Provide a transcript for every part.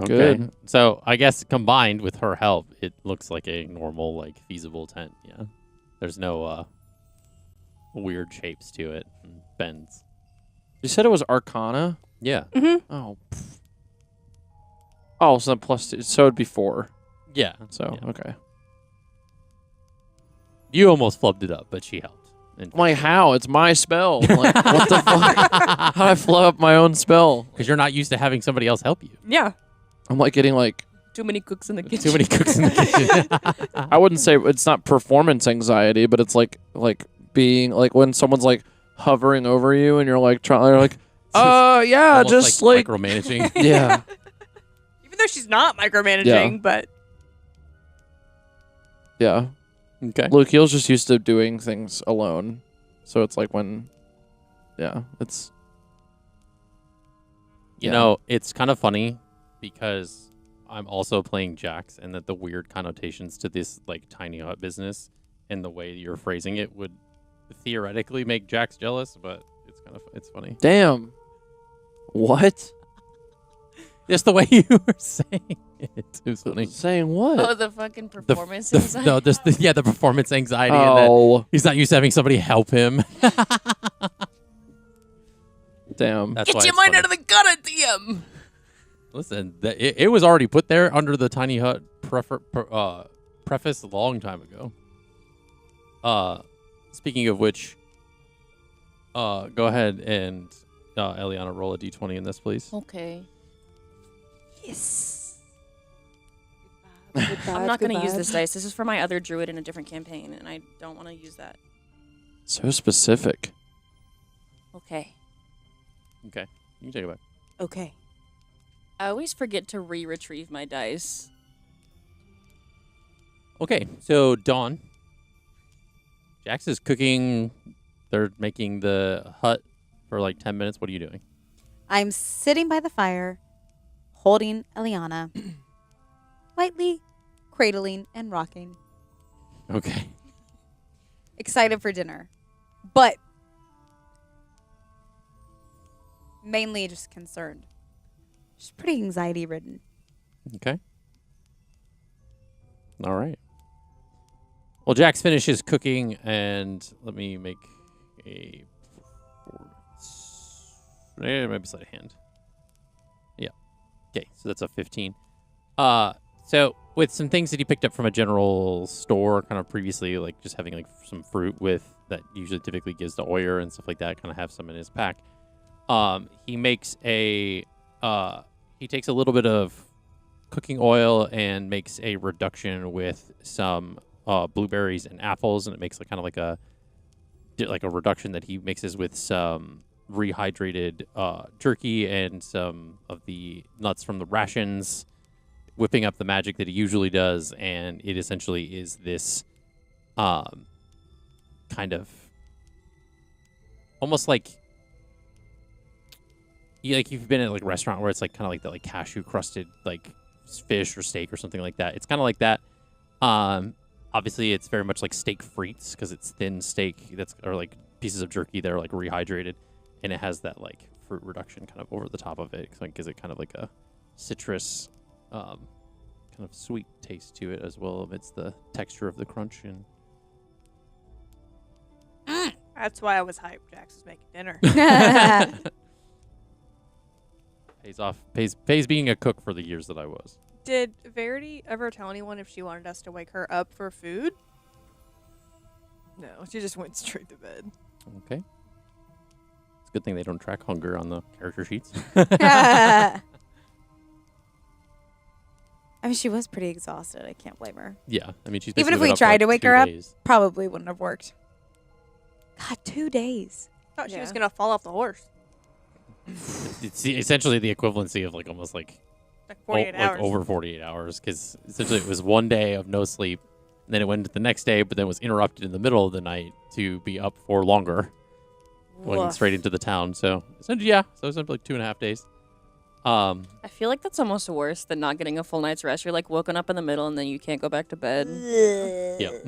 Okay. Good. So I guess combined with her help, it looks like a normal, like feasible tent. Yeah. There's no weird shapes to it and bends. You said it was Arcana? Yeah. Mm-hmm. Oh. Oh, so then +2. So it'd be 4. Yeah. So, yeah. okay. You almost flubbed it up, but she helped. I'm like, how? It's my spell. I'm like, what the fuck? How do I flub up my own spell? Because you're not used to having somebody else help you. Yeah. I'm like getting like... Too many cooks in the kitchen. Too many cooks in the kitchen. I wouldn't say it's not performance anxiety, but it's like being like when someone's like hovering over you and you're like trying, you're like, yeah, Almost just like micromanaging. yeah, Even though she's not micromanaging, Yeah. but yeah. Okay. Lukeel's just used to doing things alone, so it's like when, yeah, it's. You know, it's kind of funny because I'm also playing Jax, and that the weird connotations to this like tiny hut business and the way you're phrasing it would theoretically make Jax jealous, but it's funny. Damn. What? Just the way you were saying it. It was funny. Saying what? Oh, the fucking performance anxiety. The performance anxiety. And Oh, that he's not used to having somebody help him. damn. That's Get why your it's mind funny. out of the gutter, DM. Listen, it was already put there under the tiny hut preface a long time ago. Speaking of which, go ahead and Elliana, roll a d20 in this, please. Okay. yes. I'm not going to use this dice. This is for my other druid in a different campaign, and I don't want to use that. So specific. Okay. Okay, you can take it back. Okay. I always forget to retrieve my dice. Okay, so Dawn, Jax is cooking. They're making the hut for like 10 minutes. What are you doing? I'm sitting by the fire, holding Elliana, lightly cradling and rocking, Okay. excited for dinner. But mainly just concerned. She's pretty anxiety-ridden. Okay. All right. Well, Jax finishes cooking, and let me make a maybe sleight of hand. Yeah. Okay, so that's a 15. So with some things that he picked up from a general store, kind of previously, like just having like some fruit with that usually typically gives to Oyer and stuff like that, kind of have some in his pack. He makes a he takes a little bit of cooking oil and makes a reduction with some blueberries and apples, and it makes like kind of like a reduction that he mixes with some rehydrated jerky and some of the nuts from the rations, whipping up the magic that he usually does, and it essentially is this kind of almost like you've been at like a restaurant where it's like kind of like that like cashew crusted like fish or steak or something like that. It's kind of like that. Obviously it's very much like steak frites because it's thin steak or like pieces of jerky that are like rehydrated, and it has that like fruit reduction kind of over the top of it. So it gives it kind of like a citrus, kind of sweet taste to it as well amidst the texture of the crunch. And That's why I was hyped. Jax was making dinner. pays off. Pays being a cook for the years that I was. Did Verity ever tell anyone if she wanted us to wake her up for food? No, she just went straight to bed. Okay. It's a good thing they don't track hunger on the character sheets. I mean, she was pretty exhausted. I can't blame her. Yeah, I mean, she's Even basically if been we up for, tried like, to wake 2 her up, days. probably wouldn't have worked. God, 2 days. Thought she was Yeah. gonna fall off the horse. It's essentially the equivalency of like almost like Like 48 hours. like over 48 hours, because essentially it was 1 day of no sleep, and then it went to the next day, but then was interrupted in the middle of the night to be up for longer, going Woof. straight into the town. So essentially, yeah, so essentially like 2.5 days. I feel like that's almost worse than not getting a full night's rest. You're like woken up in the middle and then you can't go back to bed. Yep.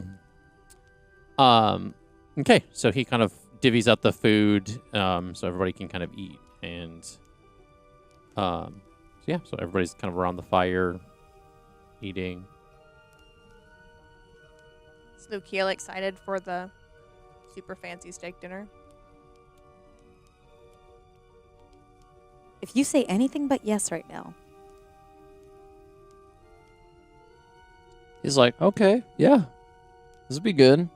Okay, so he kind of divvies out the food, so everybody can kind of eat, and yeah, so everybody's kind of around the fire, eating. Is Lukiel excited for the super fancy steak dinner? If you say anything but yes right now. He's like, okay, yeah, this will be good.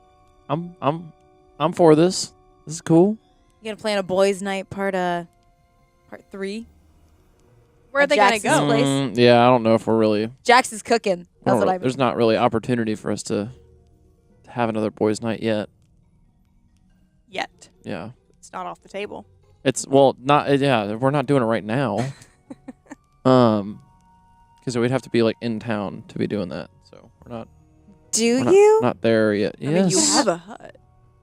I'm for this. This is cool. You gonna plan a boys' night part 3? Where are At they going to Jackson's go? place? Yeah, I don't know if we're really. Jax is cooking. That's what I mean. There's not really opportunity for us to have another boys' night yet. Yet. Yeah. It's not off the table. It's not. Yeah, we're not doing it right now. Because we'd have to be like in town to be doing that. So we're not. Do We're you? not there yet. I Yes. mean, you have a hut.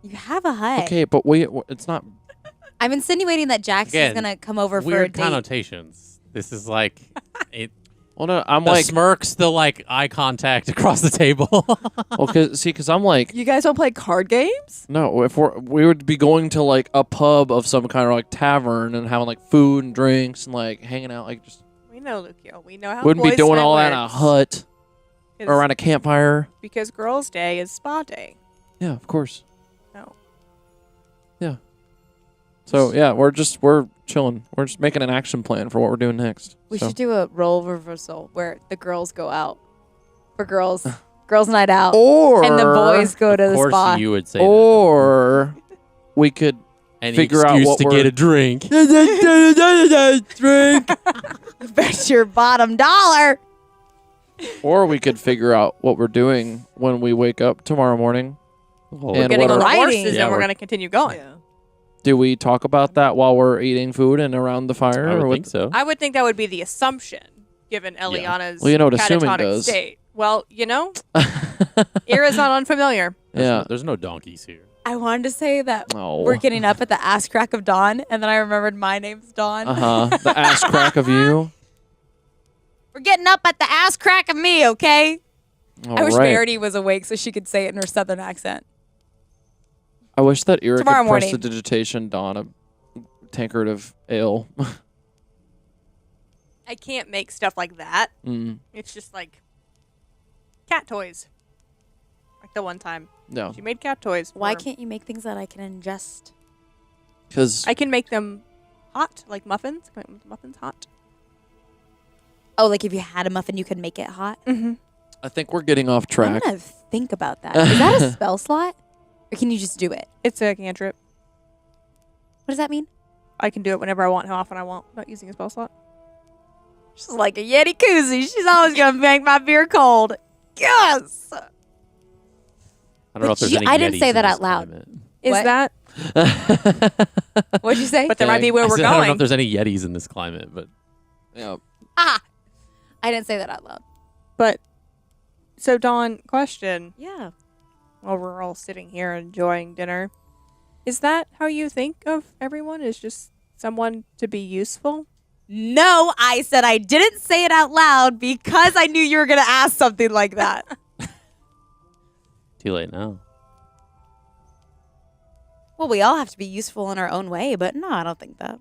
You have a hut. Okay, but it's not. I'm insinuating that Jax is Again, gonna come over for a Weird date. connotations. This is like it, Well, no, I'm the like, smirks, the like eye contact across the table. well, because I'm like, You guys don't play card games? no, if we would be going to like a pub of some kind, or like tavern, and having like food and drinks and like hanging out, like just We know, Lukiel. We know how wouldn't be boys' doing night all that in a works. hut It's or around a campfire. because Girls' Day is spa day. Yeah, of course. No. Yeah. So yeah, we're chilling. We're just making an action plan for what we're doing next. We So- should do a role reversal where the girls go out for girls night out, or and the boys go to Of the course, spa. you would say or we could any figure out excuse what to we're- get a drink. drink. Bet your bottom dollar. Or we could figure out what we're doing when we wake up tomorrow morning. Well, And Getting what on the are- horses, Riding. Yeah, and we're we're- going to continue going. Do we talk about that while we're eating food and around the fire? I would or think so. I would think that would be the assumption, given Eliana's Well, you know what assuming catatonic does. state. Well, Era's not unfamiliar. Yeah. There's no donkeys here. I wanted to say that Oh. we're getting up at the ass crack of dawn, and then I remembered my name's Dawn. The ass crack of you. We're getting up at the ass crack of me, okay? I wish All right. Verity was awake so she could say it in her southern accent. I wish that Era Tomorrow could morning. prestidigitation Dawn a tankard of ale. I can't make stuff like that. Mm, It's just like cat toys. Like the one time no, she made cat toys. Why for- can't you make things that I can ingest? because I can make them hot, like muffins? Can I make muffins hot? Oh, like if you had a muffin, you could make it hot? Mm-hmm. I think we're getting off I'm track. going to think about that. Is that a spell slot? Or can you just do it? It's a cantrip. What does that mean? I can do it whenever I want, how often I want, not using a spell slot. She's like a Yeti koozie. She's always going to make my beer cold. Yes! I don't know if there's you- any. I didn't Yetis say in that this out loud. climate. Is What? that? What'd you say? But there might be where I we're said, I don't know going. if there's any Yetis in this climate, but Yeah. I didn't say that out loud. But, so Dawn, question. Yeah. While we're all sitting here enjoying dinner, is that how you think of everyone? Is just someone to be useful? No, I said I didn't say it out loud because I knew you were going to ask something like that. too late now. Well, we all have to be useful in our own way, but no, I don't think that.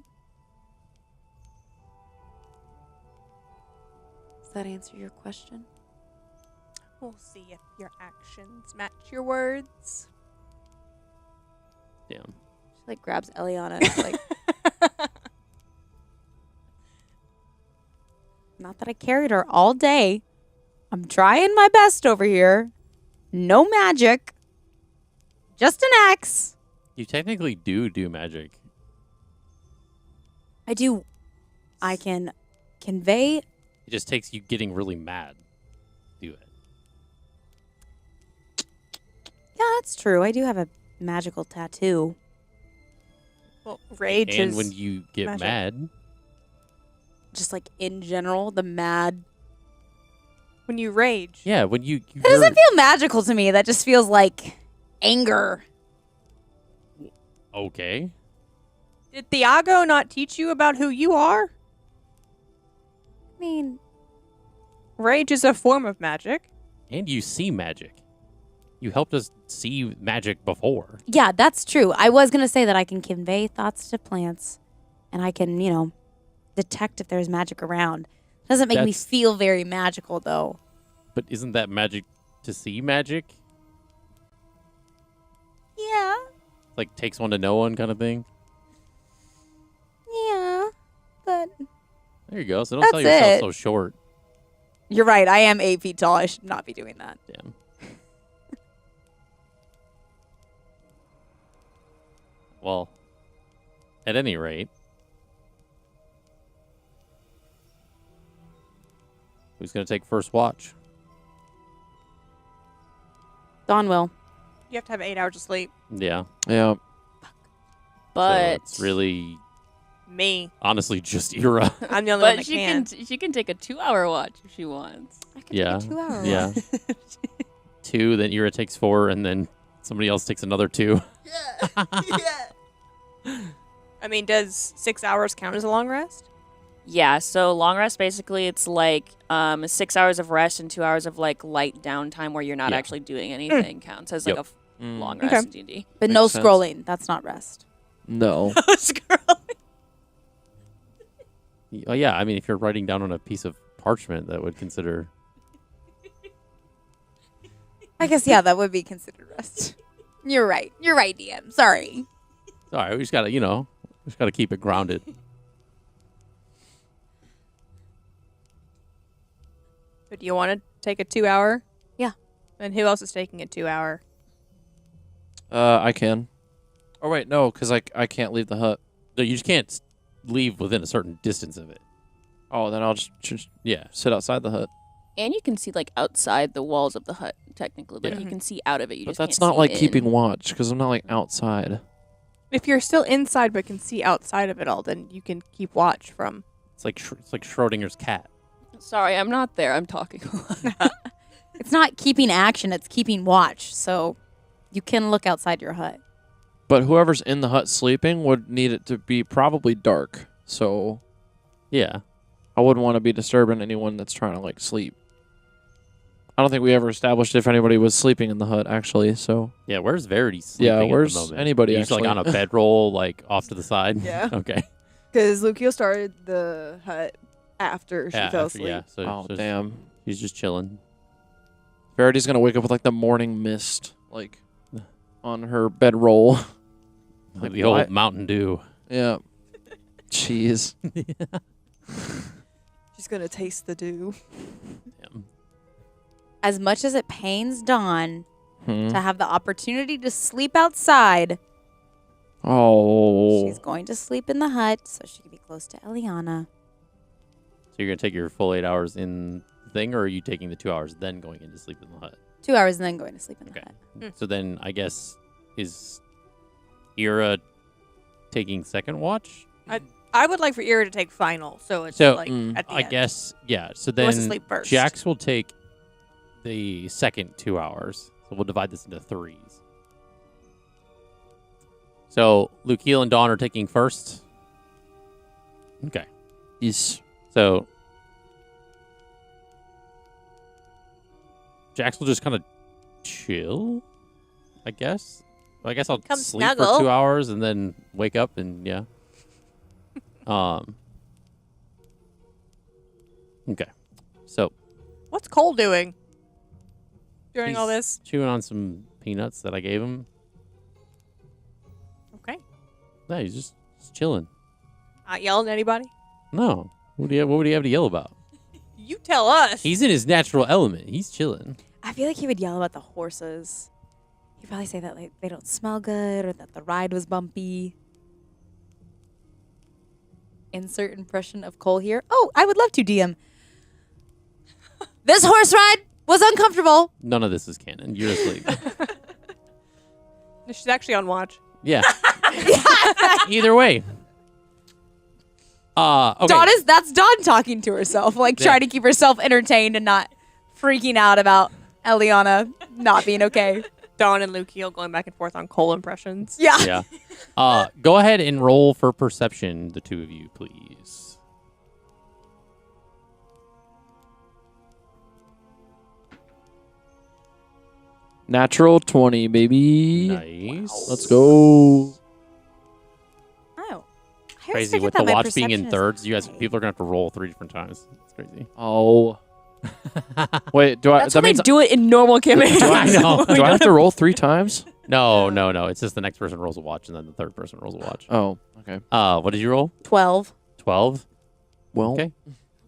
Does that answer your question? We'll see if your actions match your words. Damn. She like grabs Elliana. And is like, not that I carried her all day. I'm trying my best over here. No magic. Just an axe. You technically do magic. I do. I can convey. It just takes you getting really mad. Do it. Yeah, that's true. I do have a magical tattoo. Well, rage And is when you get magic. mad, Just like in general, the mad. when you rage. yeah, when you That doesn't feel magical to me. That just feels like anger. okay. Did Thiago not teach you about who you are? I mean, Rage is a form of magic. And you see magic. You helped us see magic before. yeah, that's true. I was going to say that I can convey thoughts to plants and I can, detect if there's magic around. Doesn't make me That's- feel very magical, though. But isn't that magic to see magic? Yeah. Like takes one to know one kind of thing. Yeah. But There you go. So don't That's sell yourself it. so short. you're right. I am 8 feet tall. I should not be doing that. Damn. Well, at any rate, who's gonna take first watch? Dawn will. You have to have 8 hours of sleep. Yeah. Yeah. But so it's really, Me. honestly, just Ira. I'm the only one but that can. she can take a 2-hour watch if she wants. I could Yeah. take a 2-hour Yeah. 2, then Ira takes 4, and then somebody else takes another 2. I mean, does 6 hours count as a long rest? Yeah, so long rest basically it's like 6 hours of rest and 2 hours of like light downtime where you're not Yeah. actually doing anything counts as like Yep. a long Okay. rest in D&D. But no Makes sense. scrolling. That's not rest. No. Oh, yeah. I mean, if you're writing down on a piece of parchment, that would consider. I guess, yeah, that would be considered rest. You're right. You're right, DM. Sorry. All right. We just gotta, we just gotta keep it grounded. But do you want to take a 2-hour? Yeah. And who else is taking a 2-hour? I can. Oh wait, no, because I can't leave the hut. No, you just can't leave within a certain distance of it. Oh, then I'll just Yeah. sit outside the hut. And you can see like outside the walls of the hut technically. Like Yeah. you can see out of it. You But just that's can't not see like in. keeping watch because I'm not like outside. If you're still inside but can see outside of it all, then you can keep watch from. It's like Schrodinger's cat. Sorry, I'm not there. I'm talking a lot. It's not keeping action. It's keeping watch. So you can look outside your hut. But whoever's in the hut sleeping would need it to be probably dark. So Yeah. I wouldn't want to be disturbing anyone that's trying to like sleep. I don't think we ever established if anybody was sleeping in the hut actually. So Yeah. Where's Verity sleeping? Yeah, at where's the moment? anybody He's like actually? on a bedroll, like off to the side. Yeah. Okay. Because Lucio started the hut after she Yeah. fell after- asleep. yeah. So, oh so damn, He's just chilling. Verity's gonna wake up with like the morning mist like on her bedroll. Like, the old what? Mountain Dew. Yeah. Jeez. She's going to taste the dew. Yeah. As much as it pains Dawn Hmm. to have the opportunity to sleep outside, Oh. she's going to sleep in the hut so she can be close to Elliana. So you're gonna take your full 8 hours in the thing, or are you taking the 2 hours then going in to sleep in the hut? 2 hours and then going to sleep in the Okay. hut. So then I guess is Ira taking second watch? I would like for Ira to take final, so it's So, like mm, at the I end. guess yeah. So Who wants to then sleep first? Jax will take the second 2 hours. So we'll divide this into 3s. So Lukiel and Dawn are taking first. Okay. Yes. So Jax will just kind of chill, I guess. I guess I'll Come sleep snuggle. for 2 hours and then wake up and yeah. Okay. So What's Cole doing during he's all this? chewing on some peanuts that I gave him. Okay. No, he's just chilling. Not yelling at anybody? No. What would he have to yell about? You tell us. He's in his natural element. He's chilling. I feel like he would yell about the horses. He'd probably say that like they don't smell good or that the ride was bumpy. Insert impression of Cole here. Oh, I would love to, DM. This horse ride was uncomfortable. None of this is canon. You're asleep. She's actually on watch. Yeah. Either way. Okay. That's Dawn talking to herself, like Yeah. trying to keep herself entertained and not freaking out about Elliana not being okay. Dawn and Lukiel going back and forth on Cole impressions. Yeah. Yeah. Go ahead and roll for perception, the two of you, please. Natural 20, baby. Nice. Let's go. Oh. crazy with the watch being in thirds. People are gonna have to roll 3 different times. It's crazy. Oh. Wait, do I? That's that how they means do it in normal campaigns. I know. do I have to roll 3 times? No. It's just the next person rolls a watch and then the third person rolls a watch. Oh, okay. What did you roll? 12. 12. Well, Okay.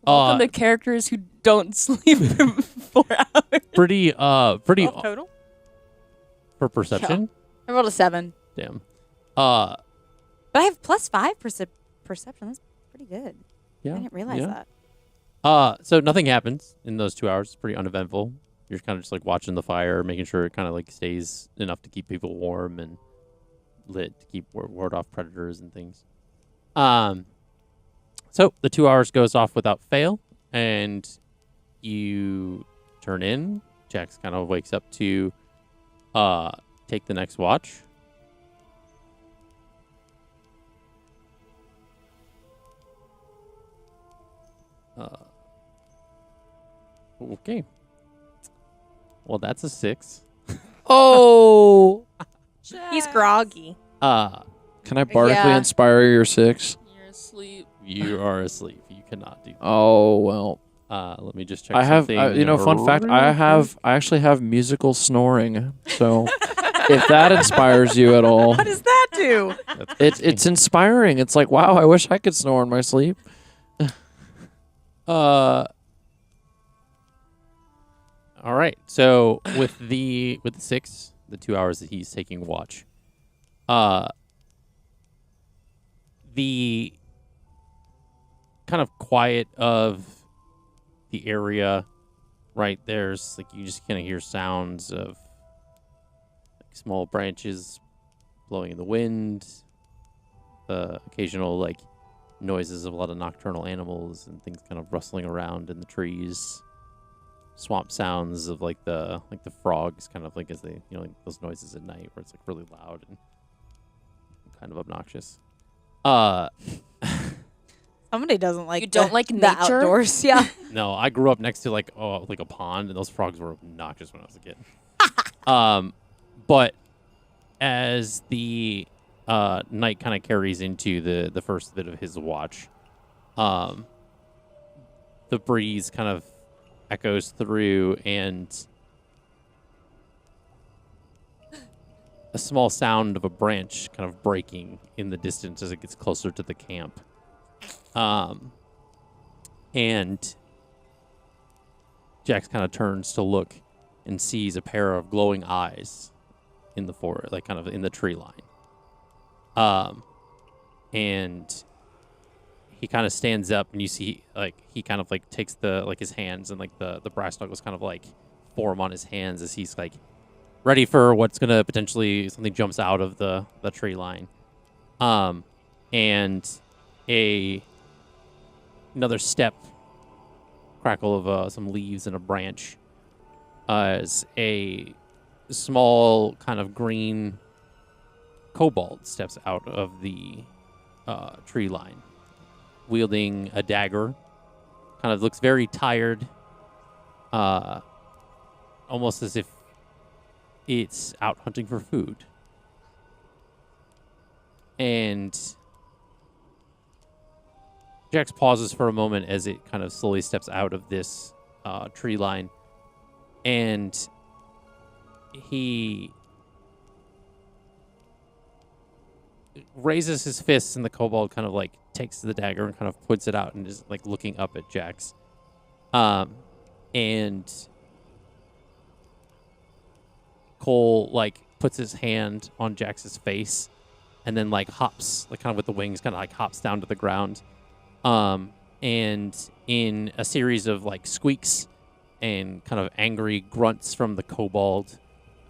Welcome to characters who don't sleep for 4 hours. Pretty Total? for perception. I rolled a 7. Damn. But I have +5 perception. That's pretty good. Yeah. I didn't realize yeah. that. So nothing happens in those 2 hours. It's pretty uneventful. You're kind of just like watching the fire, making sure it kind of like stays enough to keep people warm and lit to keep ward off predators and things. So the 2 hours goes off without fail, and you turn in. Jax kind of wakes up to take the next watch. Okay. Well, that's a 6. oh. He's groggy. Can I bardically Yeah. inspire your 6? You're asleep. You are asleep. You cannot do that. Oh well. Let me just check. I have, something fun fact. real I quick. actually have musical snoring. So, if that inspires you at all, What does that do? it's inspiring. It's like, wow, I wish I could snore in my sleep. All right. So with the 6, the 2 hours that he's taking watch, the kind of quiet of the area, right? There's like you just kind of hear sounds of like small branches blowing in the wind, the occasional like noises of a lot of nocturnal animals and things kind of rustling around in the trees. Swamp sounds of like the frogs kind of like as they like those noises at night where it's like really loud and kind of obnoxious. Somebody doesn't like You don't like the nature? outdoors. Yeah. No, I grew up next to like a pond, and those frogs were obnoxious when I was a kid. But as the night kind of carries into the first bit of his watch, the breeze kind of echoes through, and a small sound of a branch kind of breaking in the distance as it gets closer to the camp. And Jax kind of turns to look and sees a pair of glowing eyes in the forest, like kind of in the tree line. And he kind of stands up, and you see like he kind of like takes his hands, and like the brass knuckles kind of like form on his hands as he's like ready for what's gonna potentially something jumps out of the tree line. And another step, crackle of some leaves and a branch, as a small kind of green kobold steps out of the tree line, wielding a dagger. Kind of looks very tired, almost as if it's out hunting for food. And Jax pauses for a moment as it kind of slowly steps out of this tree line, and he raises his fists, and the kobold kind of like takes the dagger and kind of puts it out and is like looking up at Jax. And Cole like puts his hand on Jax's face and then like hops, like kind of with the wings, kind of like hops down to the ground. And in a series of like squeaks and kind of angry grunts from the kobold,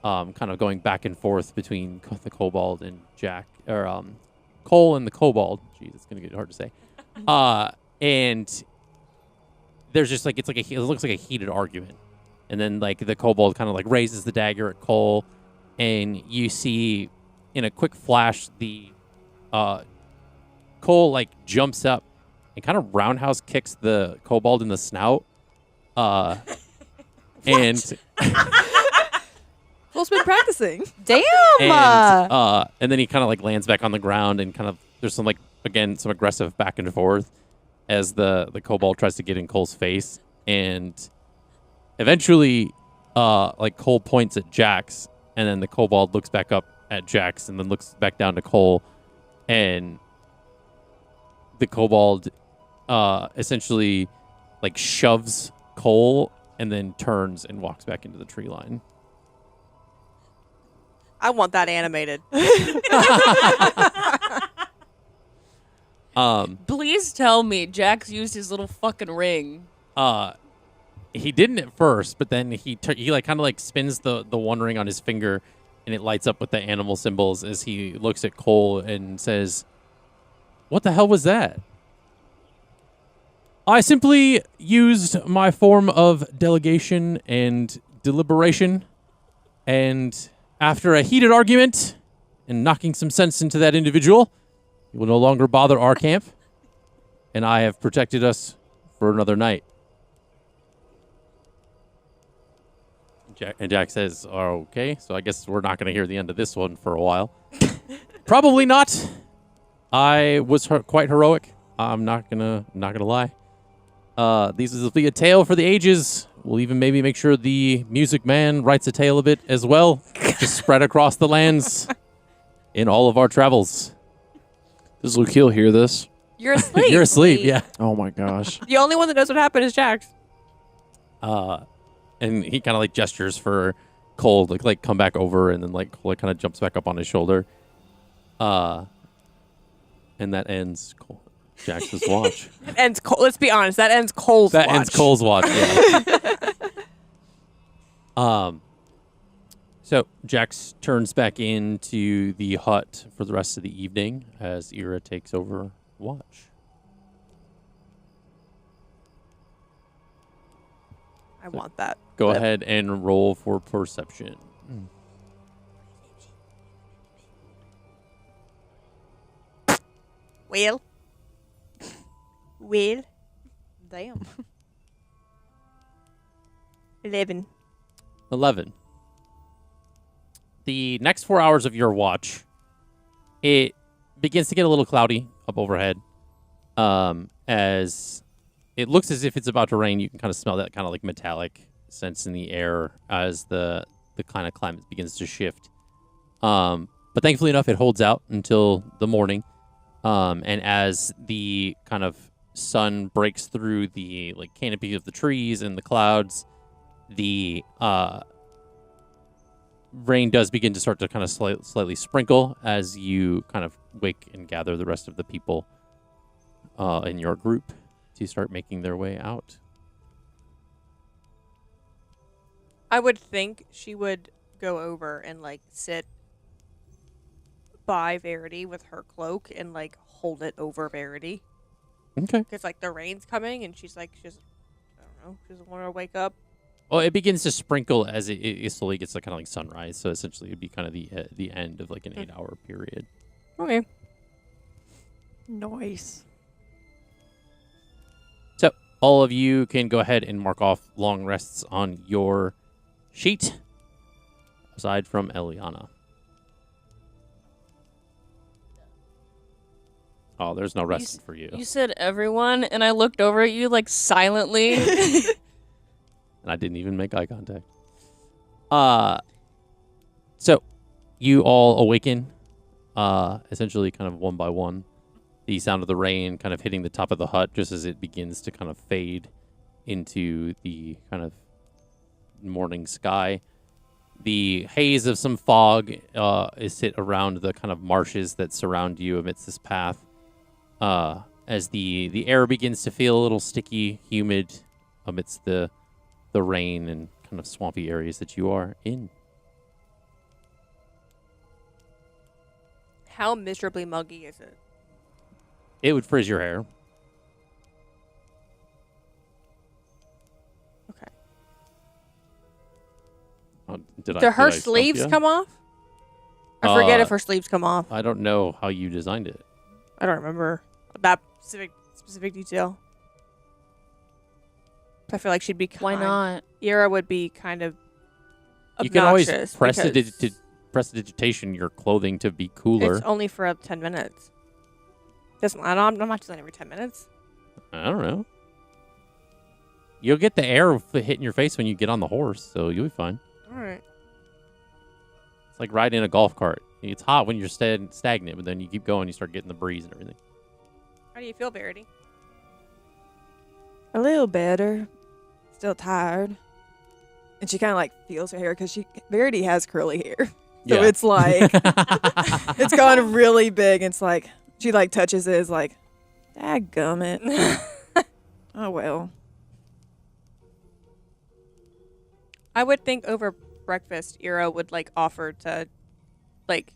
kind of going back and forth between the kobold and Cole and the kobold. Jeez, it's gonna get hard to say. And there's just like it looks like a heated argument, and then like the kobold kind of like raises the dagger at Cole, and you see in a quick flash the Cole like jumps up and kind of roundhouse kicks the kobold in the snout. And Cole's been practicing. Damn. and then he kind of like lands back on the ground, and kind of there's some like again, some aggressive back and forth as the kobold tries to get in Cole's face. And eventually, like Cole points at Jax, and then the kobold looks back up at Jax and then looks back down to Cole. And the kobold essentially like shoves Cole and then turns and walks back into the tree line. I want that animated. Please tell me Jax used his little fucking ring. He didn't at first, but then he like kind of like spins the one ring on his finger, and it lights up with the animal symbols as he looks at Cole and says, "What the hell was that?" "I simply used my form of delegation and deliberation, and after a heated argument and knocking some sense into that individual, he will no longer bother our camp, and I have protected us for another night." And Jack says, "Okay, so I guess we're not going to hear the end of this one for a while." "Probably not. I was quite heroic. I'm not gonna lie. This will be a tale for the ages. We'll even maybe make sure the music man writes a tale of it as well, to spread across the lands in all of our travels." Does Lukeil hear this? You're asleep. You're asleep, yeah. Oh my gosh. The only one that knows what happened is Jax. And he kind of like gestures for Cole to like come back over, and then like Cole kind of jumps back up on his shoulder. And that ends Jax's watch. Ends Cole. Let's be honest. That ends Cole's watch. That ends Cole's watch. Yeah. So Jax turns back into the hut for the rest of the evening as Ira takes over watch. I want that. Go ahead and roll for perception. Well. Damn. 11. 11. The next 4 hours of your watch, it begins to get a little cloudy up overhead. As it looks as if it's about to rain, you can kind of smell that kind of like metallic sense in the air as the kind of climate begins to shift. But thankfully enough, it holds out until the morning. And as the kind of sun breaks through the like canopy of the trees and the clouds, the rain does begin to start to kind of slightly sprinkle as you kind of wake and gather the rest of the people in your group to start making their way out. I would think she would go over and like sit by Verity with her cloak and like hold it over Verity. Okay. Because like the rain's coming and she's like, I don't know, she doesn't want her to wake up. Well, it begins to sprinkle as it slowly gets like kind of like sunrise. So essentially, it'd be kind of the end of like an 8-hour period. Okay. Nice. So all of you can go ahead and mark off long rests on your sheet, aside from Elliana. Oh, there's no resting for you. You said everyone, and I looked over at you like silently. And I didn't even make eye contact. So you all awaken, essentially kind of one by one. The sound of the rain kind of hitting the top of the hut just as it begins to kind of fade into the kind of morning sky. The haze of some fog is sit around the kind of marshes that surround you amidst this path. As the air begins to feel a little sticky, humid amidst the rain and kind of swampy areas that you are in. How miserably muggy is it? It would frizz your hair. Okay. Do her sleeves come off? I forget if her sleeves come off. I don't know how you designed it. I don't remember that specific detail. I feel like she'd be. Why not? Ira would be kind of obnoxious. You can always prestidigitation your clothing to be cooler. It's only for 10 minutes. I'm not doing that every 10 minutes. I don't know. You'll get the air hitting your face when you get on the horse, so you'll be fine. All right. It's like riding a golf cart. It's hot when you're stagnant, but then you keep going, you start getting the breeze and everything. How do you feel, Verity? A little better. Still tired. And she kind of like feels her hair because Verity has curly hair. So it's like, it's gone really big. It's like, she like touches it. It's like, dadgummit. Oh, well. I would think over breakfast, Ira would like offer to like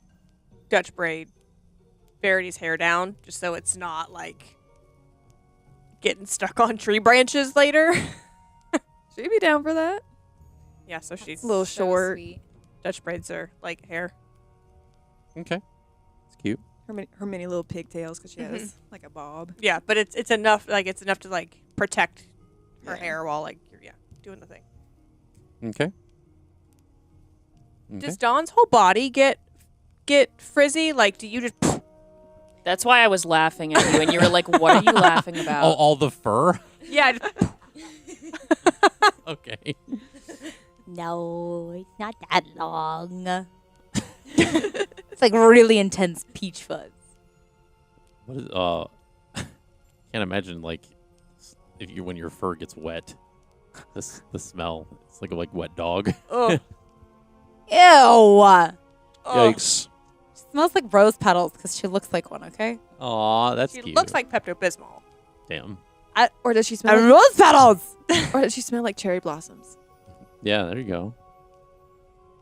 Dutch braid Verity's hair down just so it's not like getting stuck on tree branches later. She'd be down for that. Yeah, so she's A little So short. sweet. Dutch braids her like hair. Okay. It's cute. Her mini little pigtails because she has like a bob. Yeah, but it's enough to like protect her Yeah. hair while like you're doing the thing. Okay. Does Dawn's whole body get frizzy? Like, do you just? That's why I was laughing at you, and you were like, "What are you laughing about?" Oh, all the fur? Yeah. Just, Okay. No, it's not that long. It's like really intense peach fuzz. What is can't imagine like when your fur gets wet. The smell. It's like a wet dog. oh, Ew. Yikes. She smells like rose petals because she looks like one, okay? Aw, that's she cute. looks like Pepto-Bismol. Damn. Or does she smell And like, rose petals! or does she smell like cherry blossoms? Yeah, there you go.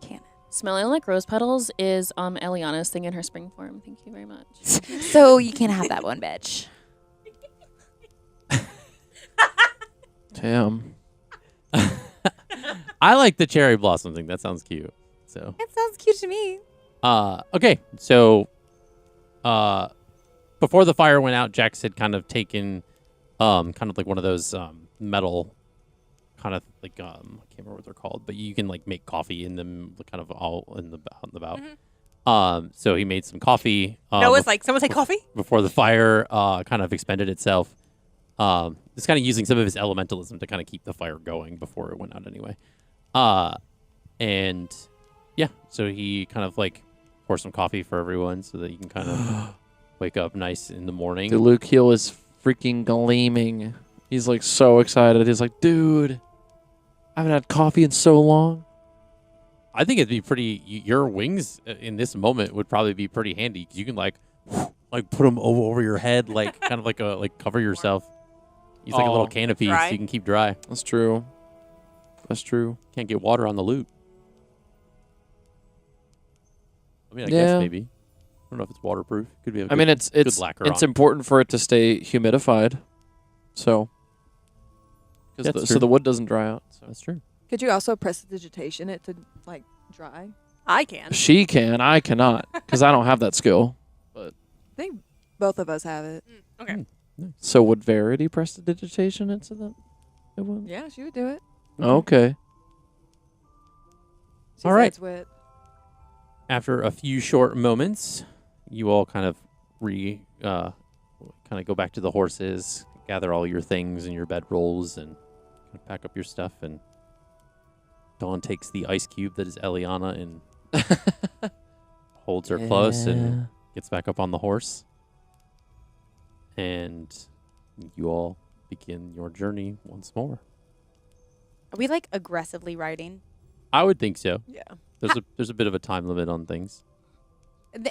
Can't. Smelling like rose petals is Elliana's thing in her spring form. Thank you very much. So you can't have that one, bitch. Damn. I like the cherry blossom thing. That sounds cute. So It sounds cute to me. okay. So before the fire went out, Jax had kind of taken kind of like one of those metal kind of like I can't remember what they're called, but you can like make coffee in them kind of all in the out and about. So he made some coffee. No, it's like someone say coffee. Before the fire kind of expended itself. It's kind of using some of his elementalism to kind of keep the fire going before it went out anyway. And yeah, so he kind of like poured some coffee for everyone so that you can kind of wake up nice in the morning. Dude, Luke Heel is freaking gleaming. He's like so excited. He's like, dude, I haven't had coffee in so long. I think it'd be pretty. Your wings in this moment would probably be pretty handy because you can like put them over your head, like kind of like cover yourself. Use like a little canopy so dry. you can keep dry. That's true. That's true. Can't get water on the loot. I mean, I Yeah. guess maybe. I don't know if it's waterproof. Could be. I mean, it's lacquer it's on. important for it to stay humidified. So, That's so true. the wood doesn't dry out. So. That's true. Could you also prestidigitation it to like dry? I can. She can, I cannot, because I don't have that skill. I think both of us have it. Okay. So would Verity prestidigitation it so that it would? Yeah, she would do it. Okay. She All said right. it's wet. After a few short moments, you all kind of go back to the horses, gather all your things and your bedrolls, and pack up your stuff. And Dawn takes the ice cube that is Elliana and holds her close and gets back up on the horse. And you all begin your journey once more. Are we like aggressively riding? I would think so. Yeah. There's a bit of a time limit on things.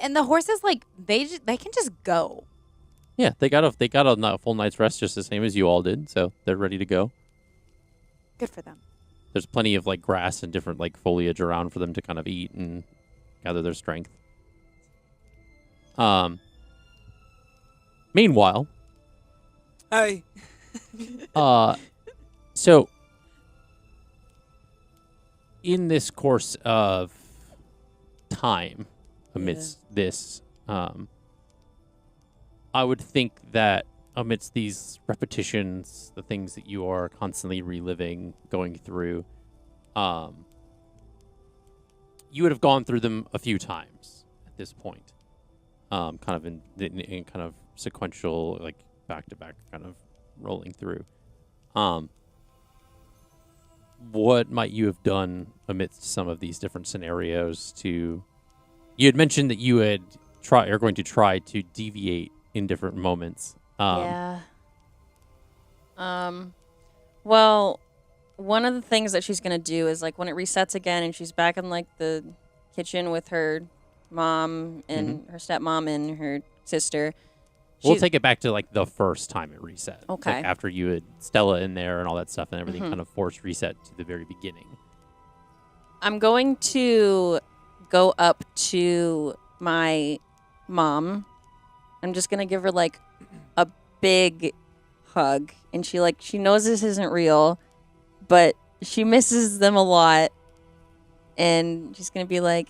And the horses, like, they can just go. Yeah, they got a full night's rest just the same as you all did, so they're ready to go. Good for them. There's plenty of like grass and different like foliage around for them to kind of eat and gather their strength. Meanwhile, Hey. so in this course of time amidst this, I would think that amidst these repetitions, the things that you are constantly reliving, going through, you would have gone through them a few times at this point. kind of in kind of sequential, like back to back, kind of rolling through. What might you have done amidst some of these different scenarios to? You had mentioned that you are going to try to deviate in different moments. Yeah. Well, one of the things that she's gonna do is like when it resets again and she's back in like the kitchen with her mom and her stepmom and her sister. We'll take it back to like the first time it reset. Okay. Like after you had Stella in there and all that stuff and everything kind of forced reset to the very beginning. I'm going to go up to my mom. I'm just going to give her like a big hug. And she knows this isn't real, but she misses them a lot. And she's going to be like,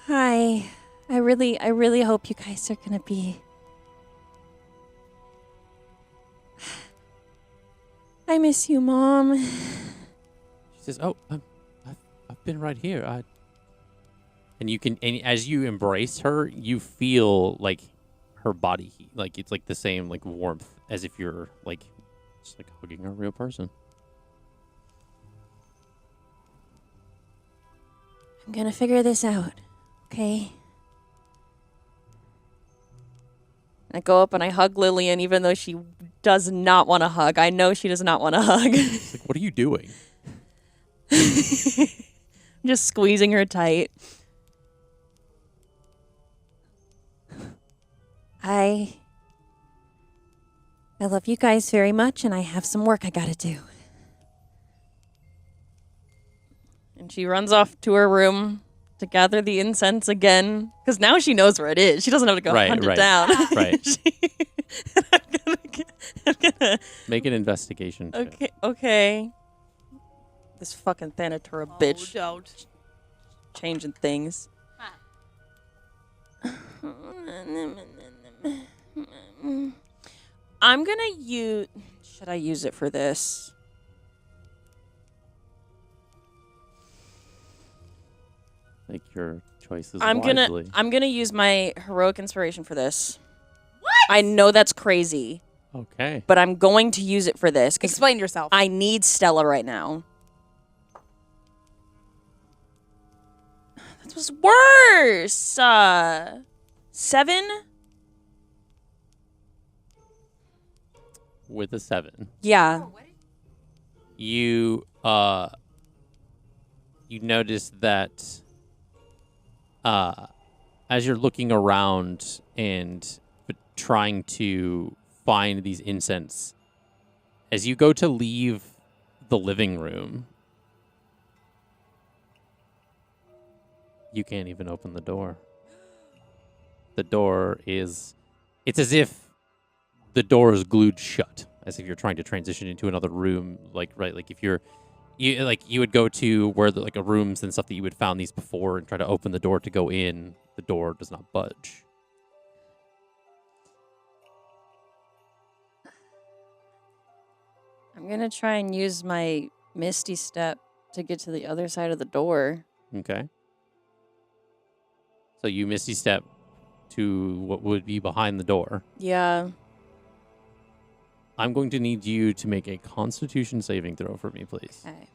hi. I really hope you guys are gonna be. I miss you, Mom. She says, "Oh, I've been right here." And you can, and as you embrace her, you feel like her body heat, like it's like the same like warmth as if you're like just like hugging a real person. I'm gonna figure this out, okay? I go up and I hug Lillian, even though she does not want to hug. I know she does not want to hug. It's like, what are you doing? Just squeezing her tight. I love you guys very much, and I have some work I gotta do. And she runs off to her room to gather the incense again, because now she knows where it is. She doesn't have to go hunt it down. Right. I'm gonna Make an investigation check. Okay. This fucking Thanatura bitch Don't. changing things. I'm gonna use. Should I use it for this? Make your choices I'm wisely. gonna use my heroic inspiration for this. What? I know that's crazy, Okay. but I'm going to use it for this because Explain yourself. I need Stella right now. That was worse. 7. With a 7. Yeah. You notice that as you're looking around and trying to find these incense, as you go to leave the living room, you can't even open the door. The door is, it's as if the door is glued shut, as if you're trying to transition into another room, like if you would go to where the, like a rooms and stuff that you would found these before and try to open the door to go in. The door does not budge. I'm gonna try and use my Misty Step to get to the other side of the door. Okay. So you Misty Step to what would be behind the door. Yeah. I'm going to need you to make a Constitution saving throw for me, please. Okay.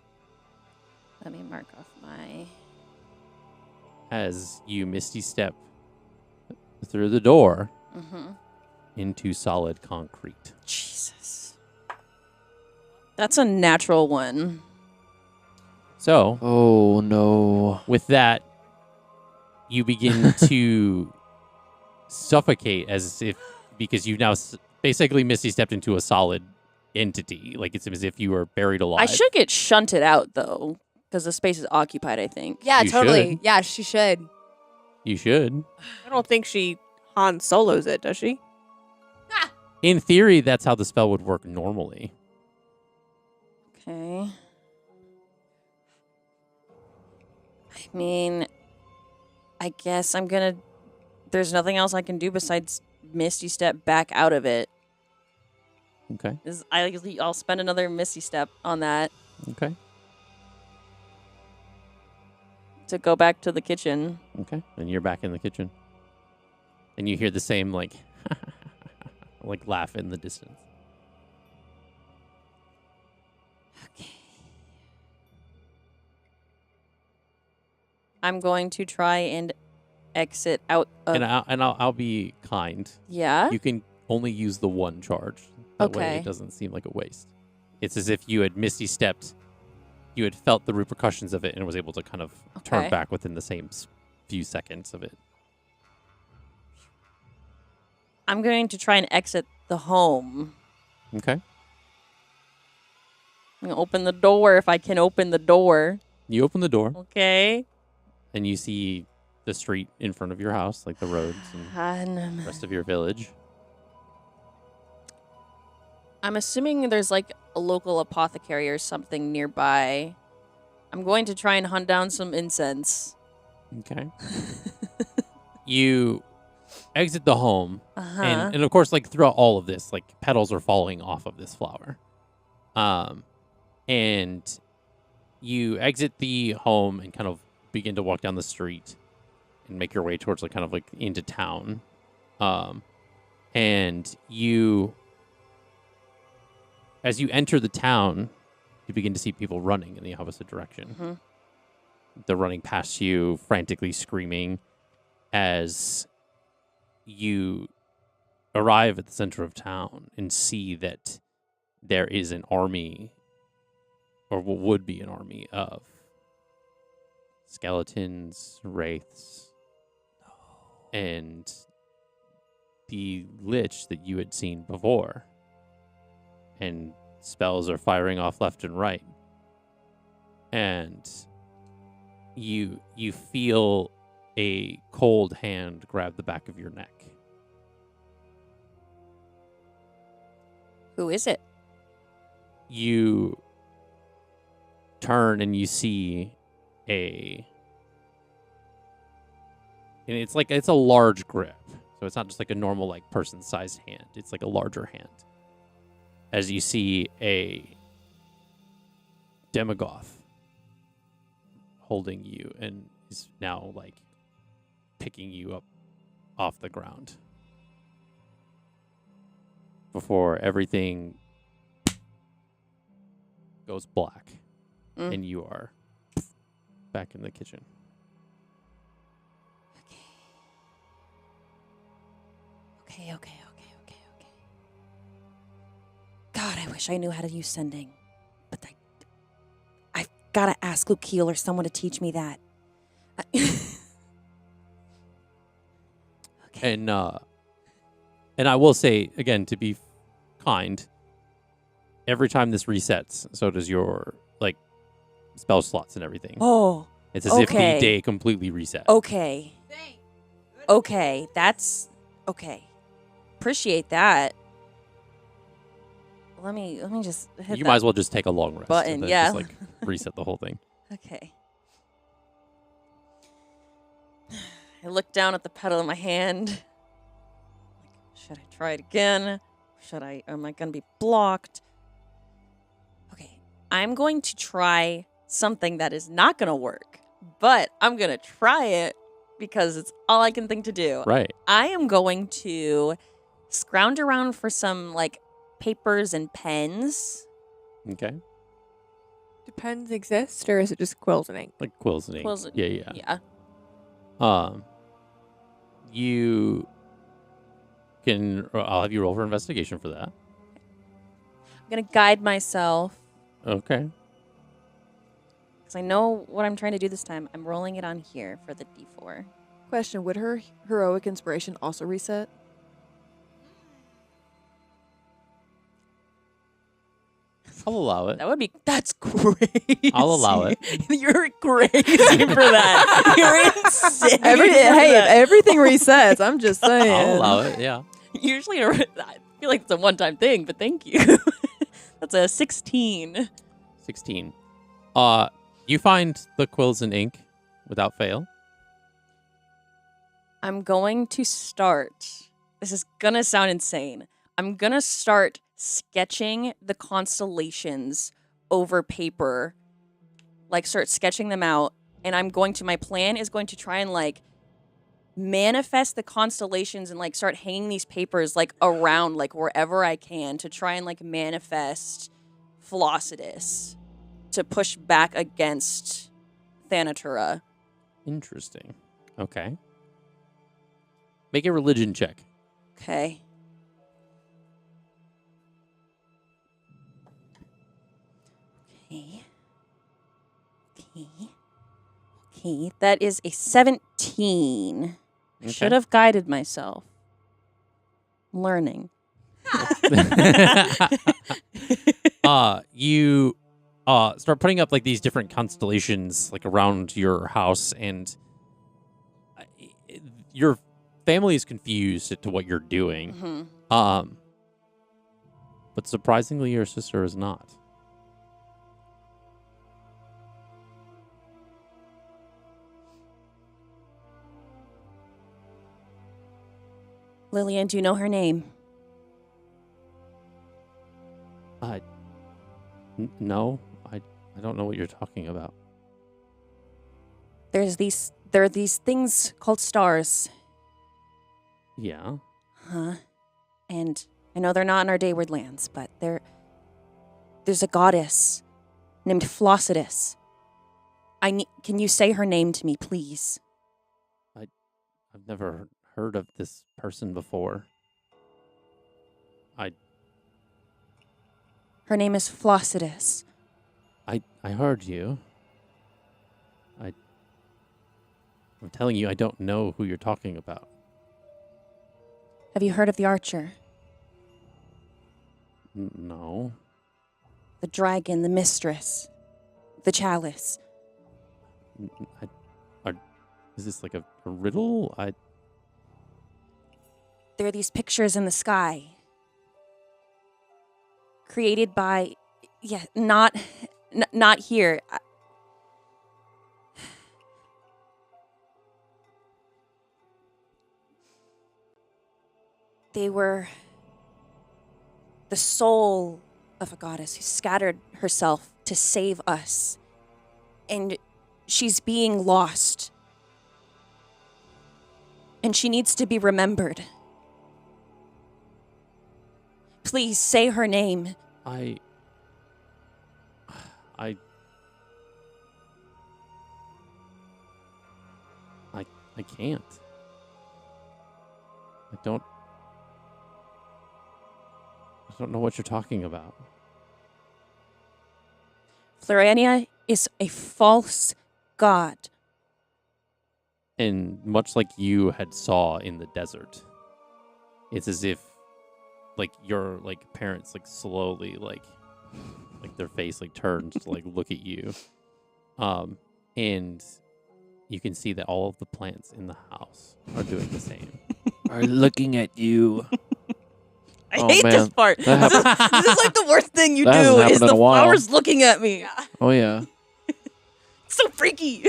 Let me mark off my. As you Misty Step through the door into solid concrete. Jesus. That's a natural one. So, Oh no. with that, you begin to suffocate because you've now basically Misty stepped into a solid entity. Like it's as if you were buried alive. I should get shunted out, though, because the space is occupied, I think. Yeah, You totally. should. Yeah, she should. You should. I don't think she Han Solos it, does she? In theory, that's how the spell would work normally. Okay. I mean, I guess I'm gonna. There's nothing else I can do besides Misty Step back out of it. Okay. I'll spend another Misty Step on that Okay. to go back to the kitchen. Okay. And you're back in the kitchen. And you hear the same, like, like laugh in the distance. Okay. I'm going to try and exit out of... And I'll be kind. Yeah? You can only use the one charge. That way Okay. it doesn't seem like a waste. It's as if you had misty stepped, you had felt the repercussions of it, and was able to kind of turn Okay. back within the same few seconds of it. I'm going to try and exit the home. Okay. I'm going to open the door if I can open the door. You open the door, Okay. and you see the street in front of your house, like the roads and the rest of your village. I'm assuming there's like a local apothecary or something nearby. I'm going to try and hunt down some incense. Okay. You exit the home, Uh-huh. and of course, like throughout all of this, like petals are falling off of this flower. And you exit the home and kind of begin to walk down the street and make your way towards like kind of like into town. And you, as you enter the town, you begin to see people running in the opposite direction. Mhm. They're running past you, frantically screaming, as you arrive at the center of town and see that there is an army, or what would be an army of skeletons, wraiths, and the lich that you had seen before. And spells are firing off left and right. And you feel a cold hand grab the back of your neck. Who is it? You turn and you see and it's a large grip. So it's not just like a normal like person-sized hand. It's like a larger hand. As you see a Demagoth holding you and is now like picking you up off the ground. Before everything goes black and you are back in the kitchen. Okay. God, I wish I knew how to use sending. But I've got to ask Lukiel or someone to teach me that. Okay. And I will say, again, to be kind, every time this resets, so does your, like, spell slots and everything. Oh, It's as if okay. the day completely reset. okay. Okay, that's... Okay. Appreciate that. Let me just hit You that might as well just take a long rest. button, and then yeah. Just, like, reset the whole thing. Okay. I look down at the pedal in my hand. Like, should I try it again? Am I going to be blocked? Okay. I'm going to try something that is not going to work, but I'm going to try it because it's all I can think to do. Right. I am going to scrounge around for some, like, papers and pens. Okay. Do pens exist, or is it just quills and ink? Like quills and ink. Quills- Yeah. Yeah. You can... I'll have you roll for investigation for that. I'm going to guide myself Okay. because I know what I'm trying to do this time. I'm rolling it on here for the D4. Question: would her heroic inspiration also reset? I'll allow it. That's crazy. I'll allow it. You're crazy for that. You're insane. If everything resets, I'm just saying. I'll allow it, yeah. Usually, I feel like it's a one-time thing, but thank you. That's a 16. 16. You find the quills and ink without fail. I'm going to start. This is going to sound insane. I'm going to start sketching the constellations over paper. Like, start sketching them out. And my plan is going to try and, like, manifest the constellations and like start hanging these papers like around like wherever I can to try and like manifest Flossidus to push back against Thanatura. Interesting. Okay. Make a religion check. Okay. Okay. That is a 17. I should have guided myself. Learning. You start putting up like these different constellations like around your house, and your family is confused to what you're doing. Mm-hmm. But surprisingly, your sister is not. Lillian, do you know her name? No, I don't know what you're talking about. There are these things called stars. Yeah. Huh. And I know they're not in our Dayward lands, but there's a goddess named Flossidus. Can you say her name to me, please? I've never heard of this person before. Her name is Flossidus. I heard you. I'm telling you, I don't know who you're talking about. Have you heard of the archer? No. The dragon, the mistress, the chalice. Is this like a riddle? There are these pictures in the sky. Created by, not here. They were the soul of a goddess who scattered herself to save us. And she's being lost. And she needs to be remembered. Please say her name. I can't. I don't know what you're talking about. Aarencia is a false god. And much like you had saw in the desert, it's as if like your like parents like slowly like their face like turns to like look at you. And you can see that all of the plants in the house are doing the same. Are looking at you. I Oh, hate man. this part. This That is like the worst thing you That hasn't do is happened in the a while. flowers looking at me. Oh yeah. It's so freaky.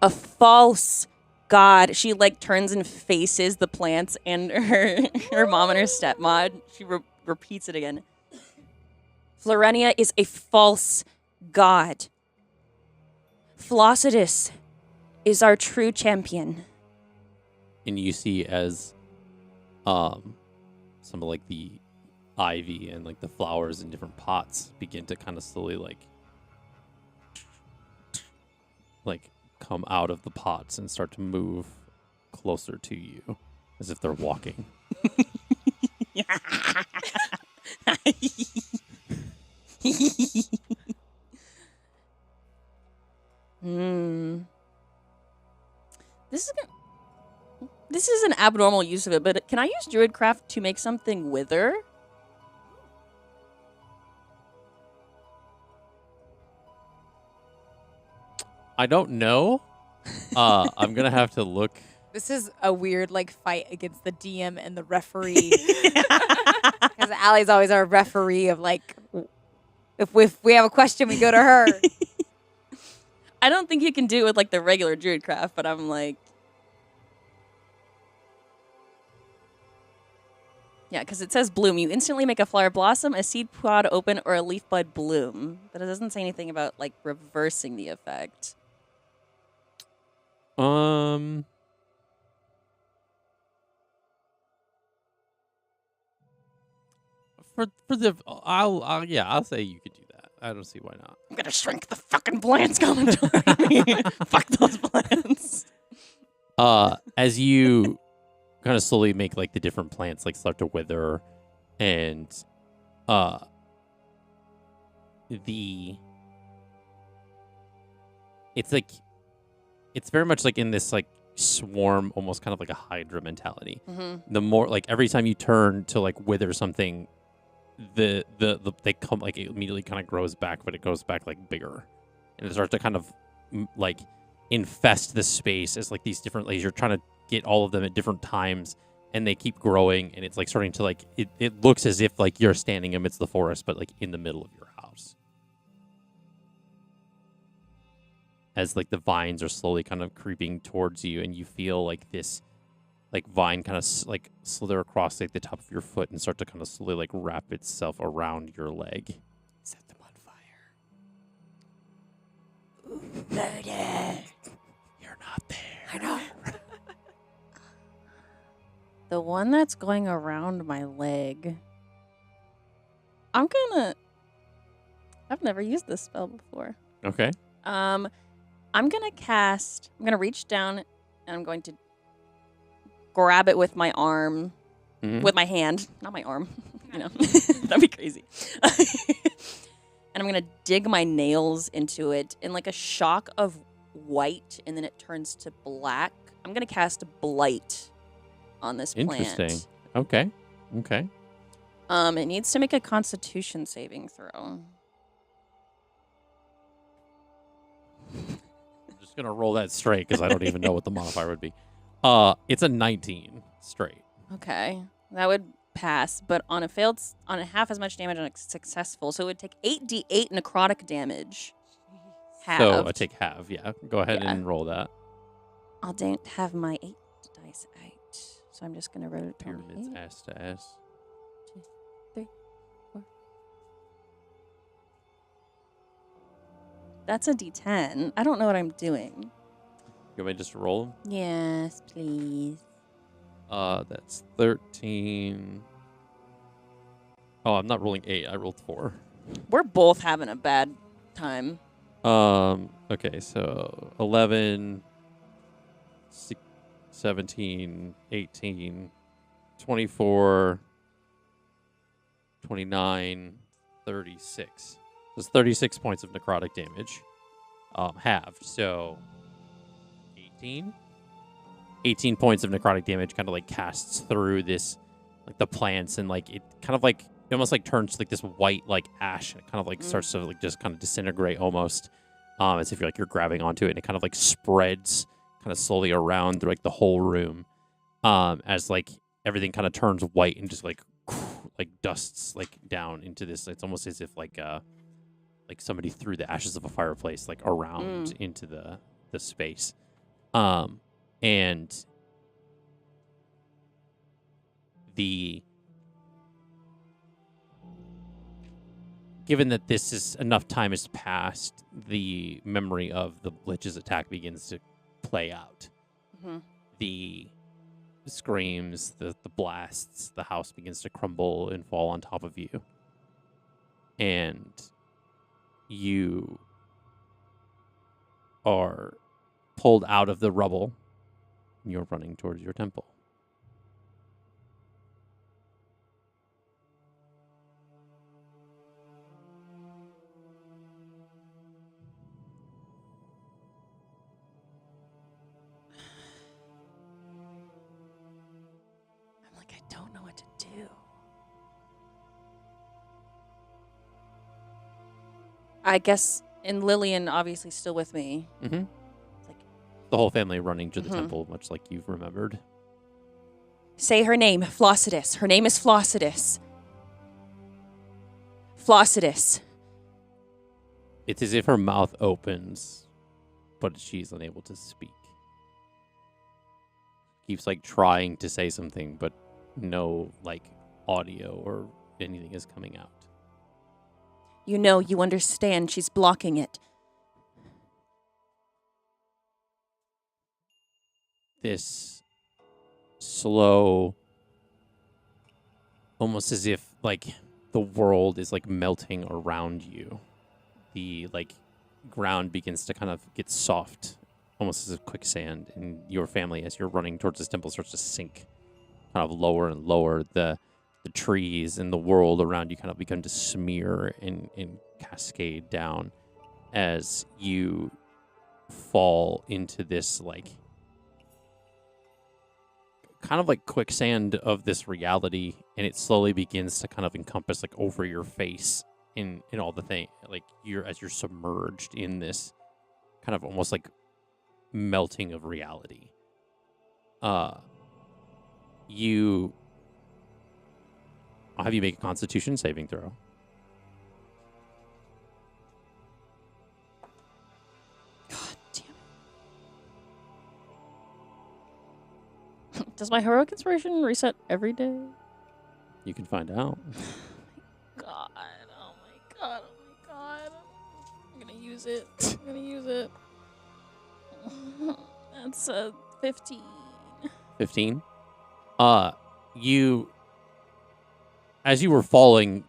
A false god. She like turns and faces the plants and her mom and her stepmom. She repeats it again. Aarencia is a false god. Flossidus is our true champion. And you see as some of like the ivy and like the flowers in different pots begin to kind of slowly like come out of the pots and start to move closer to you as if they're walking. This is an abnormal use of it, but can I use Druidcraft to make something wither? I don't know. I'm gonna have to look. This is a weird like fight against the DM and the referee. Because Allie's always our referee of like, if we have a question, we go to her. I don't think you can do it with like the regular Druidcraft, but I'm like, Yeah, because it says bloom. You instantly make a flower blossom, a seed pod open, or a leaf bud bloom. But it doesn't say anything about, like, reversing the effect. For the I'll say you could do that. I don't see why not. I'm gonna shrink the fucking plants coming toward me. Fuck those plants. As you kind of slowly make like the different plants like start to wither, and it's very much like in this like swarm, almost kind of like a hydra mentality. Mm-hmm. The more like every time you turn to like wither something, the they come like it immediately kind of grows back, but it goes back like bigger, and it starts to kind of like infest the space as like these different layers. You're trying to get all of them at different times, and they keep growing, and it's like starting to like it looks as if like you're standing amidst the forest, but like in the middle of your house. As like the vines are slowly kind of creeping towards you, and you feel like this like vine kind of like slither across like the top of your foot and start to kind of slowly like wrap itself around your leg. Set them on fire. Murder. You're not there. I know. The one that's going around my leg. I've never used this spell before. Okay. I'm gonna reach down and I'm going to grab it with my arm, with my hand, not my arm, that'd be crazy. And I'm gonna dig my nails into it in like a shock of white, and then it turns to black. I'm gonna cast Blight on this plant. Interesting. Okay. It needs to make a Constitution saving throw. I'm just gonna roll that straight because I don't even know what the modifier would be. It's a 19 straight. Okay, that would pass, but on a half as much damage on a successful, so it would take 8d8 necrotic damage. Halved. So I take half. Yeah. Go ahead and roll that. I don't have my 8 dice out, so I'm just gonna roll it. Pyramids ass to ass. 2, 3, 4. That's a d10. I don't know what I'm doing. You want me to just roll them? Yes, please. That's 13. Oh, I'm not rolling 8. I rolled 4. We're both having a bad time. Okay, so 11, 17, 18, 24, 29, 36. There's 36 points of necrotic damage. Halved, so 18 points of necrotic damage kind of like casts through this, like the plants, and like it kind of like it almost like turns to like this white like ash, and it kind of like starts to like just kind of disintegrate almost, as if you're grabbing onto it, and it kind of like spreads kind of slowly around through like the whole room, as like everything kind of turns white and just like dusts like down into this. It's almost as if like somebody threw the ashes of a fireplace like around into the space. And given that this is enough time has passed, the memory of the Lich's attack begins to play out. Mm-hmm. The screams, the blasts, the house begins to crumble and fall on top of you. And you are pulled out of the rubble. You're running towards your temple. I'm like, I don't know what to do. I guess, and Lillian obviously still with me. Mm-hmm. The whole family running to the temple, much like you've remembered. Say her name, Flossidus. Her name is Flossidus. Flossidus. It's as if her mouth opens, but she's unable to speak. Keeps like trying to say something, but no like audio or anything is coming out. You know, you understand. She's blocking it. This slow, almost as if like the world is like melting around you. The like ground begins to kind of get soft, almost as a quicksand, and your family, as you're running towards this temple, starts to sink kind of lower and lower. The trees and the world around you kind of begin to smear and cascade down as you fall into this like kind of like quicksand of this reality, and it slowly begins to kind of encompass like over your face in all the thing, like you're submerged in this kind of almost like melting of reality. I'll have you make a Constitution saving throw. God damn it. Does my heroic inspiration reset every day? You can find out. God. Oh my god. Oh my god. I'm gonna use it. I'm gonna use it. That's 15. 15. You, as you were falling,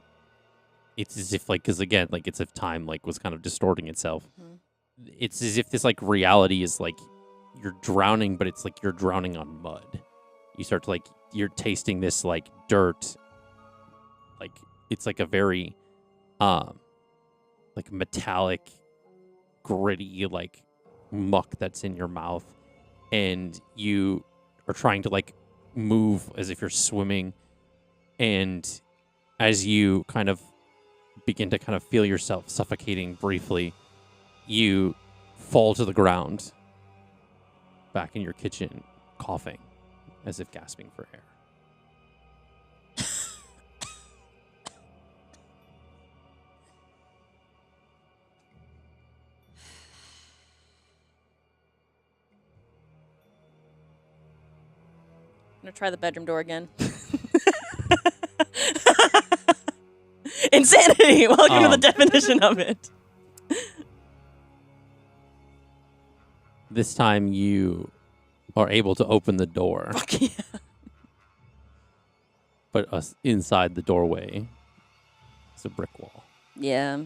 it's as if like, because again, like it's if time like was kind of distorting itself. Mhm. It's as if this like reality is like you're drowning, but it's like you're drowning on mud. You start to like you're tasting this like dirt, like it's like a very like metallic, gritty like muck that's in your mouth, and you are trying to like move as if you're swimming, and as you kind of begin to kind of feel yourself suffocating briefly, you fall to the ground back in your kitchen, coughing as if gasping for air. I'm gonna try the bedroom door again. Insanity! Welcome to the definition of it. This time you are able to open the door, Fuck yeah. but inside the doorway is a brick wall. Yeah.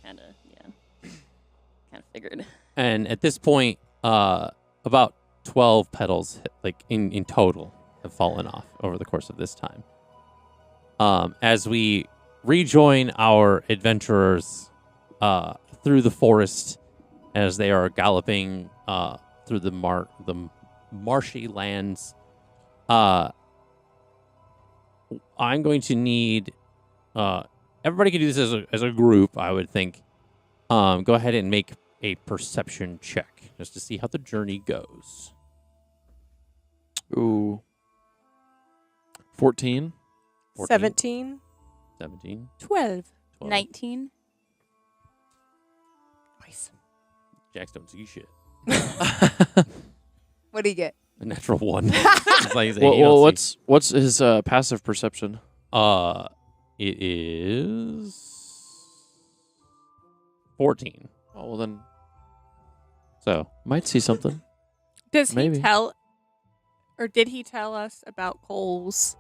Kinda, yeah. Kinda figured. And at this point, about 12 petals, like in total, have fallen off over the course of this time. As we rejoin our adventurers through the forest, as they are galloping through the marshy lands, I'm going to need everybody can do this as a group, I would think. Go ahead and make a perception check just to see how the journey goes. Ooh. 14. 17. 17. 12. 12. 19. Nice. Jacks don't see shit. What do you get? A natural 1. It's like, you Well, don't see. what's his passive perception? It is 14. Oh, well then So might see something. Does Maybe. he tell, or did he tell us about Cole's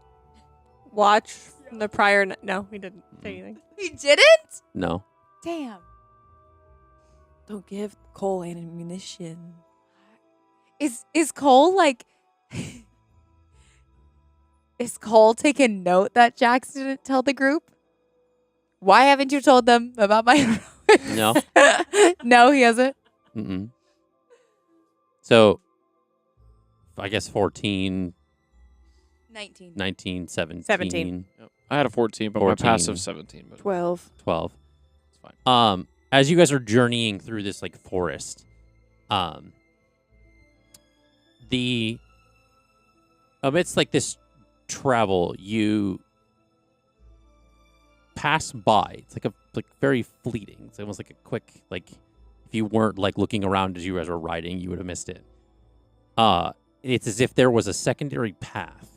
watch from the prior? No, he didn't say anything. He didn't? no. Damn. Don't give Cole ammunition. Is Cole like? Is Cole taking note that Jax didn't tell the group? Why haven't you told them about my? No. No, he hasn't. Mm-mm. So I guess 14, 19. 19, 17, 17. I had a 14, but 14. my passive 17. But 12. 12. it's fine. As you guys are journeying through this like forest, the amidst like this travel, you pass by. It's like very fleeting. It's almost like a quick, like if you weren't like looking around as you guys were riding, you would have missed it. It's as if there was a secondary path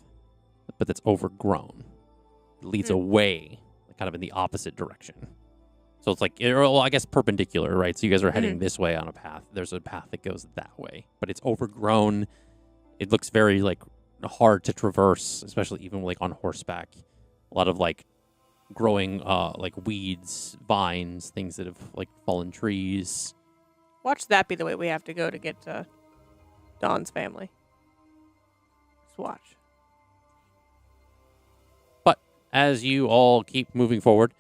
that but that's overgrown. It leads away, kind of in the opposite direction. So it's like, well, I guess perpendicular, right? So you guys are heading this way on a path. There's a path that goes that way, but it's overgrown. It looks very like hard to traverse, especially even like on horseback. A lot of like growing like weeds, vines, things that have like fallen trees. Watch that be the way we have to go to get to Dawn's family. Just watch. But as you all keep moving forward,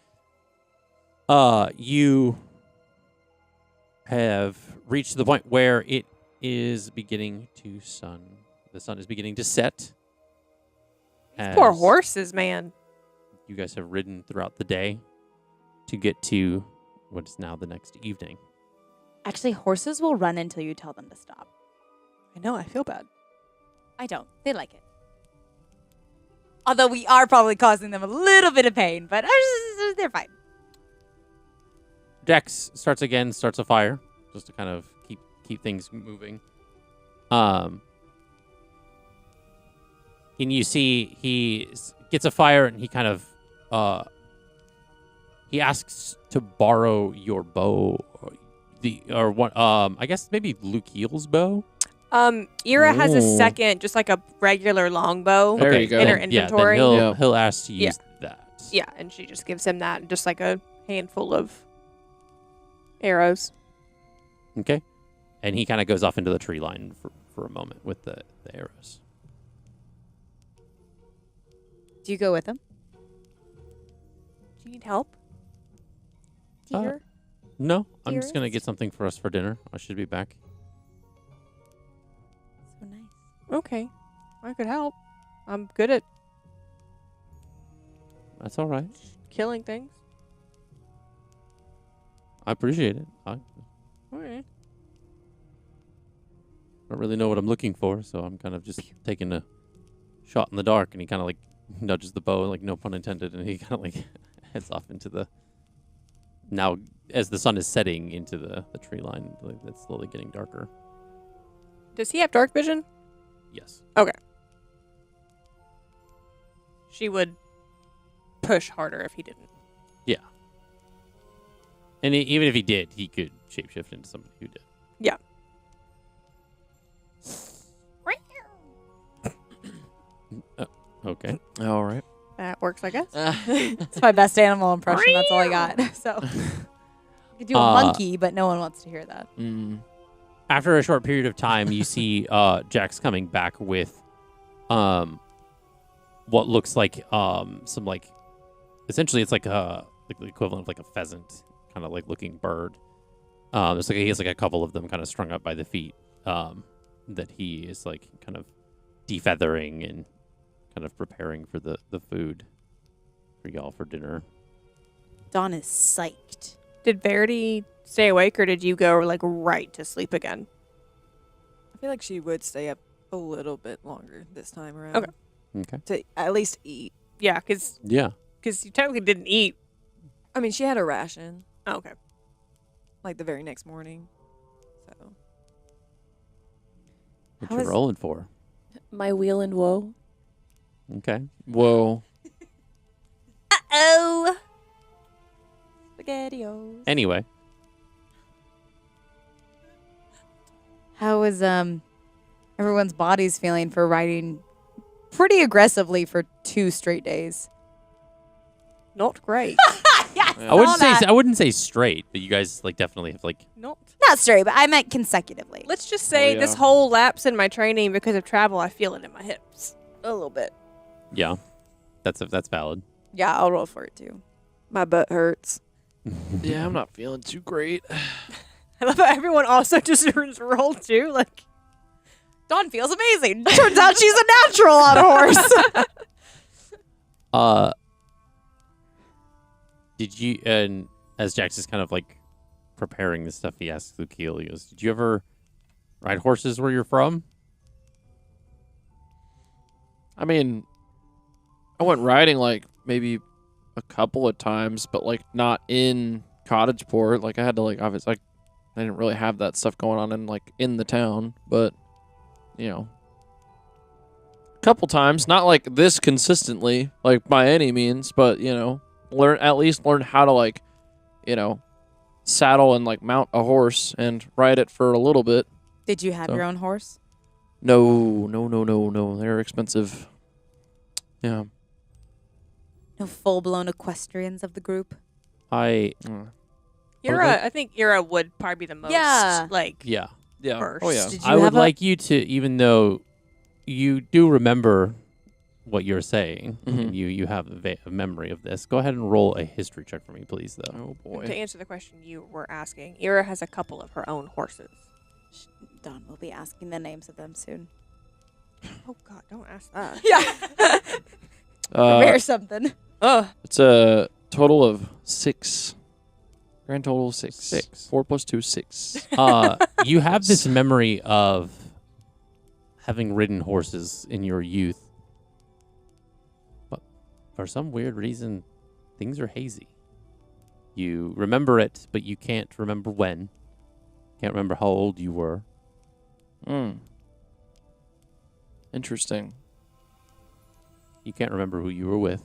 you have reached the point where it is beginning to sun. The sun is beginning to set. Poor as horses, man. You guys have ridden throughout the day to get to what is now the next evening. Actually, horses will run until you tell them to stop. I know, I feel bad. I don't. They like it. Although we are probably causing them a little bit of pain, but they're fine. Jax starts a fire, just to kind of keep things moving. And you see he gets a fire, and he kind of he asks to borrow your bow, I guess maybe Lukeel's bow. Ira has a Ooh. second, just like a regular longbow There you go. in her then- inventory. Yeah, then Yeah. he'll ask to use that. Yeah, and she just gives him that, just like a handful of arrows. Okay. And he kind of goes off into the tree line for a moment with the arrows. Do you go with them? Do you need help? Dear? No, I'm just going to Dearest? get something for us for dinner. I should be back. So nice. Okay. I could help. I'm good at That's all right. killing things. I appreciate it. I Okay. don't really know what I'm looking for, so I'm kind of just taking a shot in the dark, and he kind of like nudges the bow, like no pun intended, and he kind of like heads off into the, now as the sun is setting, into the tree line, like that's slowly getting darker. Does he have dark vision? Yes. She would push harder if he didn't. And even if he did, he could shapeshift into somebody who did. Yeah. Okay. All right. That works, I guess. It's my best animal impression. That's all I got. So I could do a monkey, but no one wants to hear that. After a short period of time, you see Jax coming back with what looks like some like, essentially it's like the equivalent of like a pheasant kind of like looking bird. There's like he has like a couple of them kind of strung up by the feet that he is like kind of defeathering and kind of preparing for the food for y'all for dinner. Dawn is psyched. Did Verity stay awake, or did you go like right to sleep again? I feel like she would stay up a little bit longer this time around. Okay. Okay. To at least eat. Yeah, because Yeah. you technically didn't eat. I mean, she had a ration Oh, okay. like the very next morning. So What How you is- rolling for? My wheel and woe. Okay. Whoa. Oh. SpaghettiOs. Anyway, How is everyone's bodies feeling for riding pretty aggressively for 2 straight days? Not great. I wouldn't say straight, but you guys like definitely have like Not. Not straight, but I meant consecutively. Let's just say yeah. this whole lapse in my training because of travel, I feel it in my hips a little bit. yeah. That's valid. Yeah, I'll roll for it too. my butt hurts. Yeah, I'm not feeling too great. I love how everyone also just rolled too. Like, Dawn feels amazing. Turns out she's a natural on a horse. Did you, and as Jax is kind of like preparing this stuff, he asks Lukeil, he goes, did you ever ride horses where you're from? I mean, I went riding like maybe a couple of times, but like not in Cottageport. Like I had to like obviously like I didn't really have that stuff going on in like in the town, but you know, couple times, not like this consistently, like by any means, but at least learn how to like, saddle and like mount a horse and ride it for a little bit. Did you have So- your own horse? No. They're expensive. Yeah. No full-blown equestrians of the group? I I think Ira would probably be the most Yeah. Yeah. first. Oh yeah. Did you I would have a- like you to, even though you do remember what you're saying, Mhm. and you have a memory of this, go ahead and roll a history check for me, please, though. Oh To boy. answer the question you were asking, Ira has a couple of her own horses. Don will be asking the names of them soon. Oh God, don't ask that. Yeah. Prepare something. It's a total of 6. Grand total of 6. 6. 4 plus 2, 6. You have this memory of having ridden horses in your youth, but for some weird reason, things are hazy. You remember it, but you can't remember when. Can't remember how old you were. Interesting. You can't remember who you were with.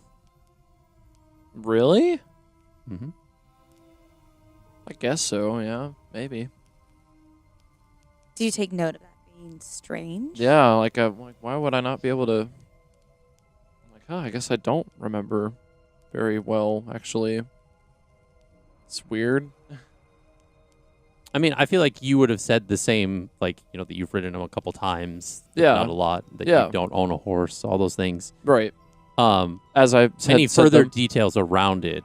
Really? Mm-hmm. I guess so. Yeah, maybe. Do you take note of that being strange? Yeah, like why would I not be able to? I'm like, I guess I don't remember very well. Actually, it's weird. I mean, I feel like you would have said the same, like, that you've ridden them a couple times. Yeah. Not a lot. That Yeah. you don't own a horse, all those things. Right. Um, As I said, any said further them- details around it,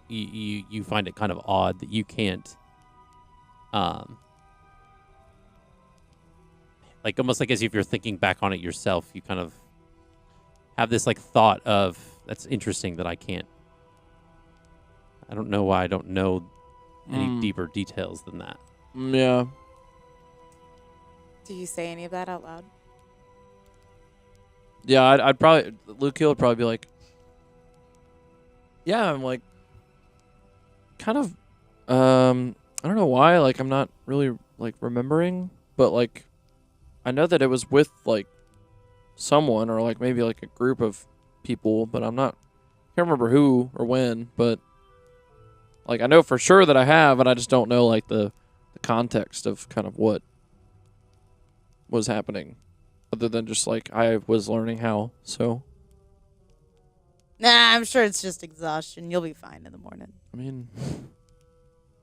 you find it kind of odd that you can't, like almost like as if you're thinking back on it yourself, you kind of have this like thought of, that's interesting that I don't know why I don't know any deeper details than that. Yeah. Do you say any of that out loud? Yeah, I'd probably Luke Hill would probably be like, yeah, I'm like, kind of, I don't know why, like I'm not really like remembering, but like, I know that it was with like someone or like maybe like a group of people, but can't remember who or when, but like I know for sure that I have, and I just don't know like the context of kind of what was happening. Other than just like I was learning how, so Nah, I'm sure it's just exhaustion. You'll be fine in the morning. I mean,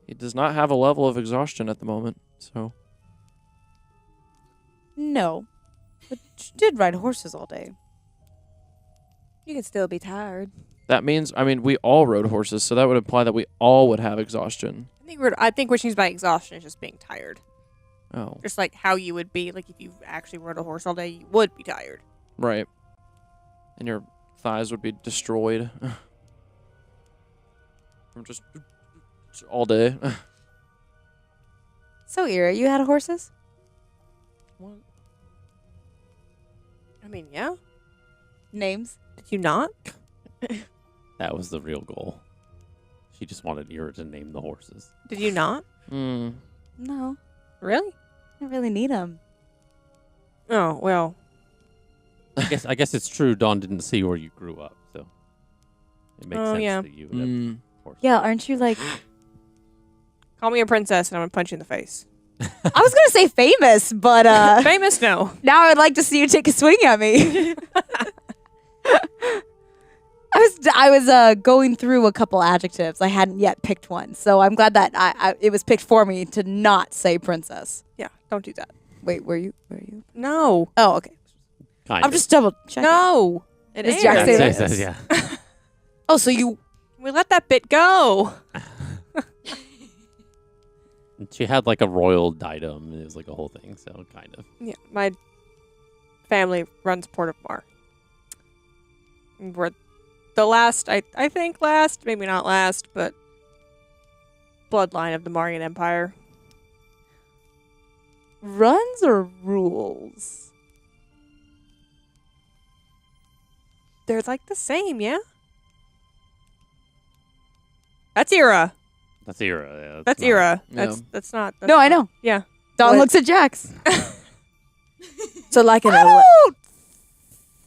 he does not have a level of exhaustion at the moment, so No, but you did ride horses all day. You can still be tired. that means we all rode horses, so that would imply that we all would have exhaustion. I think what she means by exhaustion is just being tired. Oh, Just like how you would be, like if you actually rode a horse all day, you would be tired. right. And your thighs would be destroyed from just all day. So, Ira, you had horses? I mean, yeah. Names? Did you not? That was the real goal. She just wanted Ira to name the horses. Did you not? No, Really? I don't really need them. Oh, well. I guess it's true. Dawn didn't see where you grew up, so it makes Oh, sense yeah. that you would have horses. Yeah, aren't you like... Call me a princess and I'm going to punch you in the face. I was going to say famous, but Famous? No. now I'd like to see you take a swing at me. I was going through a couple adjectives. I hadn't yet picked one, so I'm glad that it was picked for me to not say princess. Yeah, don't do that. Wait, were you? No. Oh, okay. Kind I'm just double checking. No. It Does is. Jack say That's that? it, yeah. Oh, so you? We let that bit go. She had like a royal diadem. It was like a whole thing, so kind of. Yeah, my family runs Port of Mar. We're the last, I think last, maybe not last, but bloodline of the Marian Empire. Runs or rules? They're like the same, yeah? That's Ira. That's Ira. Yeah, That's not- Ira. Yeah. That's not. That's No, I not- know. Yeah. Don What? looks at Jax. So like an I don't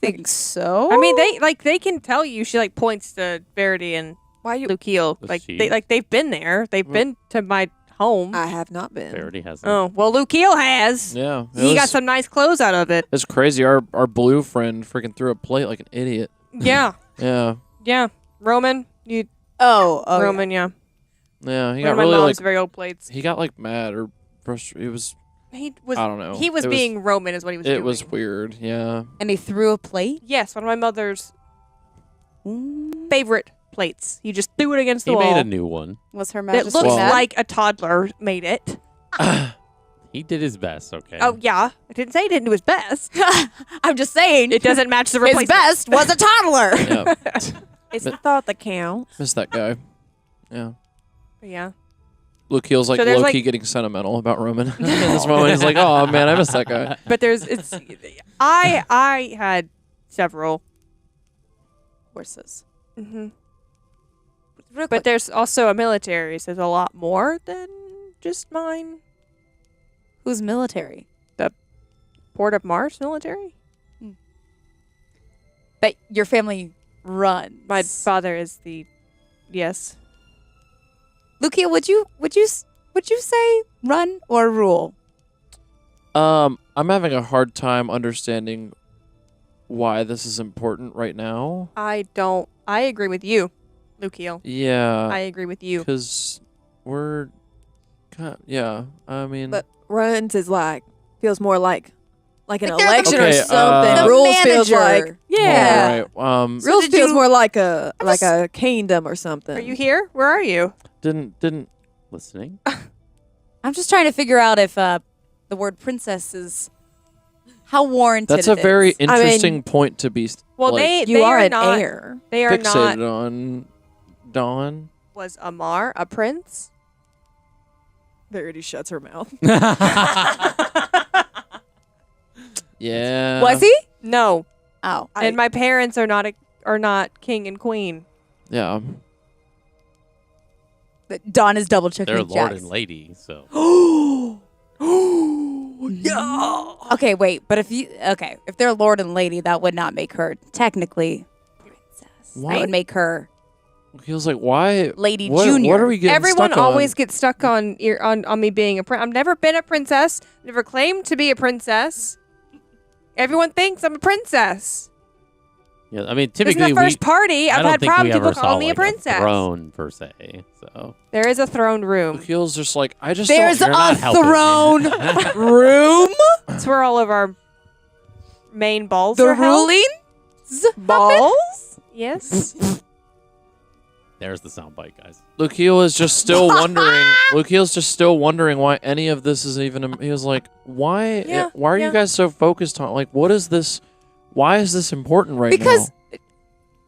think so. I mean, they can tell you. She like points to Verity and Why you? Lukeal. Does Like she? they've been there. They've been to my home. I have not been. Verity has. Oh well, Lukeal has. Yeah. He got some nice clothes out of it. It's crazy. Our blue friend freaking threw a plate like an idiot. Yeah, Yeah. yeah. Roman, Oh, Roman, yeah. Yeah. He One got of my really mom's like very old plates. he got like mad or frustrated. It was He was. I don't know. He was It being Roman, is what he was doing. It was weird. Yeah. and he threw a plate. Yes, one of my mother's favorite plates. He just threw it against the He wall. made a new one. Was Her It Majesty looks mad? like a toddler made it. He did his best. Okay. Oh yeah, I didn't say he didn't do his best. I'm just saying. It doesn't match the His replacement. best was a toddler. Yeah. It's the thought that counts. Miss that guy. Yeah. Yeah. Lukeal's like So there's, low-key like- getting sentimental about Roman in this moment. He's like, oh man, I miss that guy. But I had several. Horses. Hmm Real But quick, there's also a military, so there's a lot more than just mine. who's military? Port of Mars military? That your family runs. My father is the. Yes. Lukia, would you say run or rule? I'm having a hard time understanding why this is important right now. I agree with you, Lukeal. Yeah. I agree with you. Because we're, yeah. I mean, But runs is like feels more like an Like they're election the- or Okay, something. the Rules feels manager. like yeah. all right. Rules did feels you- more like a kingdom or something. Are you here? Where are you? Didn't. Listening. I'm just trying to figure out if the word princess is how warranted. That's a it very is. interesting point to be. Well, like, they You are an not, heir. They are fixated not. on Dawn. Was Amar a prince? Verity shuts her mouth. Yeah. Was he? No. Oh, And my parents are not king and queen. Yeah. Dawn is double checking. They're lord Jax. and lady. So Okay, wait, but if they're lord and lady, that would not make her technically princess. Why? That would make her He was like, why? Lady what, Junior. What are we getting Everyone stuck on? always gets stuck on me being a prince. I've never been a princess. Never claimed to be a princess. Everyone thinks I'm a princess. yeah, I mean, This is typically the first party I I've don't had think we problems ever people saw calling me a like princess. throne per se. So There is a throne room. Lukeal's just like, I just There's don't. You're not a helping. throne room. That's where all of our main balls The are held. ruling Balls? Yes. there's the soundbite, guys. Lukeal is just still wondering. Lukeal's just still wondering why any of this is even. He was like, why? Yeah, why are yeah. you guys so focused on? Like, what is this? Why is this important right because now?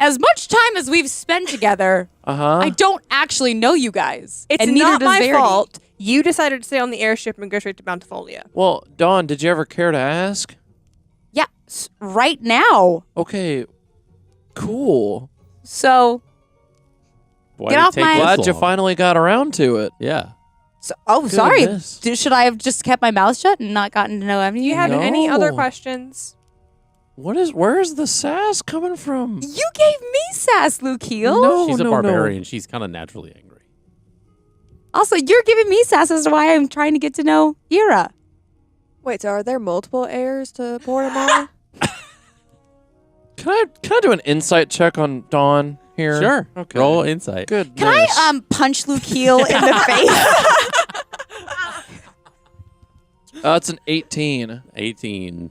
as much time as we've spent together, Uh-huh. I don't actually know you guys. It's and neither not does my Verity. fault. You decided to stay on the airship and go straight to Bountifolia. Well, Dawn, did you ever care to ask? Yeah, right now. Okay, cool. So, Why Get did it off take my- this Glad you long? finally got around to it. Yeah. sorry. Goodness. Should I have just kept my mouth shut and not gotten to know any Do you of have you? any other No. questions? Where's the sass coming from? You gave me sass, Lukeal. No, She's a no, barbarian. She's kind of naturally angry. Also, you're giving me sass as to why I'm trying to get to know Ira. Wait, so are there multiple heirs to Portamar? Can I do an insight check on Dawn here? Sure. Okay. Roll insight. Good. Can I punch Lukeal in the face? It's an 18. 18.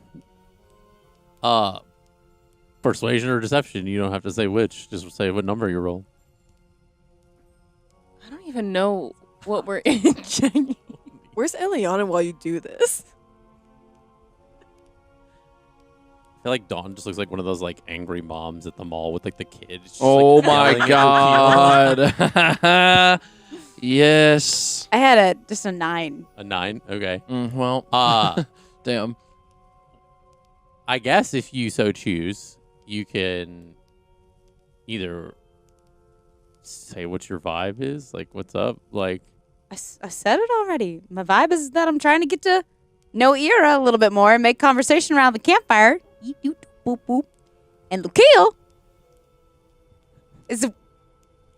Persuasion or deception. You don't have to say which. Just say what number you roll. I don't even know what we're in. Where's Elliana while you do this? I feel like Dawn just looks like one of those like angry moms at the mall with like the kids. Just, Oh like, my yelling at her god. Yes. I had just a 9. kid. A 9. Okay. Well, damn. I guess if you so choose, you can either say what your vibe is, like what's up, like I said it already. My vibe is that I'm trying to get to know Ira a little bit more and make conversation around the campfire. Eep, doop, boop, boop. And Lucio is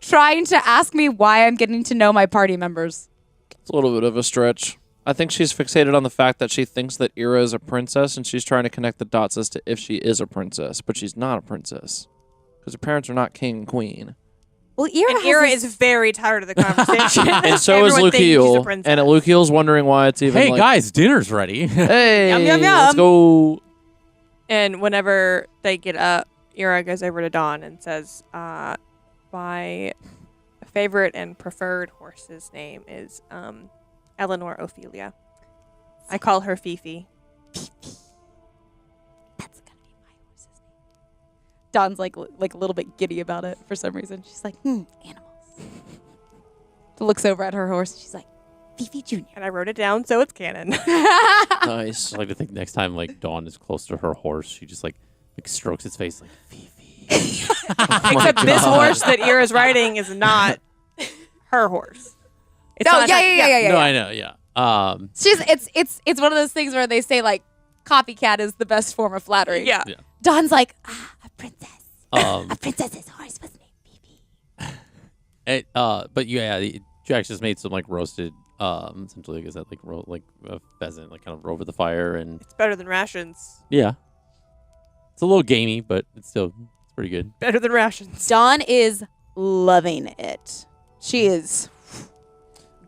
trying to ask me why I'm getting to know my party members. It's a little bit of a stretch. I think she's fixated on the fact that she thinks that Ira is a princess, and she's trying to connect the dots as to if she is a princess, but she's not a princess because her parents are not king and queen. Well, Ira, And Ira is very tired of the conversation. And so is Everyone thinks she's a Lucio. princess. And Lucio's wondering why it's even Hey like, guys, dinner's ready. hey, Yum, yum, let's yum. go. And whenever they get up, Ira goes over to Dawn and says, my favorite and preferred horse's name is Eleanor Ophelia. I call her Fifi. That's gonna be my horse's name. Dawn's like a little bit giddy about it for some reason. She's like, animals. Looks over at her horse. She's like, Fifi Jr. And I wrote it down so it's canon. Nice. I like to think next time like Dawn is close to her horse, she just like strokes its face like Fifi. Except this horse that Ira's riding is not her horse. It's No, not yeah. No, I know, yeah. It's one of those things where they say like copycat is the best form of flattery. Yeah. Dawn's like, a princess. Um, A princess's horse was named Fifi. but yeah, Jax just made some like roasted, essentially, like, is that like like a pheasant, like kind of over the fire, and It's better than rations. yeah, it's a little gamey, but it's pretty good. Better than rations. Dawn is loving it. She is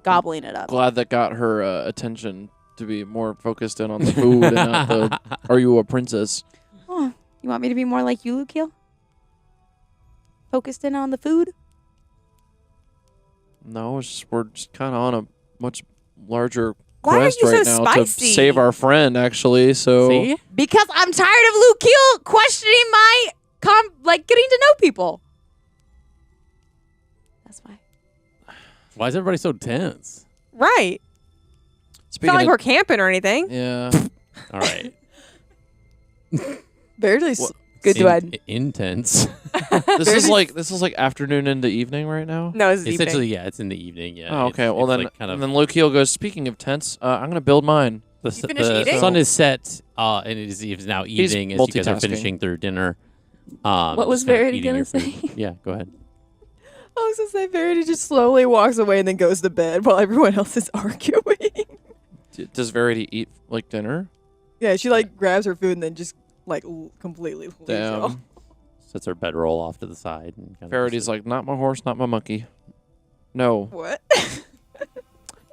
gobbling it up. Glad that got her attention to be more focused in on the food and not the, are you a princess? Oh, you want me to be more like you, Lucio? Focused in on the food? No, we're just kind of on a much larger Why are quest you right so now spicy? to save our friend, actually. So See, Because I'm tired of Lucio questioning my getting to know people. That's why. why is everybody so tense? Right. It's speaking not like of, we're camping or anything. yeah, All right, Barely's What? good to add. Intense. this is like afternoon into evening right now. No, it's evening. Essentially, yeah, it's in the evening. Yeah. Oh, okay. It's- Well, it's then, like kind of and then Lucio goes, speaking of tents, I'm gonna build mine. the finished eating? sun is set, and it is now He's evening as you guys are multitasking. finishing through dinner. What was just kinda Verity eating your gonna food. Yeah, go ahead. I was gonna say Verity just slowly walks away and then goes to bed while everyone else is arguing. Does Verity eat like dinner? Yeah, she like grabs her food and then just like completely leaves it all. Damn. Sets her bedroll off to the side. And kind of Verity's like, not my horse, not my monkey. No, What?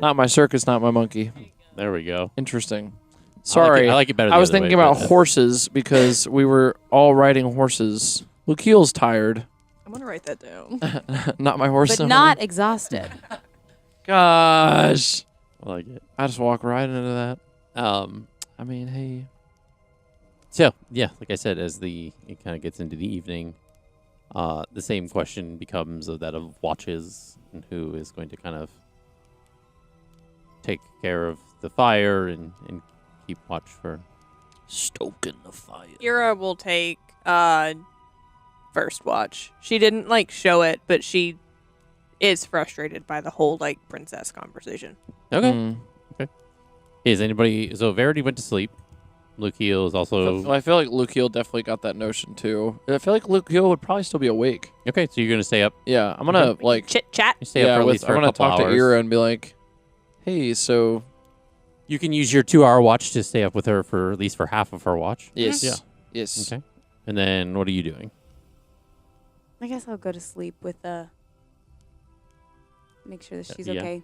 not my circus, not my monkey. there we go. Interesting. I Sorry, like it better. I was the other thinking way, about but- horses because we were all riding horses. Lucille's tired. I'm gonna write that down. Not my horse. But not exhausted. Gosh. I like it. I just walk right into that. I I mean, hey. So yeah, like I said, as it kind of gets into the evening, the same question becomes that of watches and who is going to kind of take care of the fire and keep watch for. Stoking the fire. Ira will take first watch. She didn't like show it, but she is frustrated by the whole like princess conversation. Okay. Mm. Is anybody? So Verity went to sleep. Lucio is also I feel like Lucio definitely got that notion too. I feel like Lucio would probably still be awake. okay. So you're gonna stay up. Yeah, I'm gonna like Chit chat. You stay up for at least I'm for a gonna couple talk hours. to Ira and be like, "Hey, so You can use your 2-hour watch to stay up with her for at least for half of her watch. yes, Yeah. yes, Okay. And then what are you doing? I guess I'll go to sleep with make sure that she's Yeah. okay.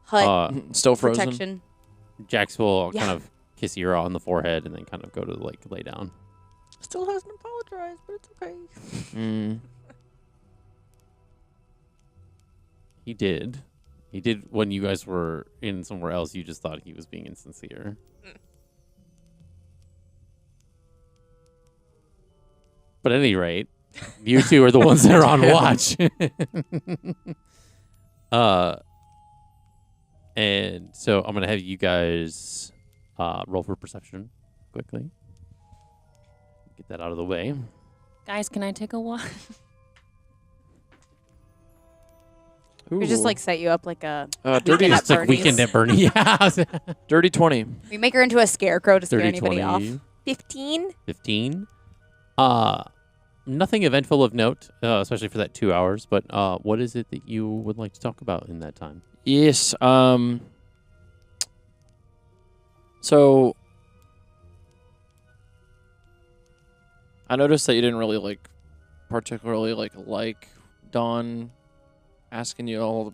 Hut still frozen." protection. Jax will Yeah. kind of kiss Ira on the forehead and then kind of go to like lay down. Still hasn't apologized, but it's okay. Mm. He did. He did when you guys were in somewhere else. You just thought he was being insincere. But at any rate, you two are the ones that are on watch. And so I'm gonna have you guys roll for perception quickly. Get that out of the way. Guys, can I take a walk? We just like set you up like a. dirty, Weekend at It's like Bernie's. weekend at Bernie. Yeah. dirty 20. We make her into a scarecrow to scare 30, anybody 20, off. 15. 15. Nothing eventful of note, especially for that 2 hours. But what is it that you would like to talk about in that time? Yes. So I noticed that you didn't really particularly like Dawn asking you all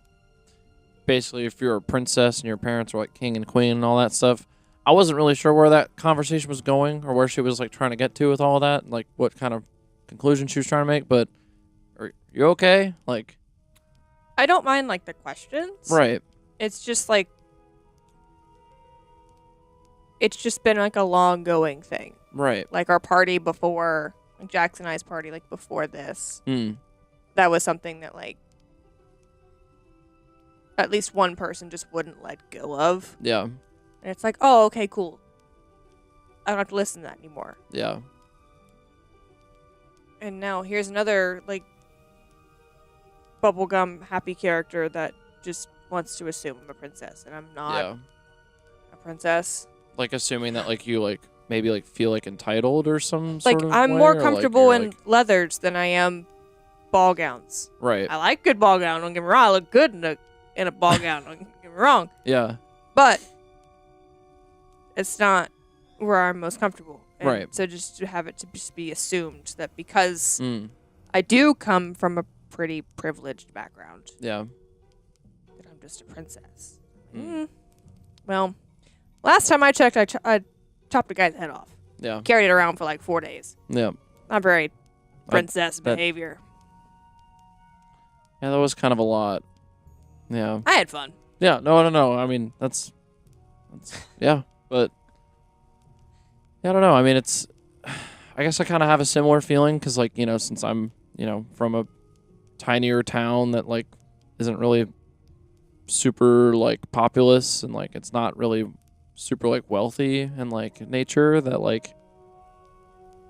basically if you're a princess and your parents were like king and queen and all that stuff. I wasn't really sure where that conversation was going or where she was like trying to get to with all of that, like what kind of conclusion she was trying to make, but are you okay? Like, I don't mind like the questions. right. It's just like it's just been like a long going thing. Right. Like our party before, like Jax and I's party, like before this, Mm. that was something that like at least one person just wouldn't let go of. Yeah. And it's like, oh, okay, cool. I don't have to listen to that anymore. Yeah. And now here's another like bubblegum happy character that just wants to assume I'm a princess and I'm not Yeah. a princess. Like assuming that like you like maybe like feel like entitled or some Like sort of I'm way, more or, like, comfortable you're, in leathers than I am ball gowns. right. I like good ball gown. Don't get me wrong. I look good in a ball gown. Don't get me wrong. Yeah. But it's not where I'm most comfortable. And Right. So just to have it to just be assumed that because Mm. I do come from a pretty privileged background, Yeah. that I'm just a princess. Mm. Well, last time I checked, I chopped a guy's head off. Yeah. Carried it around for like 4 days. Yeah. Not very princess that- behavior. Yeah, that was kind of a lot. Yeah. I had fun. Yeah. No. I mean, that's yeah, but yeah, I don't know. I mean, it's I guess I kind of have a similar feeling because, like, since I'm, from a tinier town that like isn't really super like populous and like it's not really super like wealthy and like nature, that like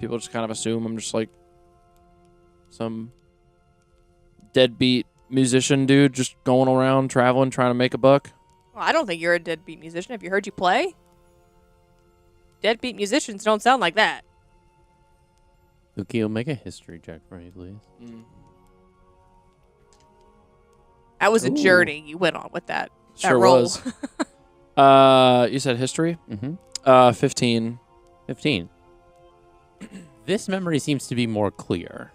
people just kind of assume I'm just like some deadbeat musician dude just going around traveling trying to make a buck. Well, I don't think you're a deadbeat musician. Have you heard you play? Deadbeat musicians don't sound like that. Lukio, make a history check for me, please. That was a Ooh. journey you went on with that Sure roll. was. You said history? Mm-hmm. 15. 15. This memory seems to be more clear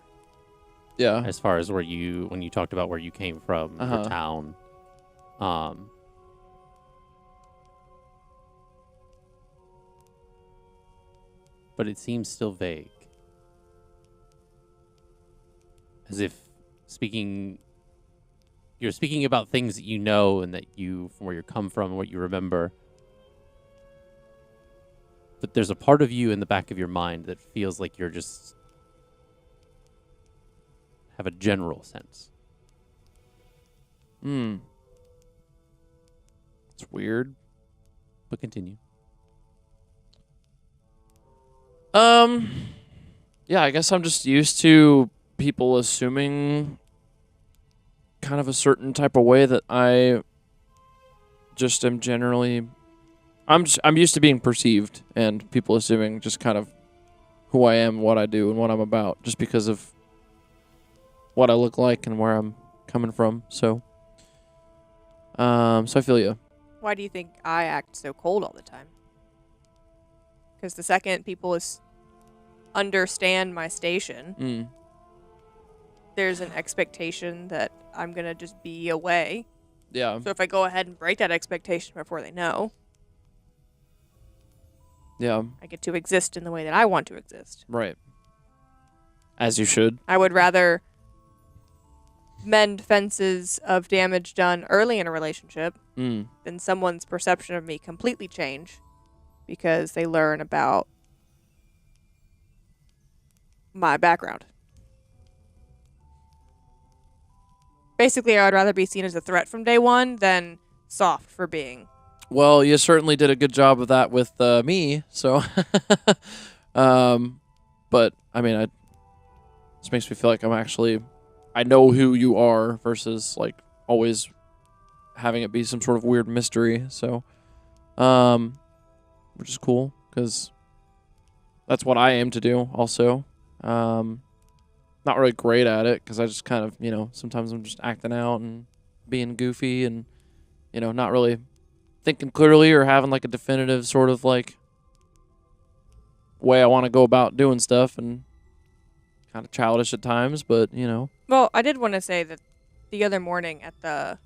Yeah. as far as when you talked about where you came from, your Uh-huh. town. But it seems still vague. As if you're speaking about things that you know and that from where you come from and what you remember. But there's a part of you in the back of your mind that feels like you're just have a general sense. It's weird. But continue. Yeah, I guess I'm just used to people assuming kind of a certain type of way that I just am generally I'm used to being perceived and people assuming just kind of who I am, what I do, and what I'm about just because of what I look like and where I'm coming from. So I feel you. Why do you think I act so cold all the time? Because the second people understand my station, there's an expectation that I'm going to just be away. Yeah. So if I go ahead and break that expectation before they know, Yeah. I get to exist in the way that I want to exist. Right. As you should. I would rather mend fences of damage done early in a relationship than someone's perception of me completely change because they learn about my background. Basically, I would rather be seen as a threat from day one than soft for being. Well, you certainly did a good job of that with me, so but I mean, this makes me feel like I know who you are versus like always having it be some sort of weird mystery. So, which is cool because that's what I aim to do. Also, Not really great at it because I just kind of, sometimes I'm just acting out and being goofy and, not really thinking clearly or having like a definitive sort of like way I want to go about doing stuff, and kind of childish at times, but, Well, I did want to say that the other morning at the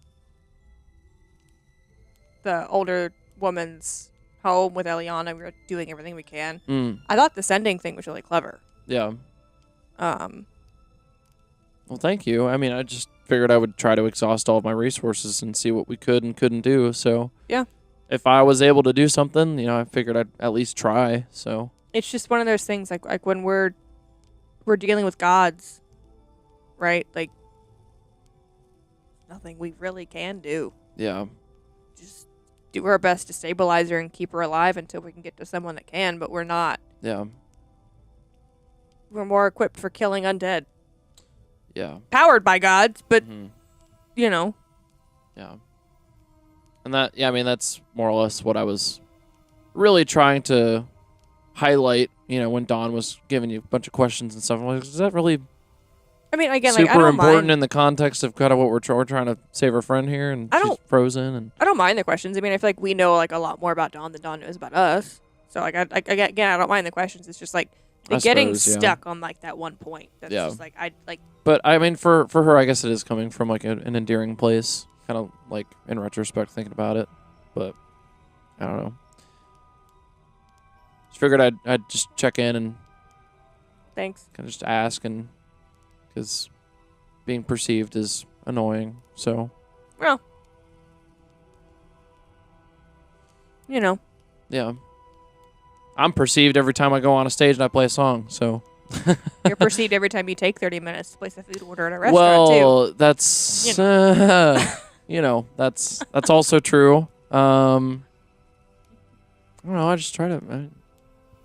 older woman's home with Elliana, we were doing everything we can. I thought the sending thing was really clever. Yeah. Well, thank you. I mean, I just figured I would try to exhaust all of my resources and see what we could and couldn't do. So yeah, if I was able to do something, I figured I'd at least try. So it's just one of those things, like when we're dealing with gods, right? Like nothing we really can do. Yeah. Just do our best to stabilize her and keep her alive until we can get to someone that can. But we're not. Yeah. We're more equipped for killing undead. Yeah. Powered by gods, but, Yeah. And that's more or less what I was really trying to highlight, when Dawn was giving you a bunch of questions and stuff. I'm like, is that really I mean, again, super like, I don't important mind. in the context of kind of what we're trying to save our friend here, and she's frozen? And I don't mind the questions. I mean, I feel like we know, like, a lot more about Dawn than Dawn knows about us. So, like, again, I don't mind the questions. It's just, like, the getting stuck on, like, that one point. That's just, like, But, I mean, for her, I guess it is coming from, like, an endearing place. Kind of, like, in retrospect, thinking about it. But, I don't know. Just figured I'd just check in and Thanks. kind of just ask, and because being perceived is annoying, so. Well, Yeah. I'm perceived every time I go on a stage and I play a song, so. You're perceived every time you take 30 minutes to place a food order at a restaurant, too. Well, that's, that's also true. I don't know, I just try to.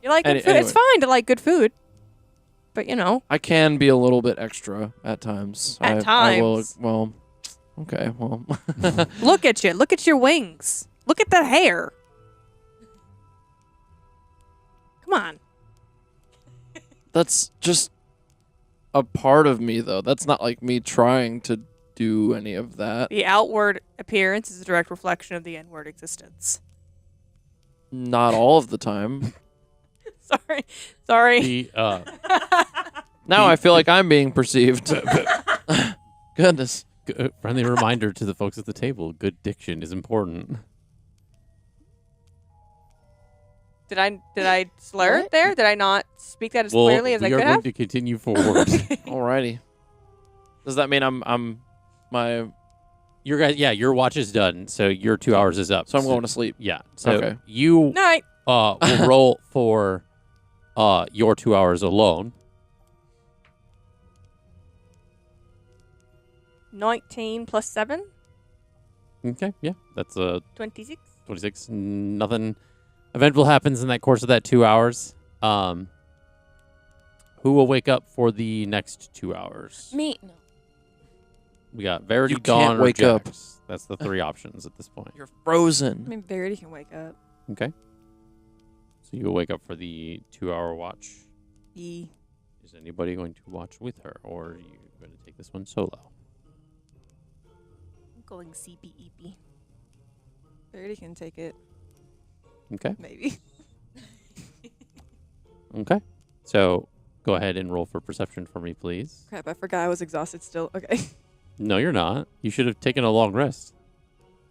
You like good food. It's fine to like good food. But, I can be a little bit extra at times. At I will, times. well, okay, well. Look at you. Look at your wings. Look at the hair. Come on. That's just a part of me, though. That's not like me trying to do any of that. The outward appearance is a direct reflection of the inward existence. Not all of the time. Sorry. Now I feel like I'm being perceived. Goodness. Friendly reminder to the folks at the table: good diction is important. Did I slur it there? Did I not speak that as clearly as I could we are have? going to continue forward. Alrighty. Does that mean I'm my? Your watch is done, so your 2 hours is up. So I'm going to sleep. Yeah. So Okay. you Night. will roll for your 2 hours alone. 19 plus 7? Okay. Yeah, that's 26. 26. Nothing eventful happens in that course of that 2 hours. Who will wake up for the next 2 hours? Me. No. We got Verity, You Dawn, can't or wake up. Jax. That's the three options at this point. You're frozen. I mean, Verity can wake up. Okay. So you will wake up for the 2 hour watch. E. Is anybody going to watch with her, or are you going to take this one solo? I'm going CPEP. Verity can take it. Okay. Maybe. Okay. So go ahead and roll for perception for me, please. Crap, I forgot I was exhausted still. Okay. No, you're not. You should have taken a long rest.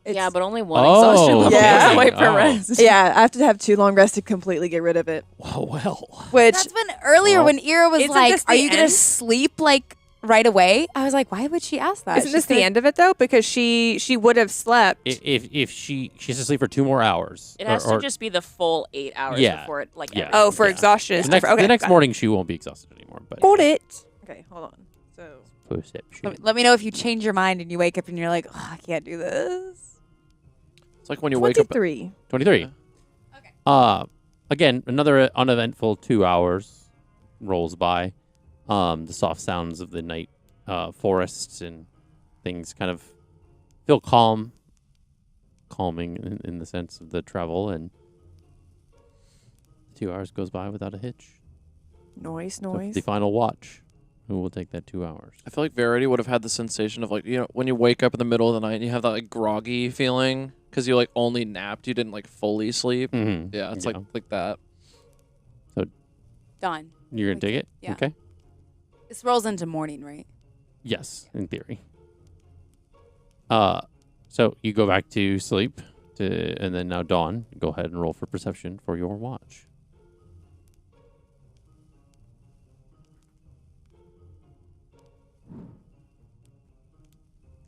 Yeah, but only one Oh, exhaustion level. Yeah. Wait for Oh. rest. Yeah, I have to have 2 long rests to completely get rid of it. Well. Which That's when earlier Well, when Ira was isn't like, this the "Are you gonna end? sleep like right away?" I was like, "Why would she ask that?" Isn't this the end of it, though? Because she would have slept. If she has to sleep for 2 more hours. It has or to just be the full 8 hours Yeah. before it like Yeah. ends. Oh, for Yeah. exhaustion is the next, different. Okay, the next got morning she won't be exhausted anymore. But it. Got it. okay, hold on. So perception. Let me know if you change your mind and you wake up and you're like, "Oh, I can't do this." It's like when you wake up. 23. 23. Okay. Again, another uneventful 2 hours rolls by. The soft sounds of the night forests and things kind of feel calming in the sense of the travel, and 2 hours goes by without a hitch. Noise. So for the final watch, who will take that 2 hours? I feel like Verity would have had the sensation of like, you know, when you wake up in the middle of the night and you have that like groggy feeling because you like only napped, you didn't like fully sleep. Mm-hmm. Yeah, it's Yeah. like that. Done. You're gonna dig it? Yeah. Okay. This rolls into morning, right? Yes, in theory. So you go back to sleep, and then now dawn. Go ahead and roll for perception for your watch.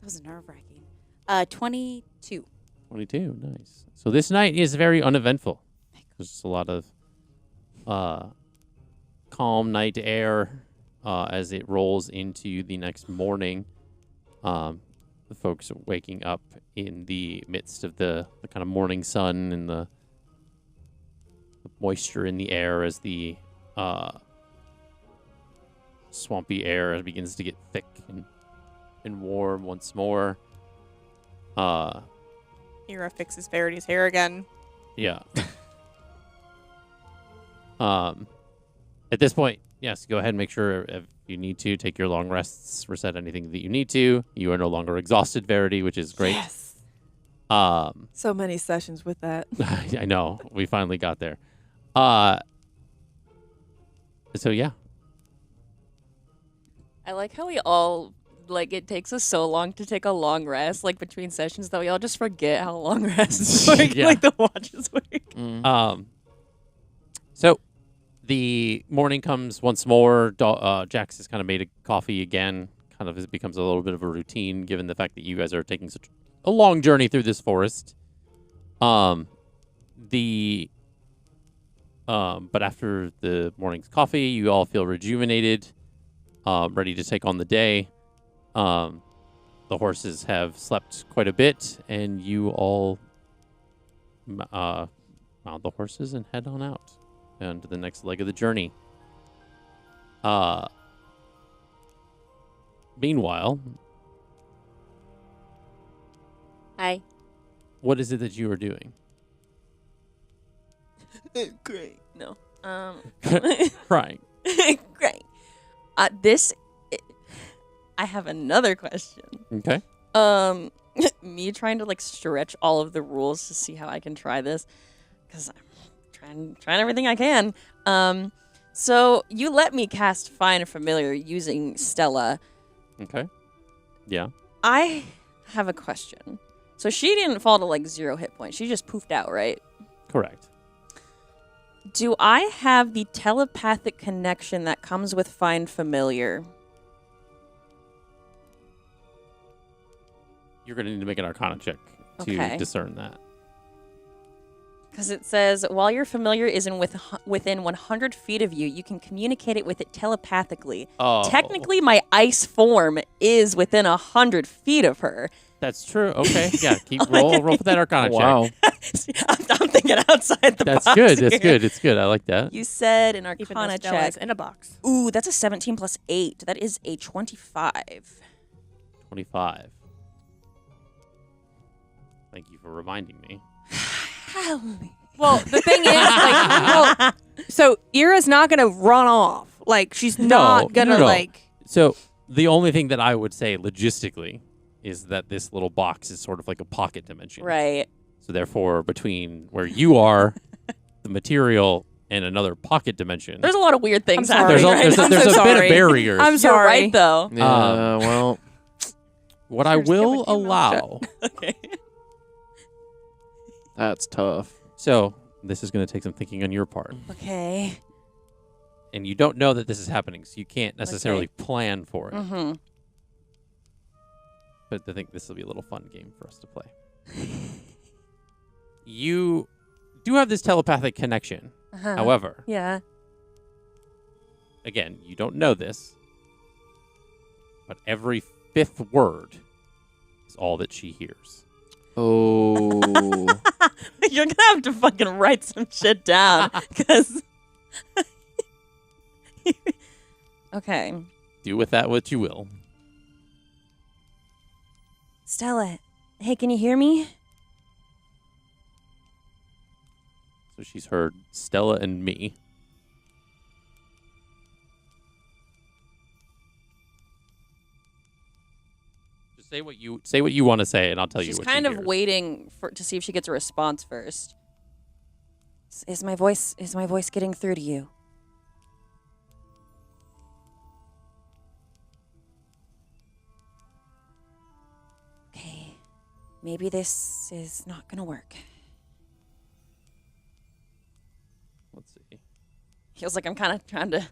That was nerve-wracking. 22. 22, nice. So this night is very uneventful. There's just a lot of calm night air as it rolls into the next morning. The folks are waking up in the midst of the kind of morning sun and the moisture in the air as the swampy air begins to get thick and warm once more. Ira fixes Verity's hair again. Yeah. At this point, yes, go ahead and make sure if you need to take your long rests, reset anything that you need to. You are no longer exhausted, Verity, which is great. Yes. So many sessions with that. I know we finally got there. So yeah, I like how we all, like, it takes us so long to take a long rest, like, between sessions that we all just forget how long rests work, Yeah. like, the watches work. So the morning comes once more. Jax has kind of made a coffee again. Kind of it becomes a little bit of a routine, given the fact that you guys are taking such a long journey through this forest. But after the morning's coffee, you all feel rejuvenated, ready to take on the day. The horses have slept quite a bit, and you all mount the horses and head on out to the next leg of the journey. Meanwhile, Hi. what is it that you are doing? Great. No. Crying. Great. I have another question. Okay. Me trying to like stretch all of the rules to see how I can try this, because I'm trying everything I can. So you let me cast Find Familiar using Stella. Okay. Yeah. I have a question. So she didn't fall to like 0 hit points. She just poofed out, right? Correct. Do I have the telepathic connection that comes with Find Familiar? You're going to need to make an Arcana check to Okay. discern that. Because it says, while your familiar is within 100 feet of you, you can communicate it with it telepathically. Oh. Technically, my ice form is within 100 feet of her. That's true. Okay. Yeah. Keep roll for that Arcana Wow. check. I'm thinking outside the That's box. good. That's here. good. It's good. I like that. You said an Even though Arcana Stella is check. in a box. Ooh, that's a 17 plus 8. That is a 25. 25. Thank you for reminding me. Well, the thing is, so Ira's not gonna run off. Like she's not gonna no. like. So the only thing that I would say logistically is that this little box is sort of like a pocket dimension. Right. So therefore, between where you are, the material, and another pocket dimension, There's a lot of weird things I'm happening. sorry. there's a, right there's, now. a, there's I'm so a bit of sorry. barriers. I'm You're sorry. right, though. Yeah, well, What I Sure, just give will it to you, allow. Okay. that's tough. So this is going to take some thinking on your part, Okay. and you don't know that this is happening, so you can't necessarily plan for it. Mm-hmm. But I think this will be a little fun game for us to play. You do have this telepathic connection. Uh-huh. However, Yeah. again, you don't know this, but every 5th word is all that she hears. Oh. You're gonna have to fucking write some shit down, because. Okay. Do with that what you will. Stella, hey, can you hear me? So she's heard Stella and me. Say what you want to say, and I'll tell you She's what kind you of hear. waiting to see if she gets a response first. Is my voice getting through to you? Okay. Maybe this is not going to work. Let's see. Feels like I'm kind of trying to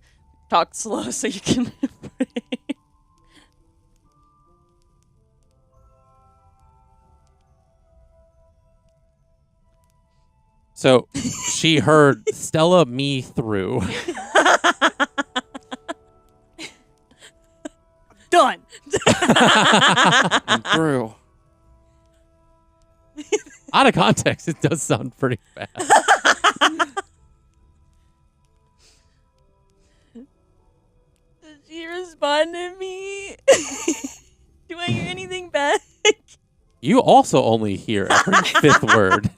talk slow so you can. So she heard Stella me through. Done. I'm through. Out of context, it does sound pretty bad. Did she respond to me? Do I hear anything back? You also only hear every fifth word.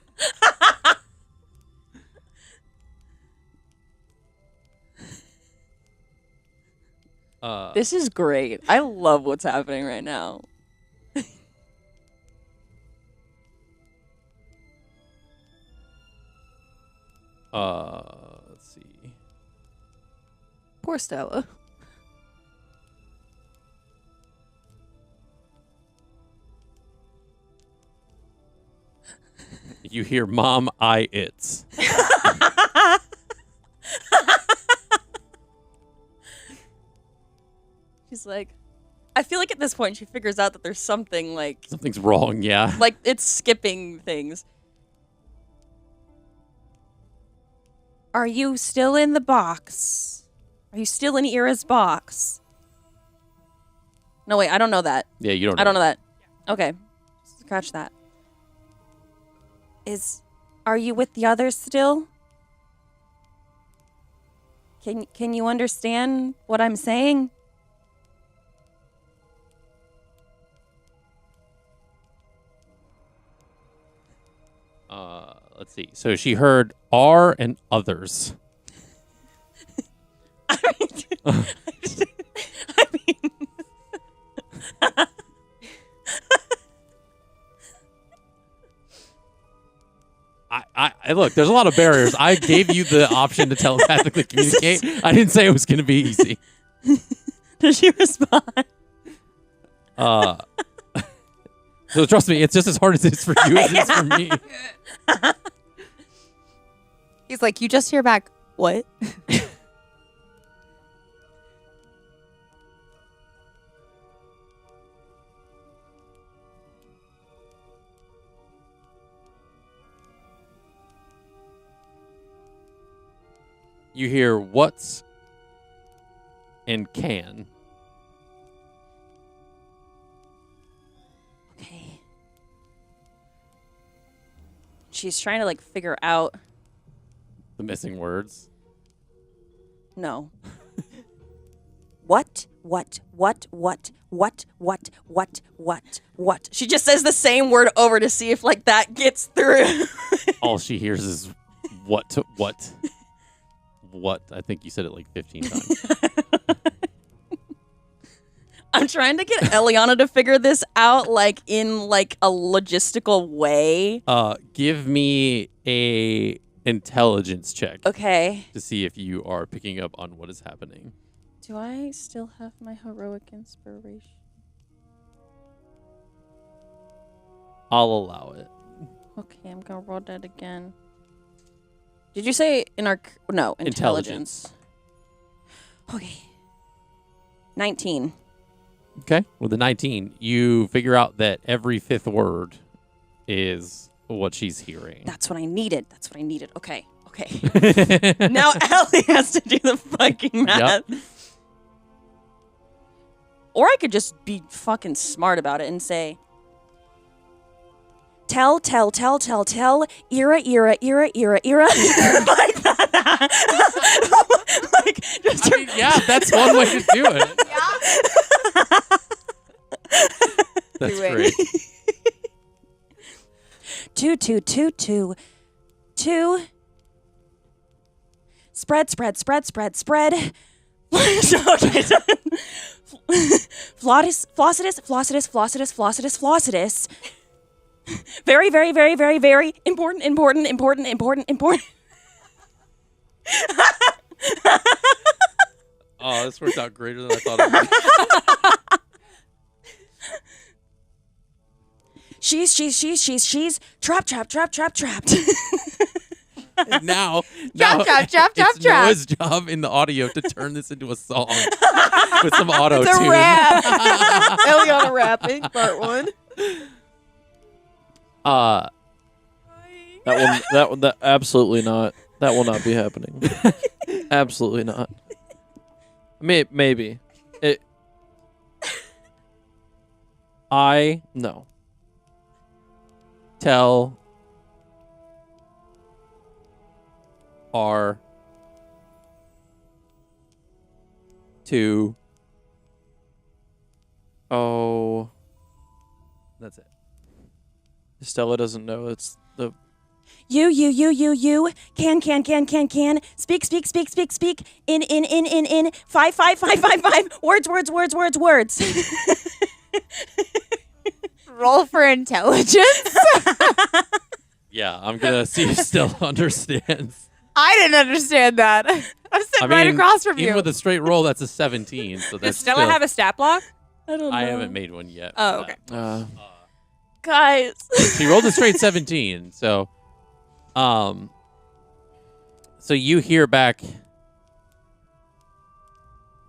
This is great. I love what's happening right now. Let's see. Poor Stella. You hear Mom, it's. She's like, I feel like at this point she figures out that there's something like Something's wrong, yeah. like it's skipping things. Are you still in the box? Are you still in Ira's box? No, wait, I don't know that. Yeah, you don't know. I don't know that. Okay. Scratch that. Are you with the others still? Can you understand what I'm saying? Let's see. So she heard R and others. I mean, I look, there's a lot of barriers. I gave you the option to telepathically communicate. I didn't say it was going to be easy. Does she respond? So trust me, it's just as hard as it is for you as it is for me. He's like, you just hear back, what? You hear what's and can. Okay. She's trying to like figure out. The missing words. No. What? She just says the same word over to see if like that gets through. All she hears is what. I think you said it like 15 times. I'm trying to get Elliana to figure this out like in like a logistical way. Give me a intelligence check. Okay. To see if you are picking up on what is happening. Do I still have my heroic inspiration? I'll allow it. Okay, I'm gonna roll that again. Did you say no, intelligence. Okay. 19. Okay. With the 19, you figure out that every fifth word is what she's hearing. That's what I needed. Okay. Now Ellie has to do the fucking math. Yep. Or I could just be fucking smart about it and say, tell, Ira. Like that. Like, just Yeah, that's one way to do it. That's great. 2, 2, 2, 2, 2. Spread. Flossidus. Very, very, very, very, very important. Oh, this worked out greater than I thought it would. She's trapped. Now, Trap. it's Noah's job in the audio to turn this into a song with some auto It's a tune. rap. Elliana rapping, part 1. That absolutely not. That will not be happening. Absolutely not. Maybe. I No. tell R to. Oh, That's it. Stella doesn't know it's the. You. Can. Speak. In. 5. Words. Roll for intelligence. Yeah, I'm gonna see if Stella understands. I didn't understand that. I'm sitting right across from even you. with a straight roll, that's a 17. So Does that's Stella still, have a stat block? I don't know. I haven't made one yet. Oh, okay. Guys. She rolled a straight 17. So you hear back.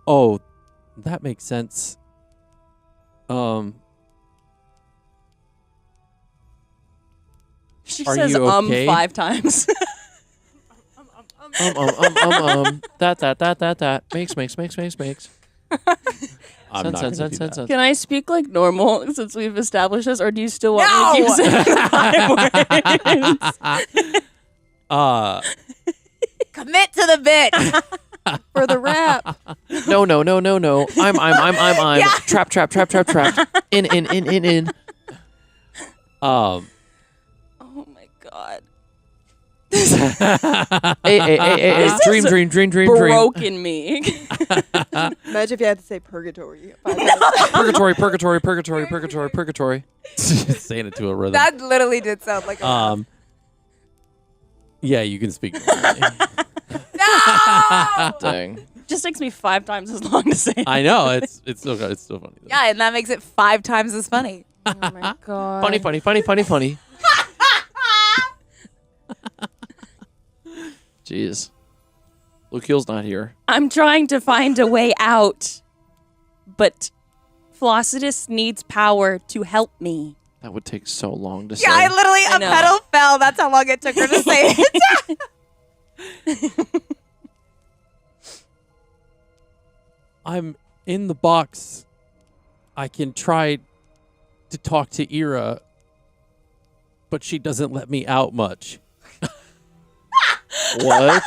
Oh, that makes sense. She Are says you okay? 5 times. That. Makes. I'm not gonna do that. Can I speak like normal since we've established this, or do you still want me to keep saying 5 words? Commit to the bit. For the rap. No. I'm. Yeah. Trap. In. Oh my god. Hey. Dream. Broken me. Imagine if you had to say purgatory. Purgatory. Saying it to a rhythm. That literally did sound like a Yeah, you can speak normally. No! Dang. Just takes me 5 times as long to say. I know it's still funny. Though. Yeah, and that makes it 5 times as funny. Oh my god. Funny. Jeez. Lukeel's not here. I'm trying to find a way out, but Flossidus needs power to help me. That would take so long to say. Yeah, a know. petal fell. That's how long it took her to say it. I'm in the box. I can try to talk to Ira, but she doesn't let me out much. What?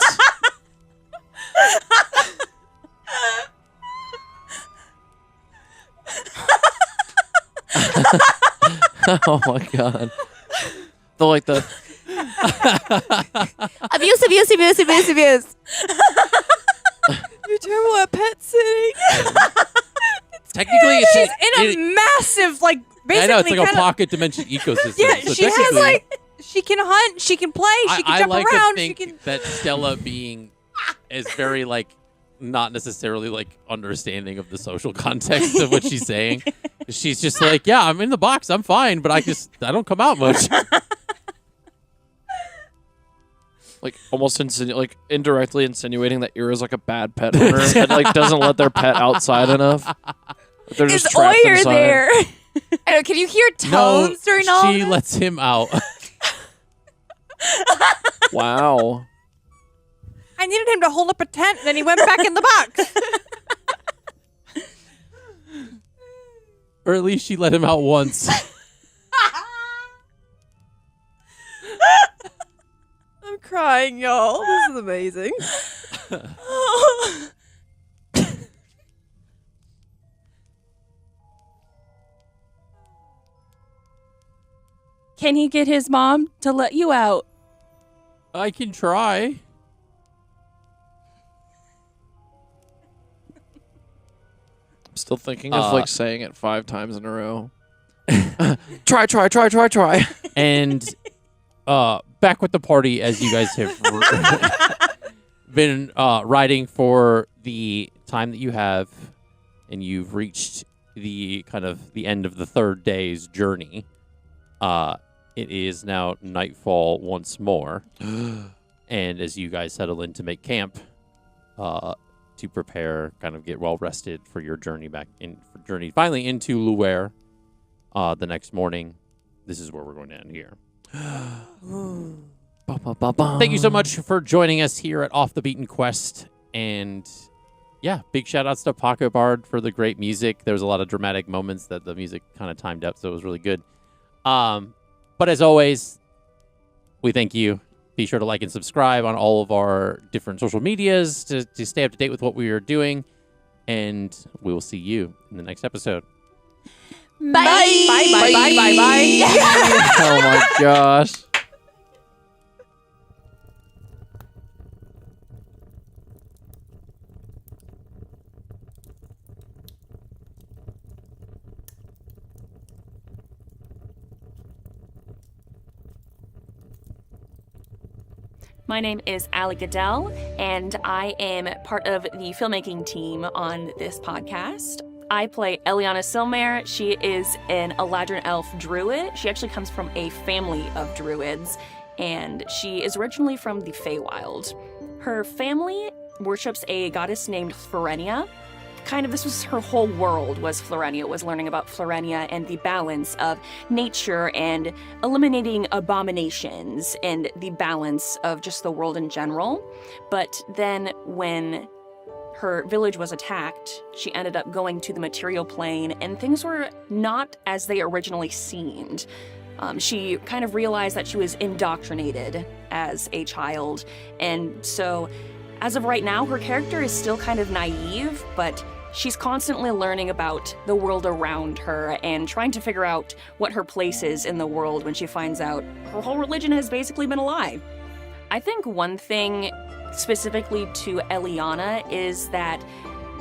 Oh my god. The Abuse. You're terrible at pet sitting. Technically, She's in a massive, like, basically. I know it's like a kinda- pocket dimension ecosystem. Yeah, so she has technically, like. She can hunt. She can play. She can I jump like around. to think She can. that Stella being is very like not necessarily like understanding of the social context of what she's saying. She's just like, yeah, I'm in the box, I'm fine, but I don't come out much. like almost indirectly insinuating that Ira's like a bad pet owner and like doesn't let their pet outside enough. They're just Is trapped Oyer inside. there? I know, can you hear No, tones during all she of this? lets him out. Wow. I needed him to hold up a tent, and then he went back in the box. Or at least she let him out once. I'm crying, y'all. This is amazing. Can he get his mom to let you out? I can try. Still thinking of like saying it 5 times in a row. Try. And back with the party as you guys have been riding for the time that you have, and you've reached the kind of the end of the 3rd day's journey. It is now nightfall once more. And as you guys settle in to make camp, to prepare, kind of get well rested for your journey finally into Luare. The next morning, this is where we're going to end here. Thank you so much for joining us here at Off the Beaten Quest. And yeah, big shout outs to Pocketbard for the great music. There was a lot of dramatic moments that the music kind of timed up, so it was really good. But as always, we thank you. Be sure to like and subscribe on all of our different social medias to stay up to date with what we are doing. And we will see you in the next episode. Bye. Bye, bye, bye, bye, bye. Oh my gosh. My name is Allie Goodell, and I am part of the filmmaking team on this podcast. I play Elliana Silmare. She is an Eladrin elf druid. She actually comes from a family of druids, and she is originally from the Feywild. Her family worships a goddess named Florenia. This was her whole world, was Florenia, was learning about Florenia and the balance of nature and eliminating abominations and the balance of just the world in general. But then when her village was attacked, she ended up going to the material plane, and things were not as they originally seemed. She kind of realized that she was indoctrinated as a child, and so as of right now, her character is still kind of naive, but she's constantly learning about the world around her and trying to figure out what her place is in the world when she finds out her whole religion has basically been a lie. I think one thing specifically to Elliana is that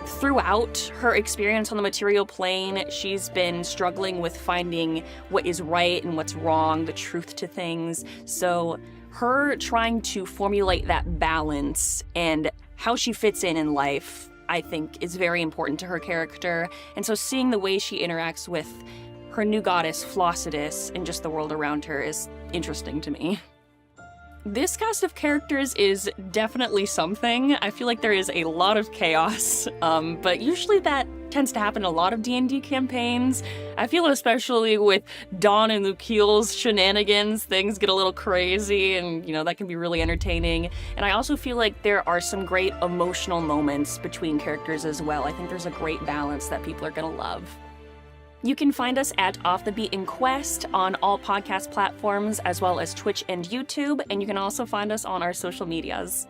throughout her experience on the material plane, she's been struggling with finding what is right and what's wrong, the truth to things. So her trying to formulate that balance and how she fits in life, I think, is very important to her character. And so seeing the way she interacts with her new goddess, Flossidus, and just the world around her is interesting to me. This cast of characters is definitely something. I feel like there is a lot of chaos, but usually that tends to happen in a lot of D&D campaigns. I feel especially with Dawn and Lukiel's shenanigans, things get a little crazy, and that can be really entertaining. And I also feel like there are some great emotional moments between characters as well. I think there's a great balance that people are gonna love. You can find us at Off the Beaten Quest on all podcast platforms, as well as Twitch and YouTube, and you can also find us on our social medias.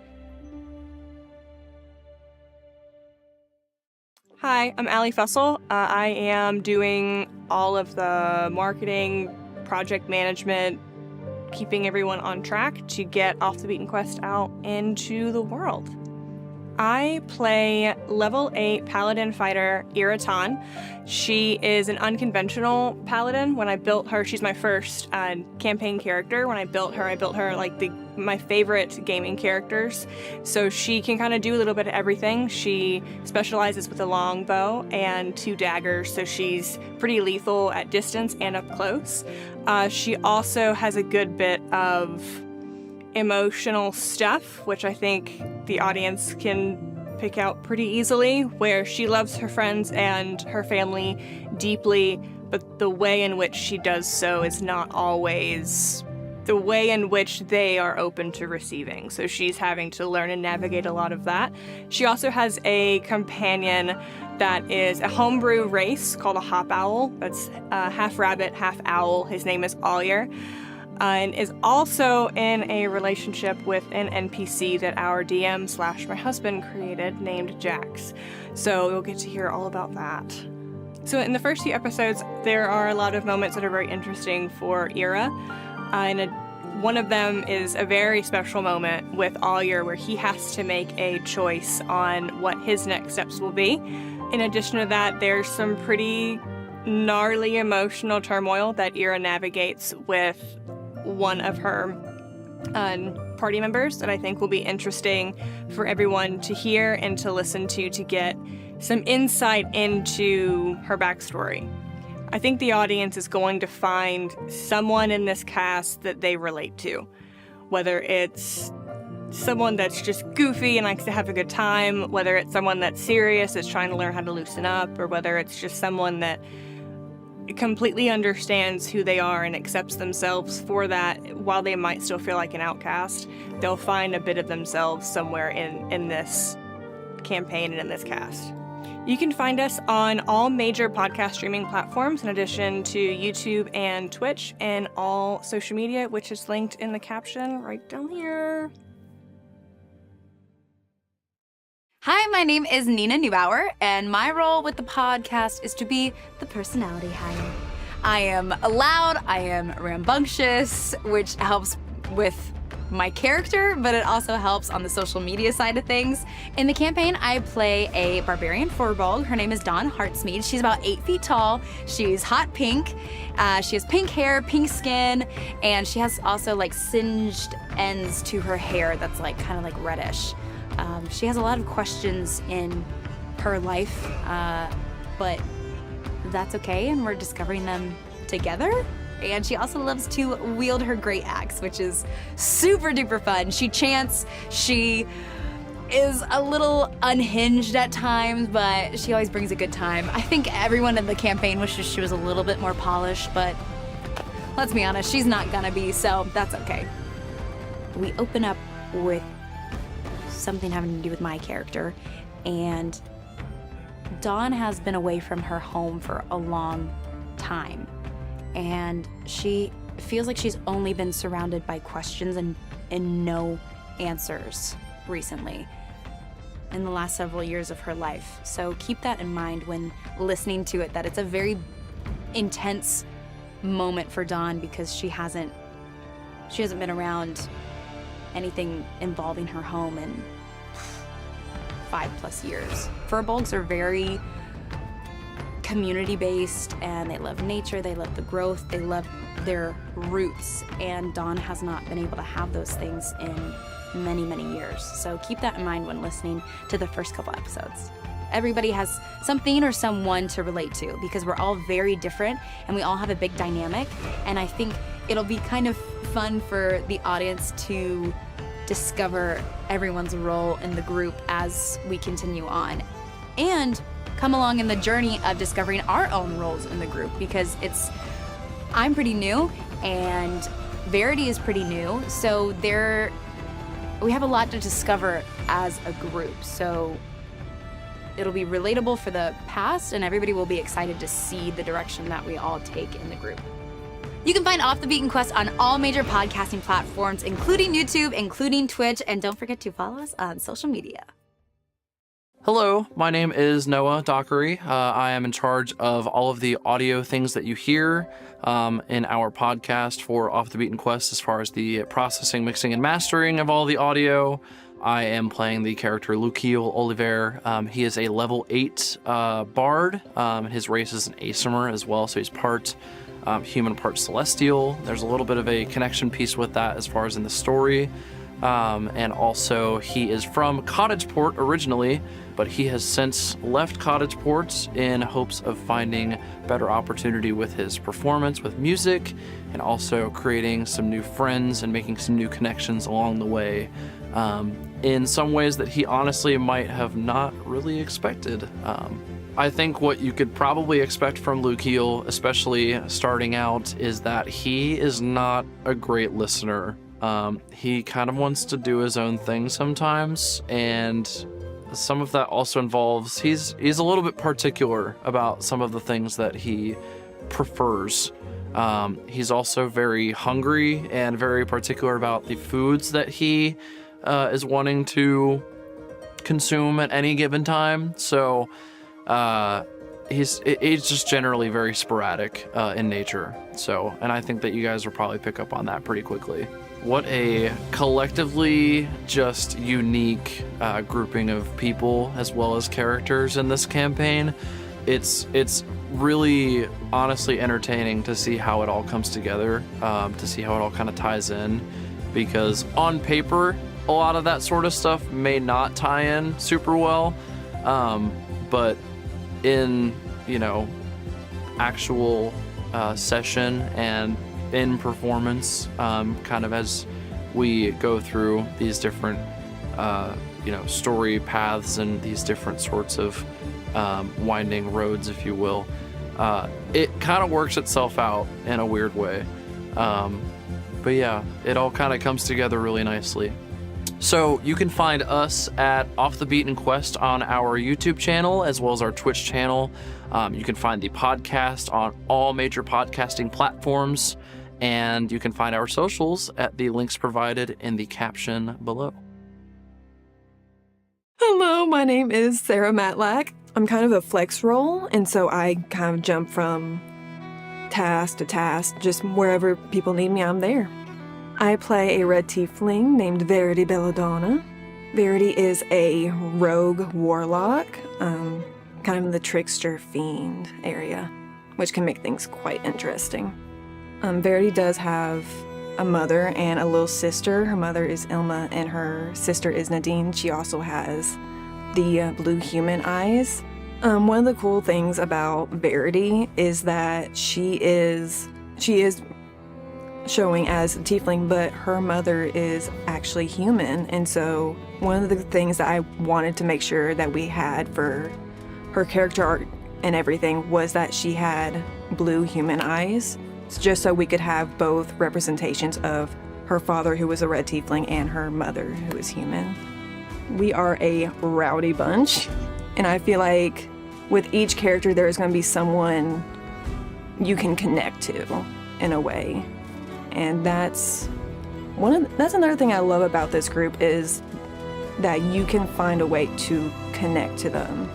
Hi, I'm Allie Fussell. I am doing all of the marketing, project management, keeping everyone on track to get Off the Beaten Quest out into the world. I play level 8 paladin fighter Iraton. She is an unconventional paladin. When I built her, she's my first campaign character. When I built her like my favorite gaming characters. So she can kind of do a little bit of everything. She specializes with a longbow and 2 daggers, so she's pretty lethal at distance and up close. She also has a good bit of emotional stuff, which I think the audience can pick out pretty easily, where she loves her friends and her family deeply, but the way in which she does so is not always the way in which they are open to receiving. So she's having to learn and navigate a lot of that. She also has a companion that is a homebrew race called a hop owl. That's half rabbit, half owl. His name is Ollier. And is also in a relationship with an NPC that our DM / my husband created named Jax. So you'll get to hear all about that. So in the first few episodes, there are a lot of moments that are very interesting for Ira. One of them is a very special moment with Ollier where he has to make a choice on what his next steps will be. In addition to that, there's some pretty gnarly emotional turmoil that Ira navigates with one of her party members that I think will be interesting for everyone to hear and to listen to get some insight into her backstory. I think the audience is going to find someone in this cast that they relate to, whether it's someone that's just goofy and likes to have a good time, whether it's someone that's serious, that's trying to learn how to loosen up, or whether it's just someone that completely understands who they are and accepts themselves for that. While they might still feel like an outcast, they'll find a bit of themselves somewhere in this campaign and in this cast. You can find us on all major podcast streaming platforms, in addition to YouTube and Twitch, and all social media, which is linked in the caption right down here. Hi, my name is Nina Neubauer, and my role with the podcast is to be the personality hire. I am loud, I am rambunctious, which helps with my character, but it also helps on the social media side of things. In the campaign, I play a barbarian Furbolg. Her name is Dawn Heartsmead. She's about 8 feet tall. She's hot pink. She has pink hair, pink skin, and she has also like singed ends to her hair that's like kind of like reddish. She has a lot of questions in her life, but that's okay, and we're discovering them together. And she also loves to wield her great axe, which is super duper fun. She chants, she is a little unhinged at times, but she always brings a good time. I think everyone in the campaign wishes she was a little bit more polished, but let's be honest, she's not gonna be, so that's okay. We open up with something having to do with my character, and Dawn has been away from her home for a long time, and she feels like she's only been surrounded by questions and no answers recently in the last several years of her life. So keep that in mind when listening to it, that it's a very intense moment for Dawn, because she hasn't been around anything involving her home in 5+ years. Furbolgs are very community-based, and they love nature, they love the growth, they love their roots, and Dawn has not been able to have those things in many, many years. So keep that in mind when listening to the first couple episodes. Everybody has something or someone to relate to, because we're all very different and we all have a big dynamic, and I think it'll be kind of fun for the audience to discover everyone's role in the group as we continue on, and come along in the journey of discovering our own roles in the group, because I'm pretty new and Verity is pretty new, so we have a lot to discover as a group. So it'll be relatable for the past, and everybody will be excited to see the direction that we all take in the group. You can find Off the Beaten Quest on all major podcasting platforms, including YouTube, including Twitch, and don't forget to follow us on social media. Hello, my name is Noah Dockery. I am in charge of all of the audio things that you hear in our podcast for Off the Beaten Quest, as far as the processing, mixing, and mastering of all the audio. I am playing the character Lukiel Oliver. He is a level 8 bard. His race is an Aesomer as well, so he's part human, part celestial. There's a little bit of a connection piece with that as far as in the story. And also he is from Cottageport originally, but he has since left Cottageport in hopes of finding better opportunity with his performance, with music, and also creating some new friends and making some new connections along the way, in some ways that he honestly might have not really expected. I think what you could probably expect from Lukiel, especially starting out, is that he is not a great listener. He kind of wants to do his own thing sometimes, and some of that also involves he's a little bit particular about some of the things that he prefers. He's also very hungry and very particular about the foods that he is wanting to consume at any given time. So he's just generally very sporadic in nature. So, and I think that you guys will probably pick up on that pretty quickly. What a collectively just unique grouping of people as well as characters in this campaign. It's really honestly entertaining to see how it all comes together, to see how it all kind of ties in, because on paper, a lot of that sort of stuff may not tie in super well, but in, actual session and in performance, kind of as we go through these different, story paths and these different sorts of winding roads, if you will, it kind of works itself out in a weird way. But yeah, it all kind of comes together really nicely. So you can find us at Off the Beaten Quest on our YouTube channel as well as our Twitch channel. You can find the podcast on all major podcasting platforms, and you can find our socials at the links provided in the caption below. Hello, my name is Sarah Matlack. I'm kind of a flex role, and so I kind of jump from task to task. Just wherever people need me, I'm there. I play a red tiefling named Verity Belladonna. Verity is a rogue warlock, kind of in the trickster fiend area, which can make things quite interesting. Verity does have a mother and a little sister. Her mother is Ilma and her sister is Nadine. She also has the blue human eyes. One of the cool things about Verity is that she is showing as a tiefling, but her mother is actually human. And so one of the things that I wanted to make sure that we had for her character art and everything was that she had blue human eyes, just so we could have both representations of her father, who was a red tiefling, and her mother, who is human. We are a rowdy bunch, and I feel like with each character there is going to be someone you can connect to in a way. And that's another thing I love about this group, is that you can find a way to connect to them,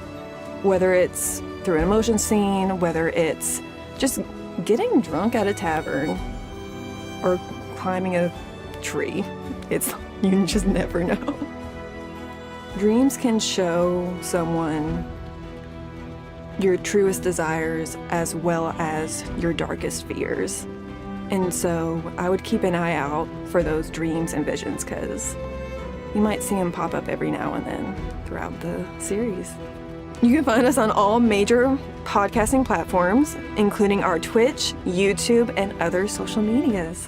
whether it's through an emotion scene, whether it's just getting drunk at a tavern or climbing a tree. You just never know. Dreams can show someone your truest desires as well as your darkest fears. And so I would keep an eye out for those dreams and visions, because you might see them pop up every now and then throughout the series. You can find us on all major podcasting platforms, including our Twitch, YouTube, and other social medias.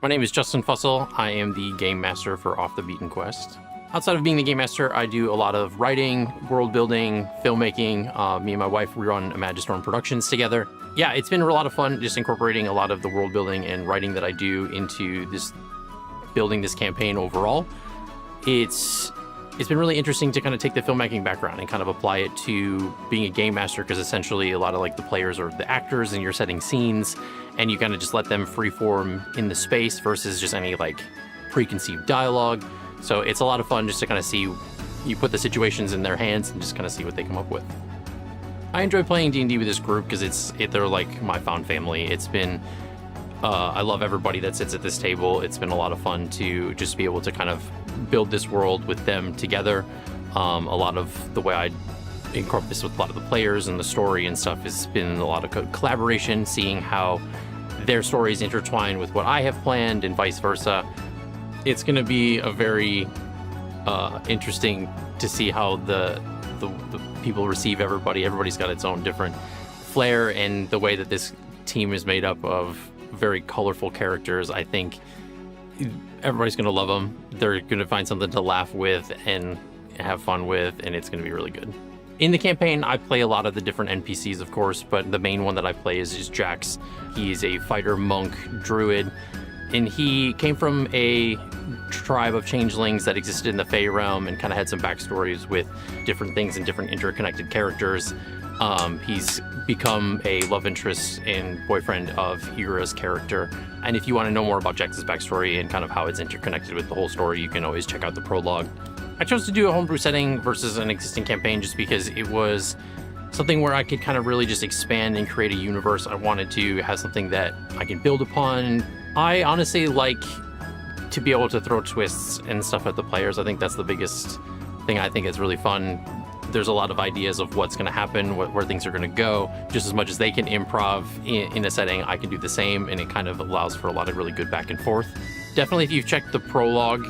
My name is Justin Fussell. I am the game master for Off the Beaten Quest. Outside of being the game master, I do a lot of writing, world building, filmmaking. Me and my wife, we run Imagistorm Productions together. Yeah, it's been a lot of fun just incorporating a lot of the world building and writing that I do into this, building this campaign overall. It's been really interesting to kind of take the filmmaking background and kind of apply it to being a game master, because essentially a lot of like the players are the actors and you're setting scenes and you kind of just let them freeform in the space versus just any like preconceived dialogue. So it's a lot of fun just to kind of see, you put the situations in their hands and just kind of see what they come up with. I enjoy playing D&D with this group because they're like my found family. It's been, I love everybody that sits at this table. It's been a lot of fun to just be able to kind of build this world with them together. A lot of the way I incorporate this with a lot of the players and the story and stuff has been a lot of collaboration, seeing how their stories intertwine with what I have planned and vice versa. It's going to be a very interesting to see how the people receive everybody. Everybody's got its own different flair, and the way that this team is made up of very colorful characters, I think everybody's going to love them. They're going to find something to laugh with and have fun with, and it's going to be really good. In the campaign, I play a lot of the different NPCs, of course, but the main one that I play is Jax. He's a fighter monk druid, and he came from a tribe of changelings that existed in the Fey realm and kind of had some backstories with different things and different interconnected characters. He's become a love interest and boyfriend of Ira's character. And if you want to know more about Jax's backstory and kind of how it's interconnected with the whole story, you can always check out the prologue. I chose to do a homebrew setting versus an existing campaign just because it was something where I could kind of really just expand and create a universe. I wanted to have something that I can build upon I honestly like to be able to throw twists and stuff at the players. I think that's the biggest thing. I think is really fun. There's a lot of ideas of what's going to happen, where things are going to go. Just as much as they can improv in a setting, I can do the same, and it kind of allows for a lot of really good back and forth. Definitely, if you've checked the prologue,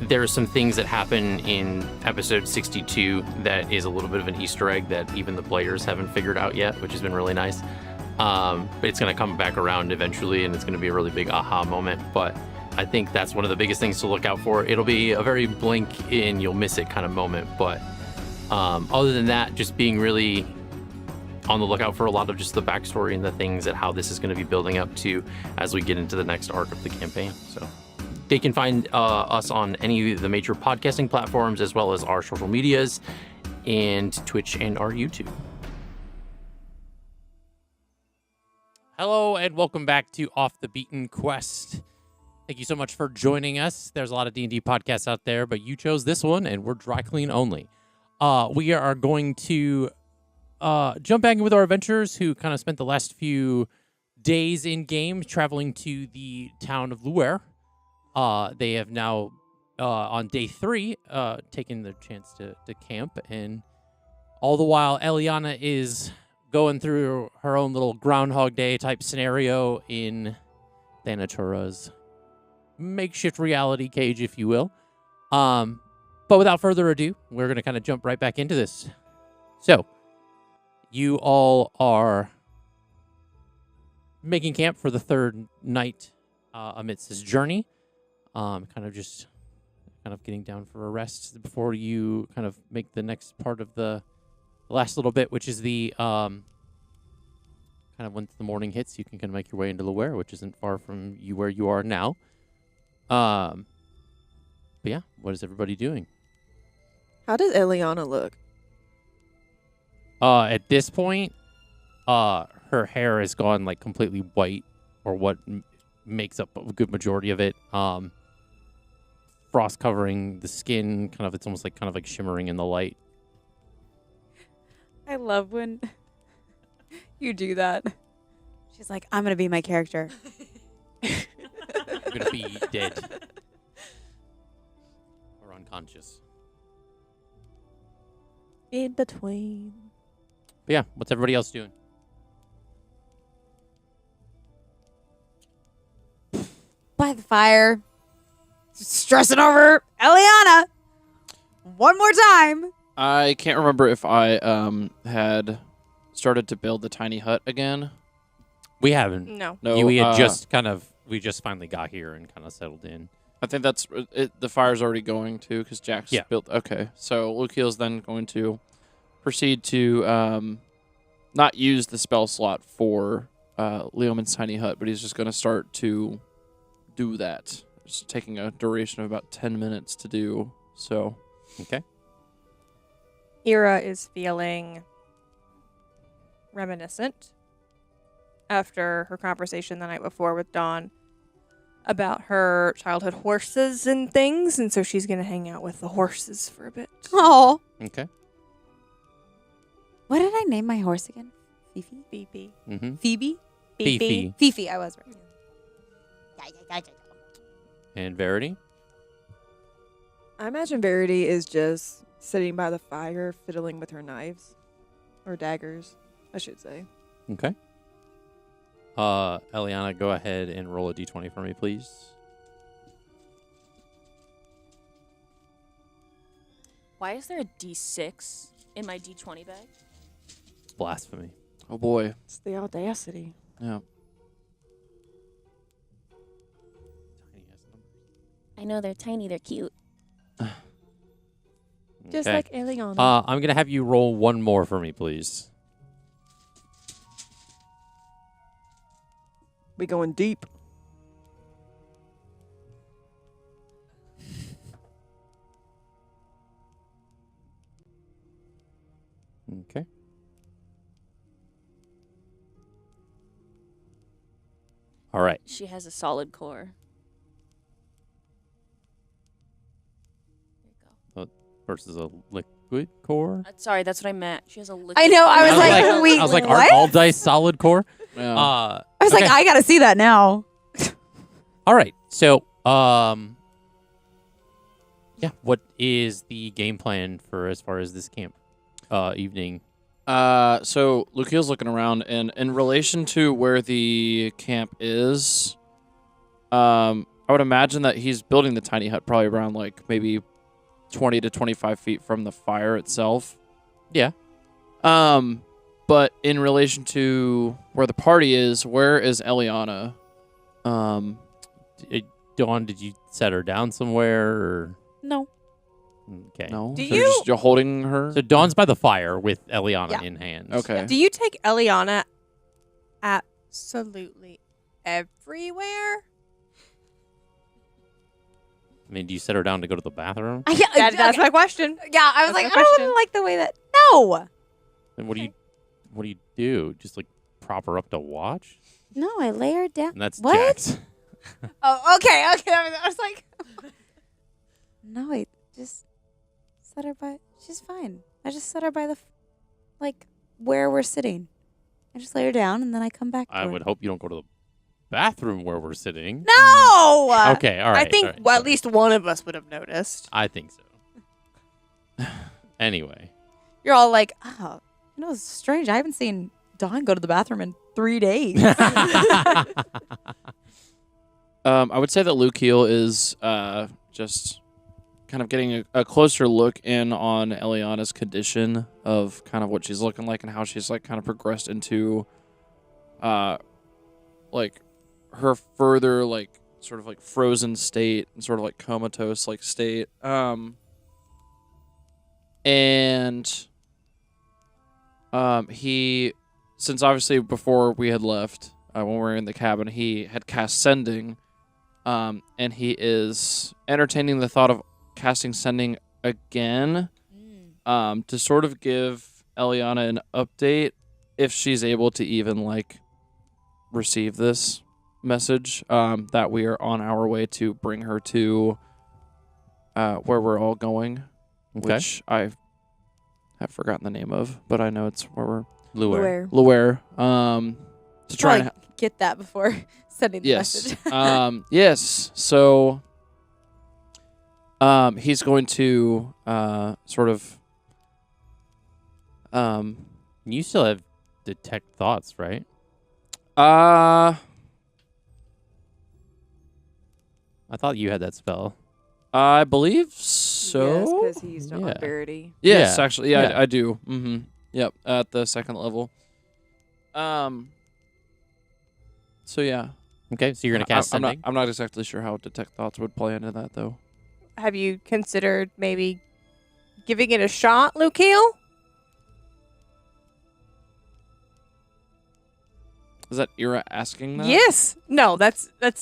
there are some things that happen in episode 62 that is a little bit of an Easter egg that even the players haven't figured out yet, which has been really nice. But it's going to come back around eventually, and it's going to be a really big aha moment. But I think that's one of the biggest things to look out for. It'll be a very blink and you'll miss it kind of moment. But other than that, just being really on the lookout for a lot of just the backstory and the things that how this is going to be building up to as we get into the next arc of the campaign. So they can find us on any of the major podcasting platforms, as well as our social medias and Twitch and our YouTube. Hello and welcome back to Off the Beaten Quest. Thank you so much for joining us. There's a lot of D&D podcasts out there, but you chose this one, and we're dry clean only. We are going to jump back in with our adventurers who kind of spent the last few days in game traveling to the town of Luare. They have now, on day 3, taken the chance to camp, and all the while Elliana is going through her own little Groundhog Day type scenario in Thanatura's makeshift reality cage, if you will. But without further ado, we're going to kind of jump right back into this. So, you all are making camp for the third night amidst this journey. Kind of getting down for a rest before you kind of make the next part of the last little bit, which is the kind of once the morning hits, you can kind of make your way into Luare, which isn't far from you where you are now. But yeah, what is everybody doing? How does Elliana look? At this point, her hair has gone like completely white, or what makes up a good majority of it. Frost covering the skin, it's almost like kind of like shimmering in the light. I love when you do that. She's like, I'm going to be my character. I'm gonna be dead or unconscious. In between. But yeah, what's everybody else doing? By the fire. Stressing over Elliana. One more time. I can't remember if I had started to build the tiny hut again. We haven't. No. No, We had we just finally got here and kind of settled in. I think that's it. The fire's already going too, because Jack's built. Okay, so Lukiel's then going to proceed to not use the spell slot for Leoman's tiny hut, but he's just going to start to do that. It's taking a duration of about 10 minutes to do. So, okay. Ira is feeling reminiscent after her conversation the night before with Dawn about her childhood horses and things, and so she's going to hang out with the horses for a bit. Oh. Okay. What did I name my horse again? Fifi? Fifi. Mm-hmm. Phoebe? Fifi. Fifi, I was right. And Verity? I imagine Verity is just sitting by the fire, fiddling with her knives. Or daggers, I should say. Okay. Elliana, go ahead and roll a d20 for me, please. Why is there a D6 in my D20 bag? Blasphemy. oh boy, It's the audacity. yeah. I know they're tiny, they're cute. Just Okay. like Elliana. I'm going to have you roll one more for me, please. We going deep. Okay. All right. She has a solid core. There you go. Versus a liquid core. Sorry, that's what I meant. She has a liquid. I know, I was like, wait, I was like, what? are all dice solid core? Yeah. I was like, Okay. I gotta see that now. All right. So, yeah, what is the game plan for as far as this camp evening? So Lukiel's looking around, and in relation to where the camp is, I would imagine that he's building the tiny hut probably around like maybe 20 to 25 feet from the fire itself. Yeah. But in relation to where the party is, where is Elliana? Dawn, did you set her down somewhere? Or? No. Okay. No. Do So you- you're just holding her? So Dawn's by the fire with Elliana Yeah. in hand. Okay. Do you take Elliana absolutely everywhere? I mean, do you set her down to go to the bathroom? That's my question. Yeah, I was That's like, my I question. don't like the way that. No. And what do you do? Just like prop her up to watch? No, I lay her down. And that's What? Jax. Oh, okay. I was like, No, I just set her by. She's fine. I just set her by the, where we're sitting. I just lay her down and then I come back. To I her. would hope you don't go to the bathroom where we're sitting. no. Okay, all right. I think all right, well, at sorry. least one of us would have noticed. I think so. Anyway. You're all like, oh, it's strange. I haven't seen Dawn go to the bathroom in 3 days. I would say that Lukiel is just kind of getting a closer look in on Eliana's condition of kind of what she's looking like and how she's like kind of progressed into like her further like sort of like frozen state and sort of like comatose like state. He, since obviously before we had left, when we were in the cabin, he had cast Sending, and he is entertaining the thought of casting Sending again, to sort of give Elliana an update if she's able to even like receive this message, that we are on our way to bring her to where we're all going, Okay. which I have forgotten the name of, but I know it's where we're Luare. Luare. To try and Get that before sending the yes, message. yes. So, he's going to sort of You still have detect thoughts, right? I I thought you had that spell. believe so. Yes, because he used it Yeah. on Verity. Yes, Yeah. actually, Yeah. I do. Mm-hmm. Yep, at the second level. So yeah, Okay, so you're going to cast I'm not. Sending? I'm not exactly sure how detect thoughts would play into that though. Have you considered maybe giving it a shot, Lukiel? Is that Ira asking that? Yes. No, that's a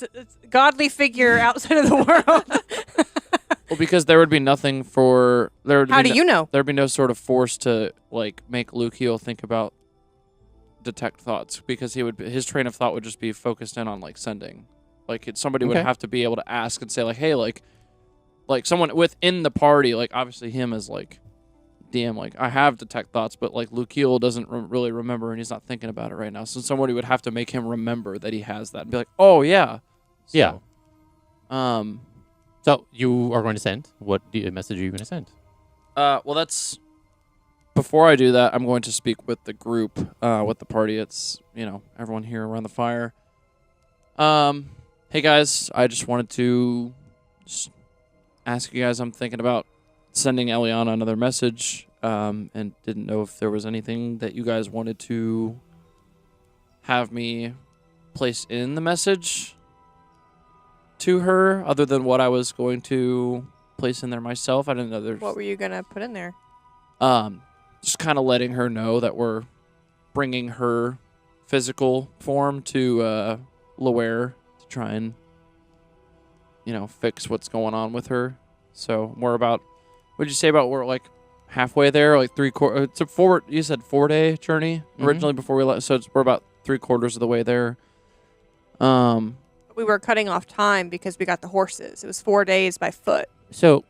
godly figure outside of the world. Well, because there would be nothing for there. Would How be do you know? There'd be no sort of force to like make Lukiel think about detect thoughts because his train of thought would just be focused in on like Sending. Like somebody would Okay. have to be able to ask and say like, hey, like someone within the party, like obviously him as like DM, like I have detect thoughts, but like Lukiel doesn't really remember and he's not thinking about it right now. So somebody would have to make him remember that he has that and be like, oh yeah, Yeah. So, So you are going to send. What message are you going to send? well, that's before I do that. I'm going to speak with the group, with the party. It's everyone here around the fire. Hey guys, I just wanted to just ask you guys. I'm thinking about sending Elliana another message, and didn't know if there was anything that you guys wanted to have me place in the message to her, other than what I was going to place in there myself. I didn't know there's. What were you gonna put in there? Just kind of letting her know that we're bringing her physical form to Luare to try and fix what's going on with her. So we're about. What'd you say about we're like halfway there, like 3/4? It's a 4. You said 4-day journey originally before we left, so we're about 3/4 of the way there. We were cutting off time because we got the horses. It was 4 days by foot. So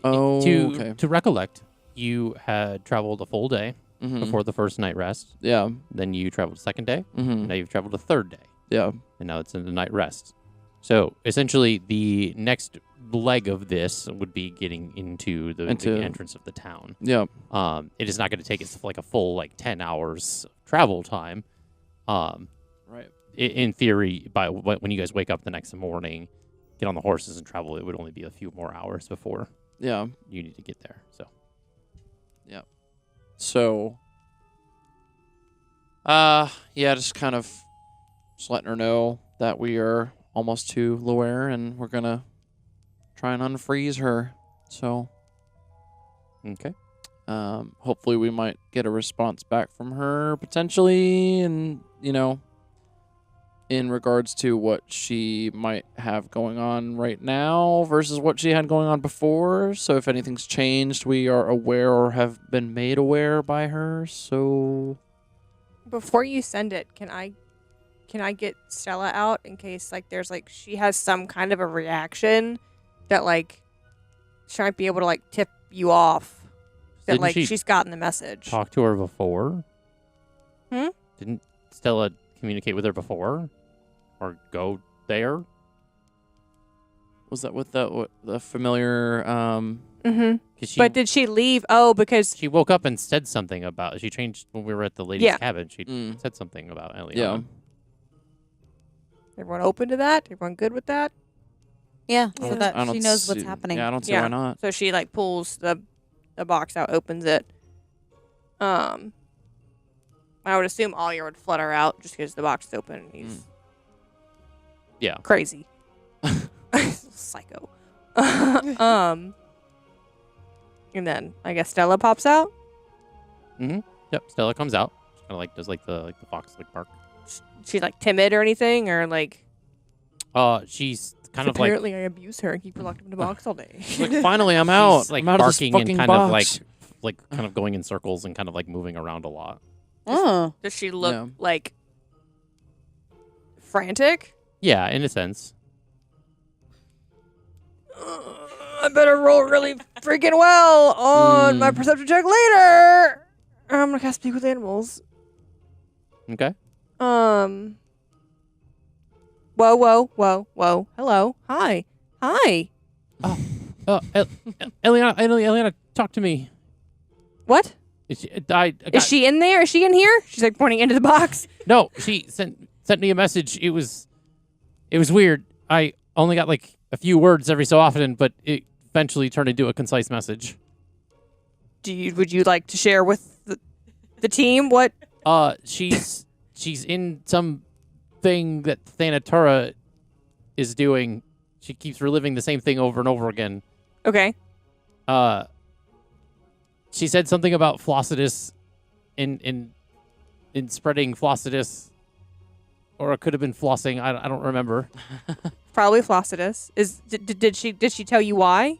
okay. to recollect, you had traveled a full day Mhm. before the first night rest. Yeah. Then you traveled a second day. Mm-hmm. Now you've traveled a third day. Yeah. And now it's in the night rest. So essentially, the next leg of this would be getting into the entrance of the town. Yeah. It is not going to take us like a full 10 hours of travel time. Right. In theory, by when you guys wake up the next morning, get on the horses and travel, it would only be a few more hours before you need to get there. So. Yeah. So. Just kind of just letting her know that we are almost to Luare and we're gonna try and unfreeze her. So. Okay. Hopefully we might get a response back from her potentially, and in regards to what she might have going on right now versus what she had going on before. So if anything's changed, we are aware or have been made aware by her. So before you send it, can I get Stella out in case there's she has some kind of a reaction that she might be able to tip you off that she's gotten the message. Talk to her before? Hmm? Didn't Stella communicate with her before? Or go there? Was that with the familiar Mm-hmm. But did she leave? Oh, because she woke up and said something about. She changed when we were at the lady's cabin. She said something about Elliana. Yeah. Everyone open to that? Everyone good with that? Yeah, so that she knows what's happening. Yeah, I don't see why not. So she pulls the box out, opens it. I would assume Allier would flutter out just because the box is open and he's crazy. Psycho. And then I guess Stella pops out. Mm-hmm. Yep. Stella comes out. She kind of does the fox bark. She's timid or anything, or she's kind of apparently I abuse her and keep her locked up in a box all day. Finally I'm out. She's I'm out barking of this fucking and kind box. of kind of going in circles and kind of moving around a lot. Oh. Does she look frantic? Yeah, in a sense. I better roll really freaking well on my perception check later. I'm gonna cast Speak with Animals. Okay. Whoa. Hello. Hi. Elliana, talk to me. What? Is she in there? Is she in here? She's pointing into the box. No, she sent me a message. It was weird. I only got a few words every so often, but it eventually turned into a concise message. Would you like to share with the team what? She's in some thing that Thanatura is doing. She keeps reliving the same thing over and over again. Okay. She said something about Flossidus in spreading Flossidus, or it could have been flossing. I don't remember. Probably Flossidus. Did she tell you why?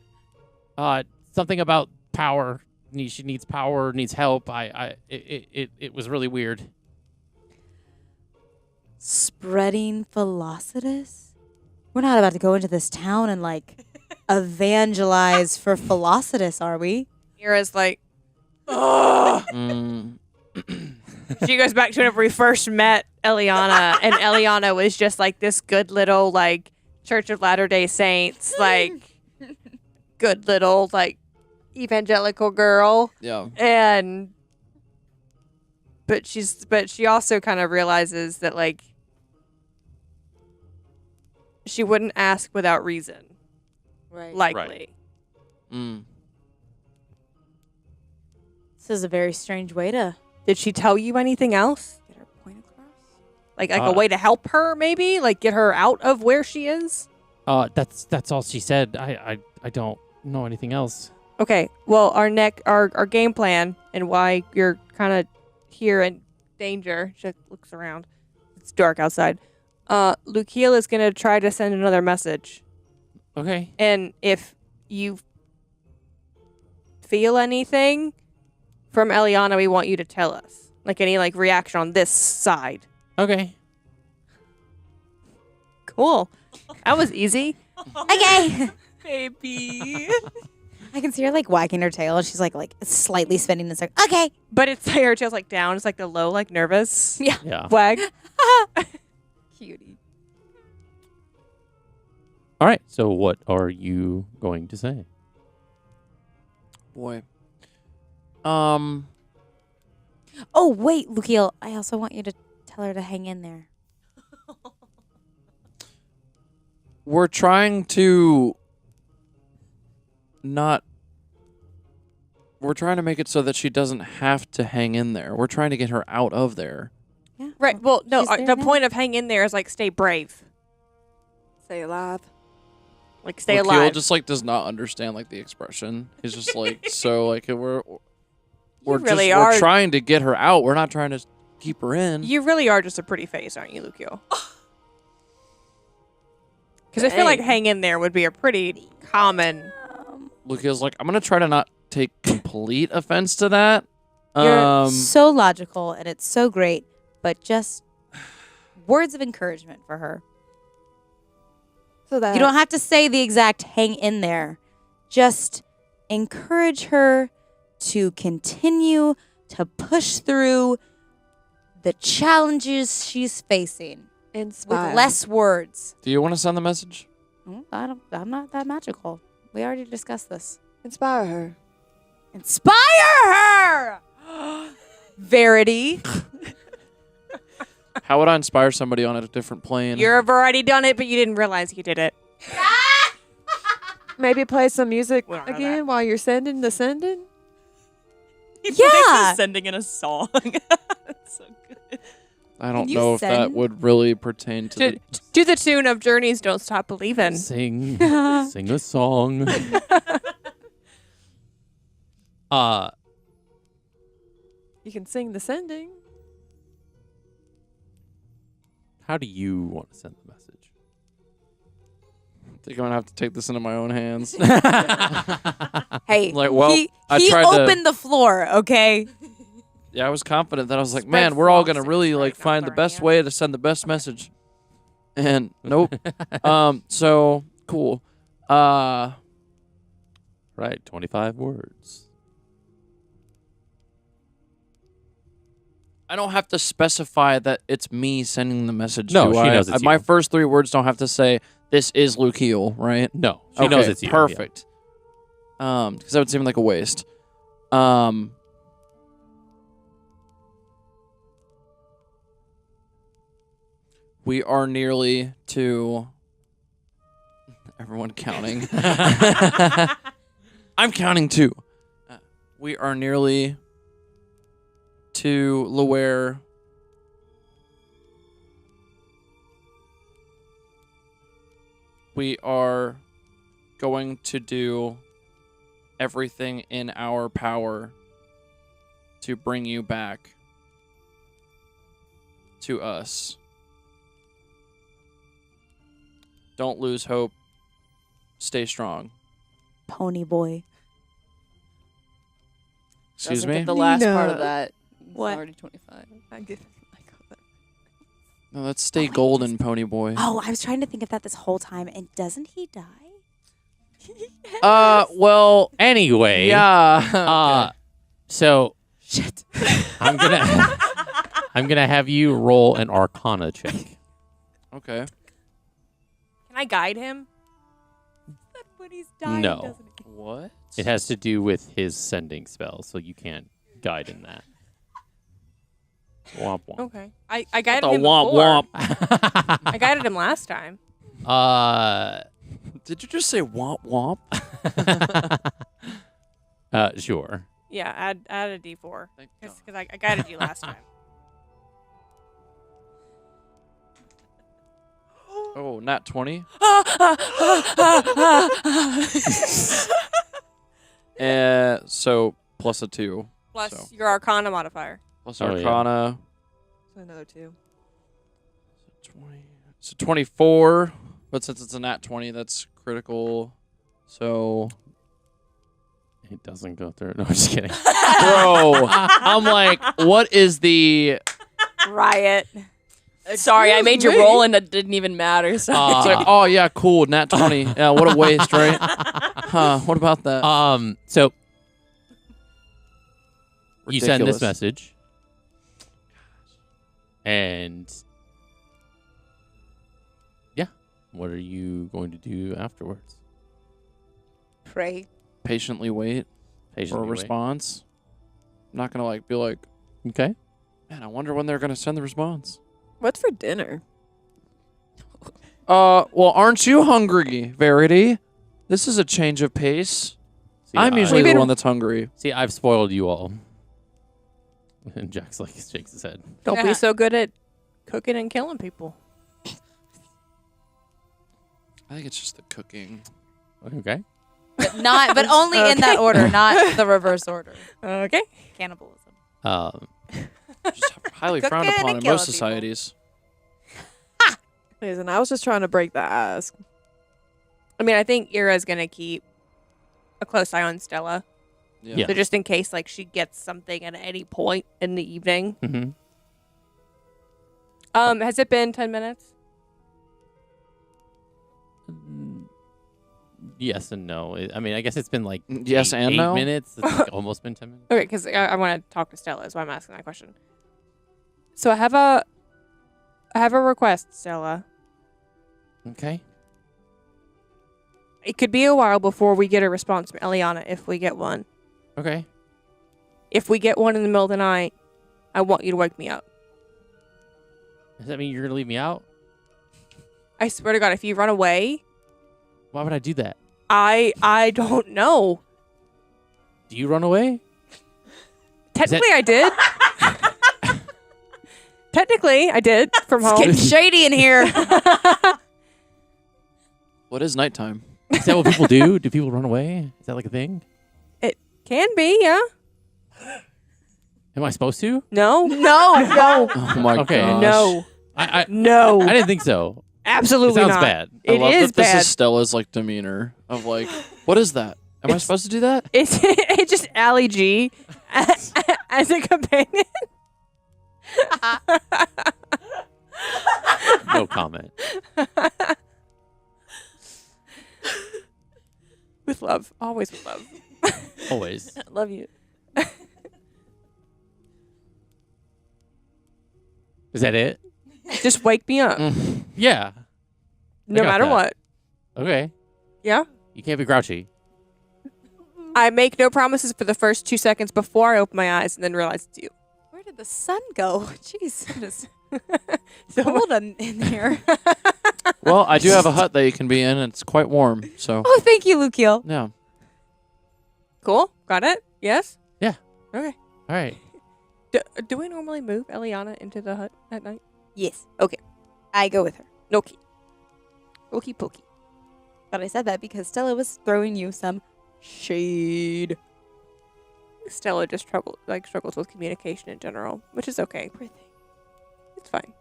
Something about power. She needs power. Needs help. It was really weird. Spreading Velocitus? We're not about to go into this town and evangelize for Velocitus, are we? Mira's she goes back to whenever we first met Elliana, and Elliana was just this good little Church of Latter-day Saints good little evangelical girl. Yeah. But she also kind of realizes that she wouldn't ask without reason. Right. Likely. Right. This is a very strange way to. Did she tell you anything else? Get her point across? Like a way to help her, maybe? Get her out of where she is? That's all she said. I don't know anything else. Okay. Well, our game plan and why you're kind of here in danger. She looks around. It's dark outside. Lukiel is gonna try to send another message. Okay. And if you feel anything from Elliana, we want you to tell us. Any reaction on this side. Okay. Cool. That was easy. Okay. Baby. I can see her wagging her tail, and she's like slightly spinning this. Okay. But it's her tail's down. It's the low, nervous. Yeah. Yeah. Wag. Cutie. All right. So what are you going to say? Boy. Oh, wait, Lukiel. I also want you to tell her to hang in there. We're trying to not. We're trying to make it so that she doesn't have to hang in there. We're trying to get her out of there. Yeah. Right. Well, no. she's there The now. point of hang in there is like stay brave, Stay alive. like stay Wakil alive. just like does not understand like the expression. He's just like so like we're really just are- we're trying to get her out. We're not trying to keep her in. You really are just a pretty face, aren't you, Lucio? Because I feel like Dang. hang in there would be a pretty common. Lukia's like, I'm gonna try to not take complete offense to that. You're so logical, and it's so great, but just words of encouragement for her. So that You don't have to say the exact hang in there. Just encourage her to continue to push through the challenges she's facing inspire. with less words. Do you want to send the message? I'm not that magical. We already discussed this. Inspire her. Inspire her! Verity. How would I inspire somebody on a different plane? You've already done it, but you didn't realize you did it. Maybe play some music We don't know again while you're sending the sending. Yeah. Sending in a song. That's so good. I don't Can you know if that send? would really pertain to the Do the tune of Journeys Don't Stop Believing. Sing a song. You can sing the sending. How do you want to send the message? I think I'm gonna have to take this into my own hands. Hey, Like, well, he I tried to- opened the floor, okay? Yeah, I was confident that I was like, Spread man, we're all floss gonna and really spread, like not find the burn best hands. way to send the best message. And nope. So cool. Right, 25 words. I don't have to specify that it's me sending the message. No, do she I? knows it's My you. first 3 words don't have to say this is Lukiel, right? No, she knows it's you. yeah. Perfect. Because that would seem like a waste. We are nearly to. Everyone counting. I'm counting too. We are nearly to Luare. We are going to do everything in our power to bring you back to us. Don't lose hope. Stay strong. Pony boy. Excuse Doesn't me? get the last part of No. that. What? It's already 25. I get that. No, let's stay wait, golden, Pony Boy. Oh, I was trying to think of that this whole time, and doesn't he die? Well, Anyway, yeah. so Shit. I'm gonna have you roll an Arcana check. Okay. Can I guide him? That's when he's dying, No. doesn't he? What? It has to do with his sending spell, so you can't guide in that. Womp womp. Okay. I guided The him womp before. womp. I guided him last time. Did you just say womp womp? Sure. Yeah, add a D4. Thank God. Because I guided you last time. Oh, nat 20. So plus a 2. Plus So. your Arcana modifier. Plus Oh, yeah. Arcana. So another 2. 20. So 24. But since it's a nat 20, that's critical. So, It doesn't go through. No, I'm just kidding. bro, I'm like, what is the? Riot. Sorry, I made you me. roll and it didn't even matter. So It's like, oh yeah, cool, nat 20. Yeah, what a waste, right? Huh? What about that? So you send this Ridiculous. message, and What are you going to do afterwards? Pray. Patiently wait for a Patiently wait. response. I'm not gonna be like, Okay. man, I wonder when they're gonna send the response. What's for dinner? Well, aren't you hungry, Verity? This is a change of pace. See, I'm usually the one that's hungry. See, I've spoiled you all. And Jax shakes his head. Don't be so good at cooking and killing people. I think it's just the cooking. Okay. But only in that order, not the reverse order. Okay. Cannibalism. Just highly Cooking frowned and upon in killing most people. societies. Listen, I was just trying to break the ice. I mean, I think Ira's gonna keep a close eye on Stella. Yeah. So just in case, like, she gets something at any point in the evening. Mm-hmm. Has it been 10 minutes? Yes and no. I mean, I guess it's been like Yes and 8 no? minutes. It's like almost been 10 minutes. Okay, because I want to talk to Stella. That's why I'm asking that question. So I have a request, Stella. Okay. It could be a while before we get a response from Elliana, if we get one. Okay. If we get one in the middle of the night, I want you to wake me up. Does that mean you're going to leave me out? I swear to God, if you run away, Why would I do that? I don't know. Do you run away? Technically, I did. Technically, I did from It's home. getting shady in here. What is nighttime? Is that what people do? Do people run away? Is that like a thing? Can be, yeah. Am I supposed to? No. No. Oh my Okay. gosh. No. I No. didn't think so. It Absolutely sounds not. bad. I It love is that this bad. is Stella's demeanor of what is that? Am I supposed to do that? It's just Allie G as a companion. No comment. With love. Always with love. Always. Love you. Is that it? Just wake me up. Yeah. No got matter that. what. Okay. Yeah? You can't be grouchy. I make no promises for the first 2 seconds before I open my eyes and then realize it's you. Where did the sun go? Jeez, it is So cold in here. Well, I do have a hut that you can be in. And it's quite warm. So Oh, thank you, Lukiel. yeah. cool? Got it? Yes? Yeah. Okay. All right. Do we normally move Elliana into the hut at night? Yes, Okay. I go with her. Okay. Okey pokey. But I said that because Stella was throwing you some shade. Stella just struggles with communication in general, which is okay. Poor thing. It's fine.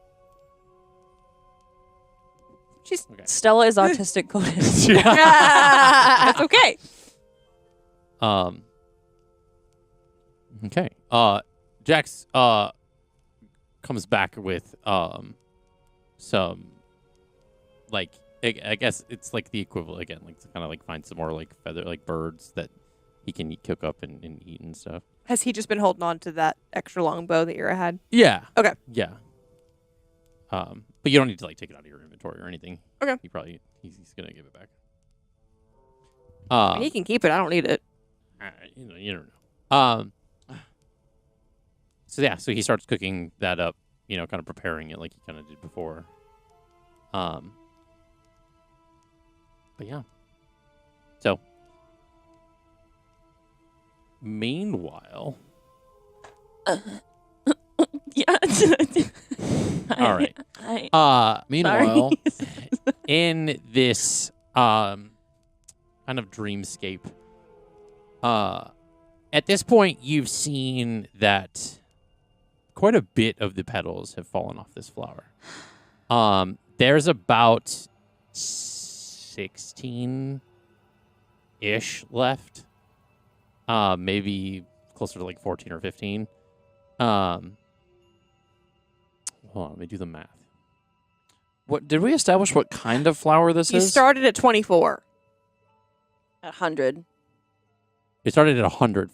She's Okay. Stella is autistic coded. that's okay. Okay. Jax comes back with some I guess it's like the equivalent again, like to kind of find some more feather birds that he can cook up and eat and stuff. Has he just been holding on to that extra long bow that Ira had? Yeah. Okay. Yeah. But you don't need to take it out of your inventory or anything. Okay. He's gonna give it back. I mean, he can keep it. I don't need it. You don't know. So he starts cooking that up, kind of preparing it like he kind of did before. But yeah. So meanwhile, Yeah. all right. Meanwhile, In this kind of dreamscape, at this point you've seen that quite a bit of the petals have fallen off this flower. There's about 16-ish left. Maybe closer to 14 or 15. Hold on, let me do the math. what did we establish? What kind of flower this You is? started at 24. 100. It started at 100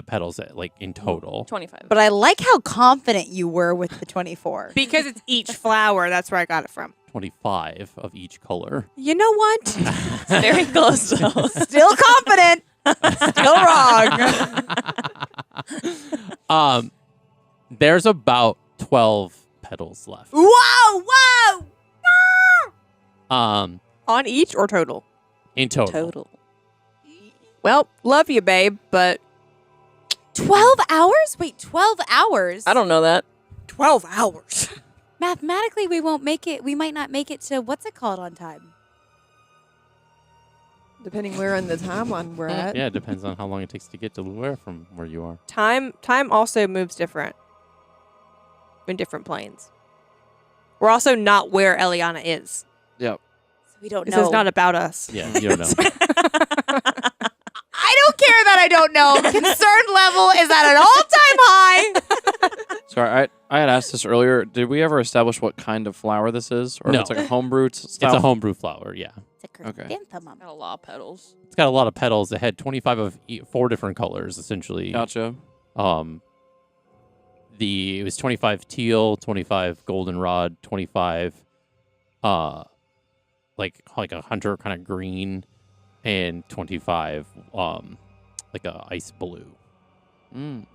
petals in total. 25. But I like how confident you were with the 24. Because it's each flower. That's where I got it from. 25 of each color. You know what? Very close though. Still confident. Still wrong. There's about 12 petals left. Whoa! Whoa! On each or total? In total. Total. Well, love you, babe, but 12 hours? Wait, 12 hours? I don't know that. 12 hours. Mathematically, we won't make it. We might not make it to what's it called on time? Depending where in the timeline we're at. Yeah, it depends on how long it takes to get to Luare from where you are. Time also moves different in different planes. We're also not where Elliana is. Yep. So we don't This know. is not about us. Yeah, you don't know. I don't care that I don't know. Concern level is at an all-time high. Sorry, I had asked this earlier. Did we ever establish what kind of flower this is? Or No. if it's like a homebrew style? It's a homebrew flower, yeah. It's a Okay. chrysanthemum. Got a lot of petals. It's got a lot of petals. It had 25 of 4 different colors, essentially. Gotcha. It was 25 teal, 25 goldenrod, 25 like a hunter kind of green, and 25 like a ice blue. Mm.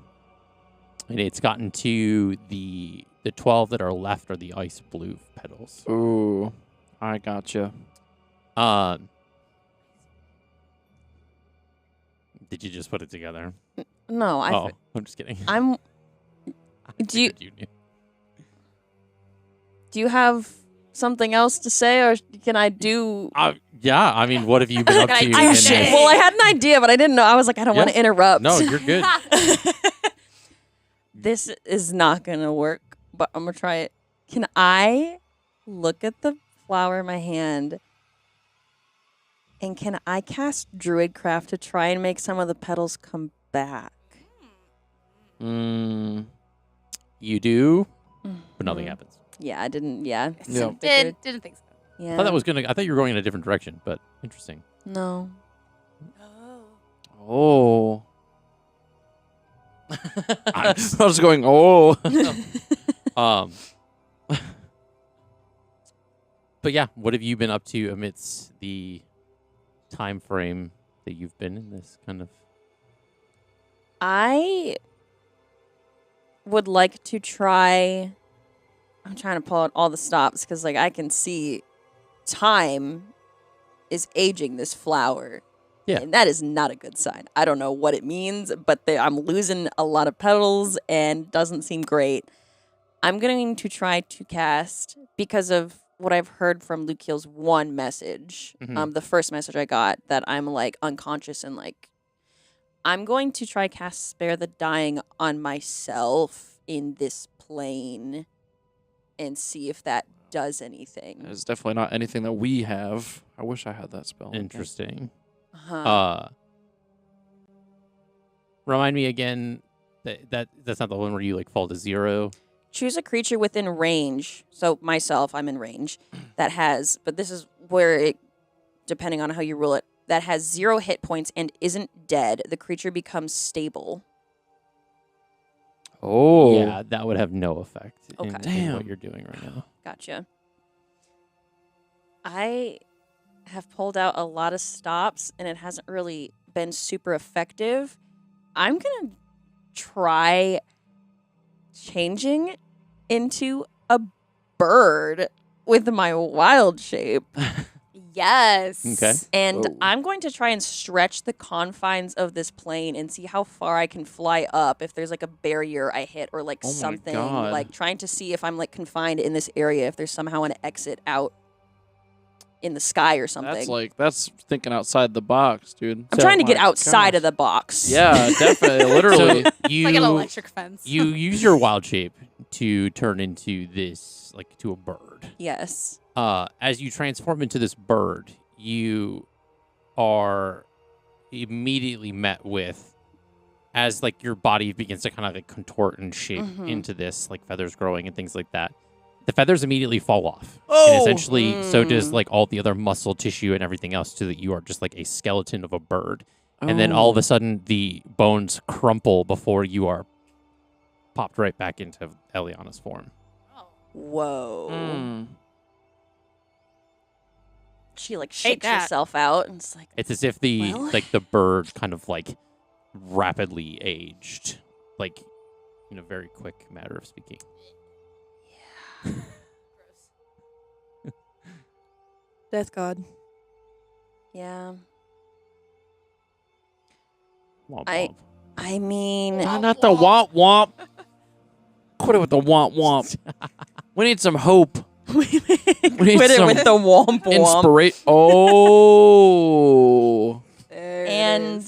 And it's gotten to the 12 that are left are the ice blue petals. Ooh, I gotcha. Did you just put it together? No, I'm just kidding. I'm. Do you Figured knew. do you have something else to say, or can I do? Yeah, I mean, what have you been up to? I in did. this- Well, I had an idea, but I didn't know. I was like, I don't want to interrupt. No, you're good. This is not gonna work, but I'm gonna try it. Can I look at the flower in my hand, and can I cast Druidcraft to try and make some of the petals come back? Mm. You do, but nothing Mhm. happens. Yeah, I didn't. Yeah, Yeah. Didn't think so. yeah. I thought that was gonna. I thought you were going in a different direction, but interesting. No. Oh. I was going, oh. But yeah, what have you been up to amidst the time frame that you've been in this kind of? I would like to try. I'm trying to pull out all the stops because, like, I can see time is aging this flower. Yeah. And that is not a good sign. I don't know what it means, but I'm losing a lot of petals and doesn't seem great. I'm going to try to cast, because of what I've heard from Luke Keel's one message, Mhm. the first message I got, that I'm, like, unconscious and, like, I'm going to try cast Spare the Dying on myself in this plane and see if that does anything. It's definitely not anything that we have. I wish I had that spell. Interesting. Uh-huh. Remind me again that's not the one where you like fall to 0. Choose a creature within range. So myself, I'm in range. That has, but this is where it, depending on how you rule it, that has 0 hit points and isn't dead. The creature becomes stable. Oh. Yeah, that would have no effect in what Damn. you're doing right now. Gotcha. I have pulled out a lot of stops and it hasn't really been super effective. I'm going to try changing into a bird with my wild shape. Yes. Okay. And Whoa. I'm going to try and stretch the confines of this plane and see how far I can fly up, if there's like a barrier I hit or like Oh my something. God. Like trying to see if I'm like confined in this area, if there's somehow an exit out in the sky or something. That's thinking outside the box, dude. I'm trying to get My outside gosh. of the box. Yeah, definitely. Literally. So you Like an electric fence. you use your wild shape to turn into this like to a bird. Yes. As you transform into this bird, you are immediately met with, as like your body begins to kind of like contort and shape Mhm. into this, like feathers growing and things like that. The feathers immediately fall off. Oh! And essentially, so does Mm. like all the other muscle tissue and everything else, so that you are just like a skeleton of a bird. And then all of a sudden, the bones crumple before you are popped right back into Eliana's form. Whoa. Mm. She like shakes that. herself out and it's like, It's as if the Well? the bird kind of like rapidly aged, like in a very quick matter of speaking. Death God. yeah. Womp I- womp. I mean, Not the womp womp. Quit it with the womp womp. We need some hope. We need quit it some with the womp womp. inspiration. Oh. And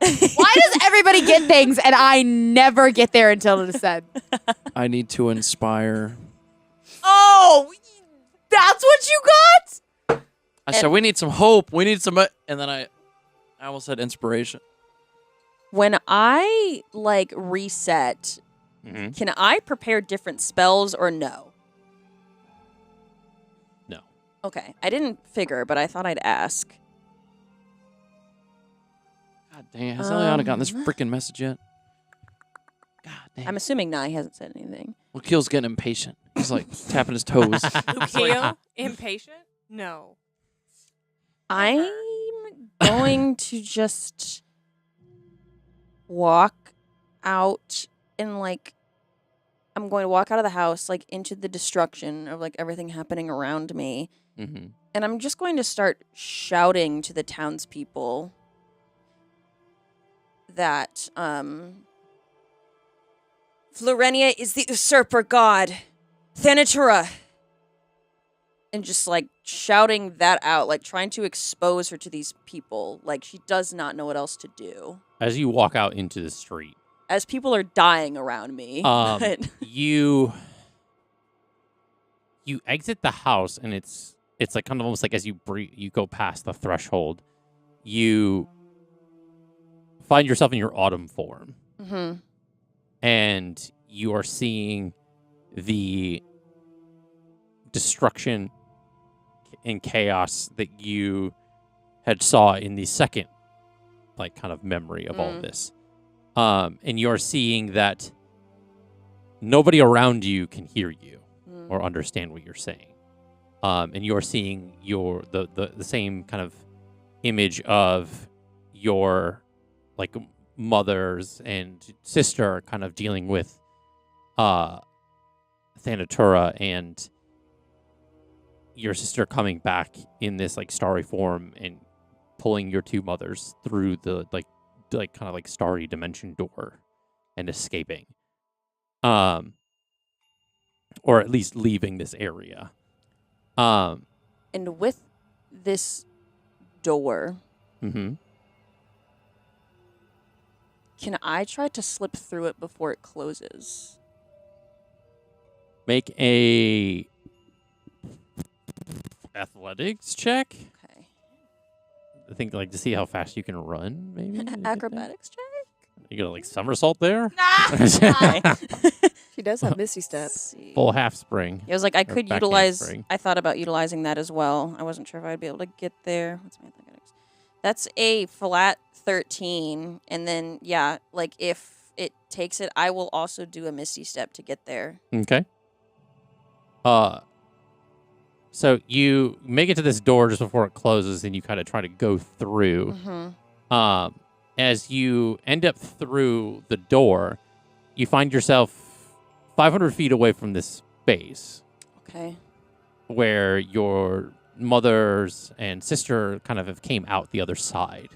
Why does everybody get things and I never get there until it's said? I need to inspire. Oh, that's what you got? I said we need some hope. We need some, and then I almost said inspiration. when I like reset, Mm-hmm. can I prepare different spells or no? No. Okay, I didn't figure, but I thought I'd ask. God damn, has Elliana gotten this freaking message yet? God damn. I'm assuming Nye hasn't said anything. Well, Keel's getting impatient. He's like tapping his toes. Keel, impatient? No. I'm going to just walk out and like I'm going to walk out of the house like into the destruction of like everything happening around me. Mm-hmm. And I'm just going to start shouting to the townspeople that Florenia is the usurper god, Thanatura. And just like shouting that out, like trying to expose her to these people. Like she does not know what else to do. As you walk out into the street, As people are dying around me. but- you exit the house, and it's like kind of almost like as you go past the threshold, you find yourself in your autumn form, Mhm. and you are seeing the destruction and chaos that you had saw in the second like kind of memory of all this. And you're seeing that nobody around you can hear you or understand what you're saying. And you're seeing the same kind of image of your like mothers and sister kind of dealing with Thanatura, and your sister coming back in this like starry form and pulling your two mothers through the like kind of like starry dimension door and escaping, or at least leaving this area. And with this door, Mm-hmm. can I try to slip through it before it closes? Make a athletics check. Okay. I think like to see how fast you can run. Maybe Acrobatics check? You gonna like somersault there? She does have Misty Step. Let's see. Full half spring. It was like I Or could back utilize. handspring. I thought about utilizing that as well. I wasn't sure if I'd be able to get there. What's my athletics? That's a flat 13, and then yeah, like if it takes it, I will also do a misty step to get there. Okay. So you make it to this door just before it closes, and you kind of try to go through. Mm-hmm. As you end up through the door, you find yourself 500 feet away from this space Okay. where your mothers and sister kind of have came out the other side,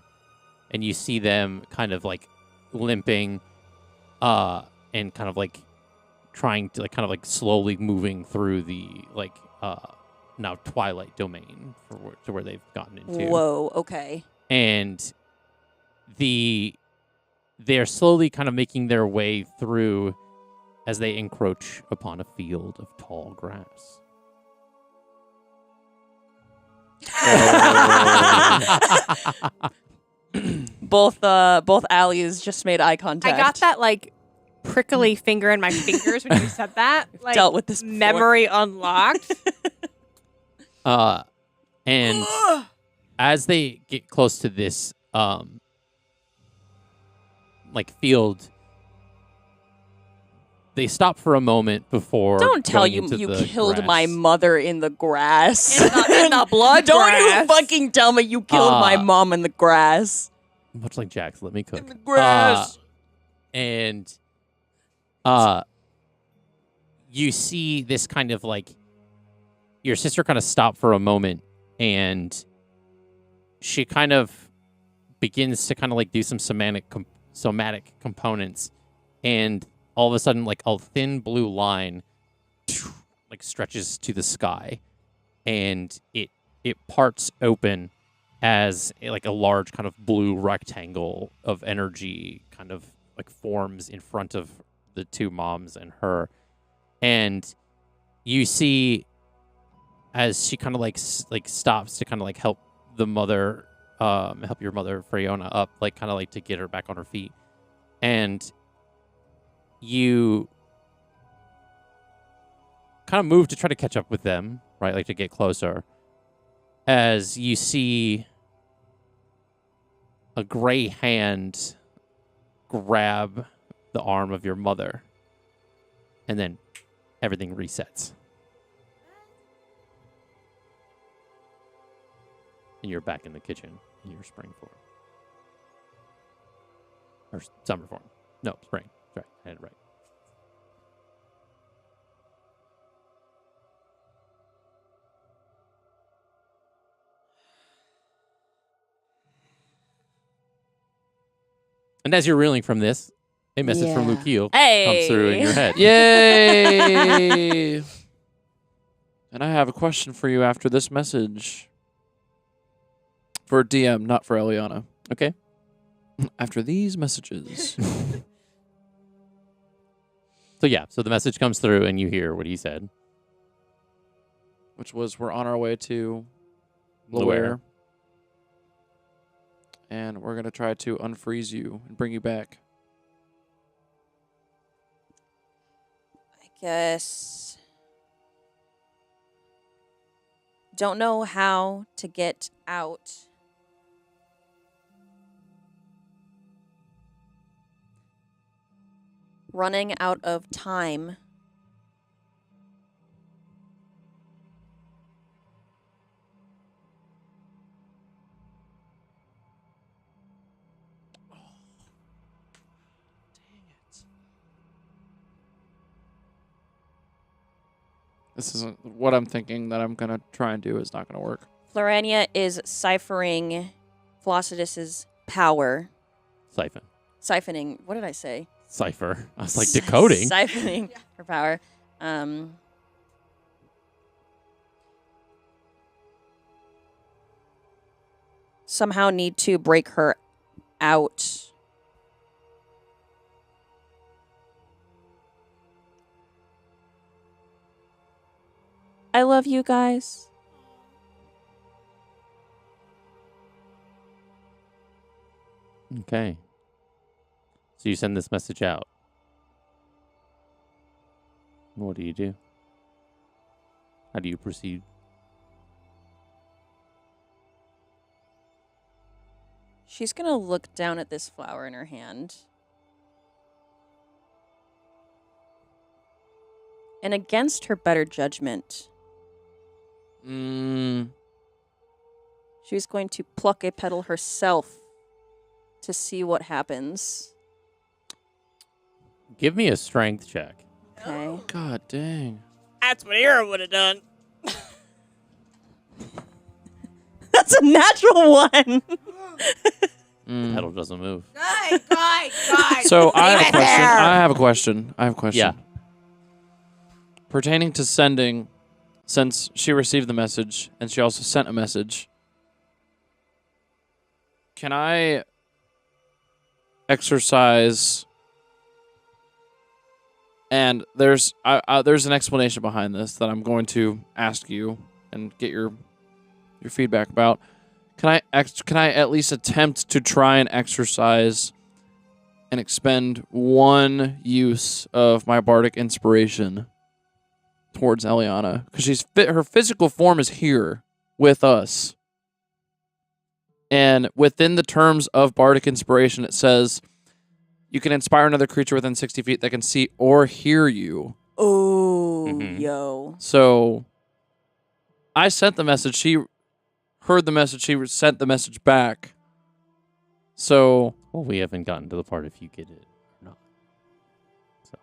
and you see them kind of like limping, and kind of like trying to like kind of like slowly moving through the like now twilight domain to where they've gotten into. Whoa. Okay. And they're slowly kind of making their way through as they encroach upon a field of tall grass. Both alleys just made eye contact. I got that like prickly finger in my fingers when you said that. Like, dealt with this before. memory unlocked. And as they get close to this like field, they stop for a moment before. Don't tell going you into you the killed my grass. mother in the grass. In the blood Don't grass. you fucking tell me you killed my mom in the grass. Much like Jax, let me cook. In the grass. And you see this kind of like your sister kind of stop for a moment, and she kind of begins to kind of like do some somatic components, and all of a sudden like a thin blue line like stretches to the sky, and it parts open as like a large kind of blue rectangle of energy kind of like forms in front of the two moms and her. And you see as she kind of like stops to kind of like help the mother, help your mother Freona up, like kind of like to get her back on her feet. And you kind of move to try to catch up with them, right? Like to get closer. As you see a gray hand grab the arm of your mother, and then everything resets. And you're back in the kitchen in your spring form. Or summer form. No, spring. That's right. I had it right. And as you're reeling from this, a message from Yeah. Lukiel Hey. comes through in your head. Yay! And I have a question for you after this message. For DM, not for Elliana. Okay. After these messages. So the message comes through and you hear what he said. Which was, we're on our way to Luare. Luare. And we're going to try to unfreeze you and bring you back. I guess. Don't know how to get out. Running out of time. This isn't what I'm thinking that I'm going to try and do is not going to work. Florania is ciphering Flossidus's power. Siphon. Siphoning. What did I say? Cipher. I was like decoding. Siphoning her power. Somehow need to break her out. I love you guys. Okay. So you send this message out. What do you do? How do you proceed? She's going to look down at this flower in her hand. And against her better judgment, she's going to pluck a petal herself to see what happens. Give me a strength check. Okay. God dang. That's what Era would have done. That's a natural one. Petal doesn't move. God. So I have a question. Yeah. Pertaining to sending, since she received the message and she also sent a message, can I exercise? And there's an explanation behind this that I'm going to ask you and get your feedback about. Can I at least attempt to try and exercise and expend one use of my bardic inspiration towards Elliana? Because her physical form is here with us. And within the terms of bardic inspiration, it says You can inspire another creature within 60 feet that can see or hear you. Oh, Mhm. yo. So I sent the message. She heard the message. She sent the message back. So Well, we haven't gotten to the part if you get it or not. So,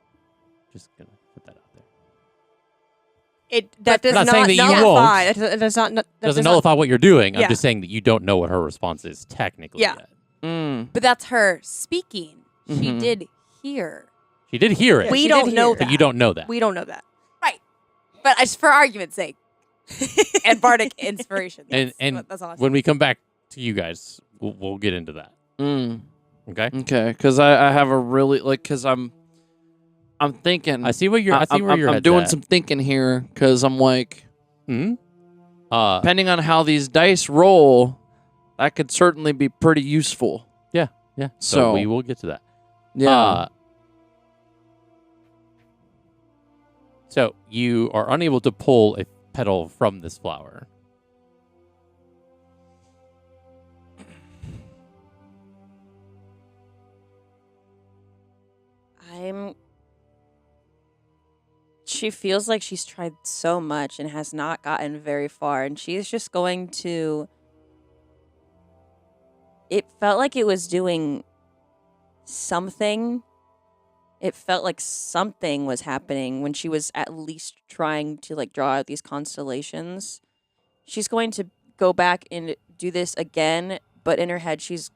just gonna put that out there. That does not not saying that you nullify. won't. It does not. That Doesn't does not- nullify what you're doing. Yeah. I'm just saying that you don't know what her response is technically Yeah. yet. But that's her speaking. She Mhm. did hear. She did hear it, Yeah, We she don't did know hear. but you don't know that. We don't know that. But just for argument's sake. And bardic inspiration. And That's all I when we come back to you guys, we'll get into that. Okay. Okay, because I have a really because I'm thinking. I see what you're. I see where you're. I'm doing some thinking here because I'm like, Hmm. depending on how these dice roll, that could certainly be pretty useful. Yeah. So So- we will get to that. Yeah. So you are unable to pull a petal from this flower. She feels like she's tried so much and has not gotten very far, and she's just going to. It felt like it was doing something. It felt like something was happening when she was at least trying to like draw out these constellations. She's going to go back and do this again, but in her head, she's,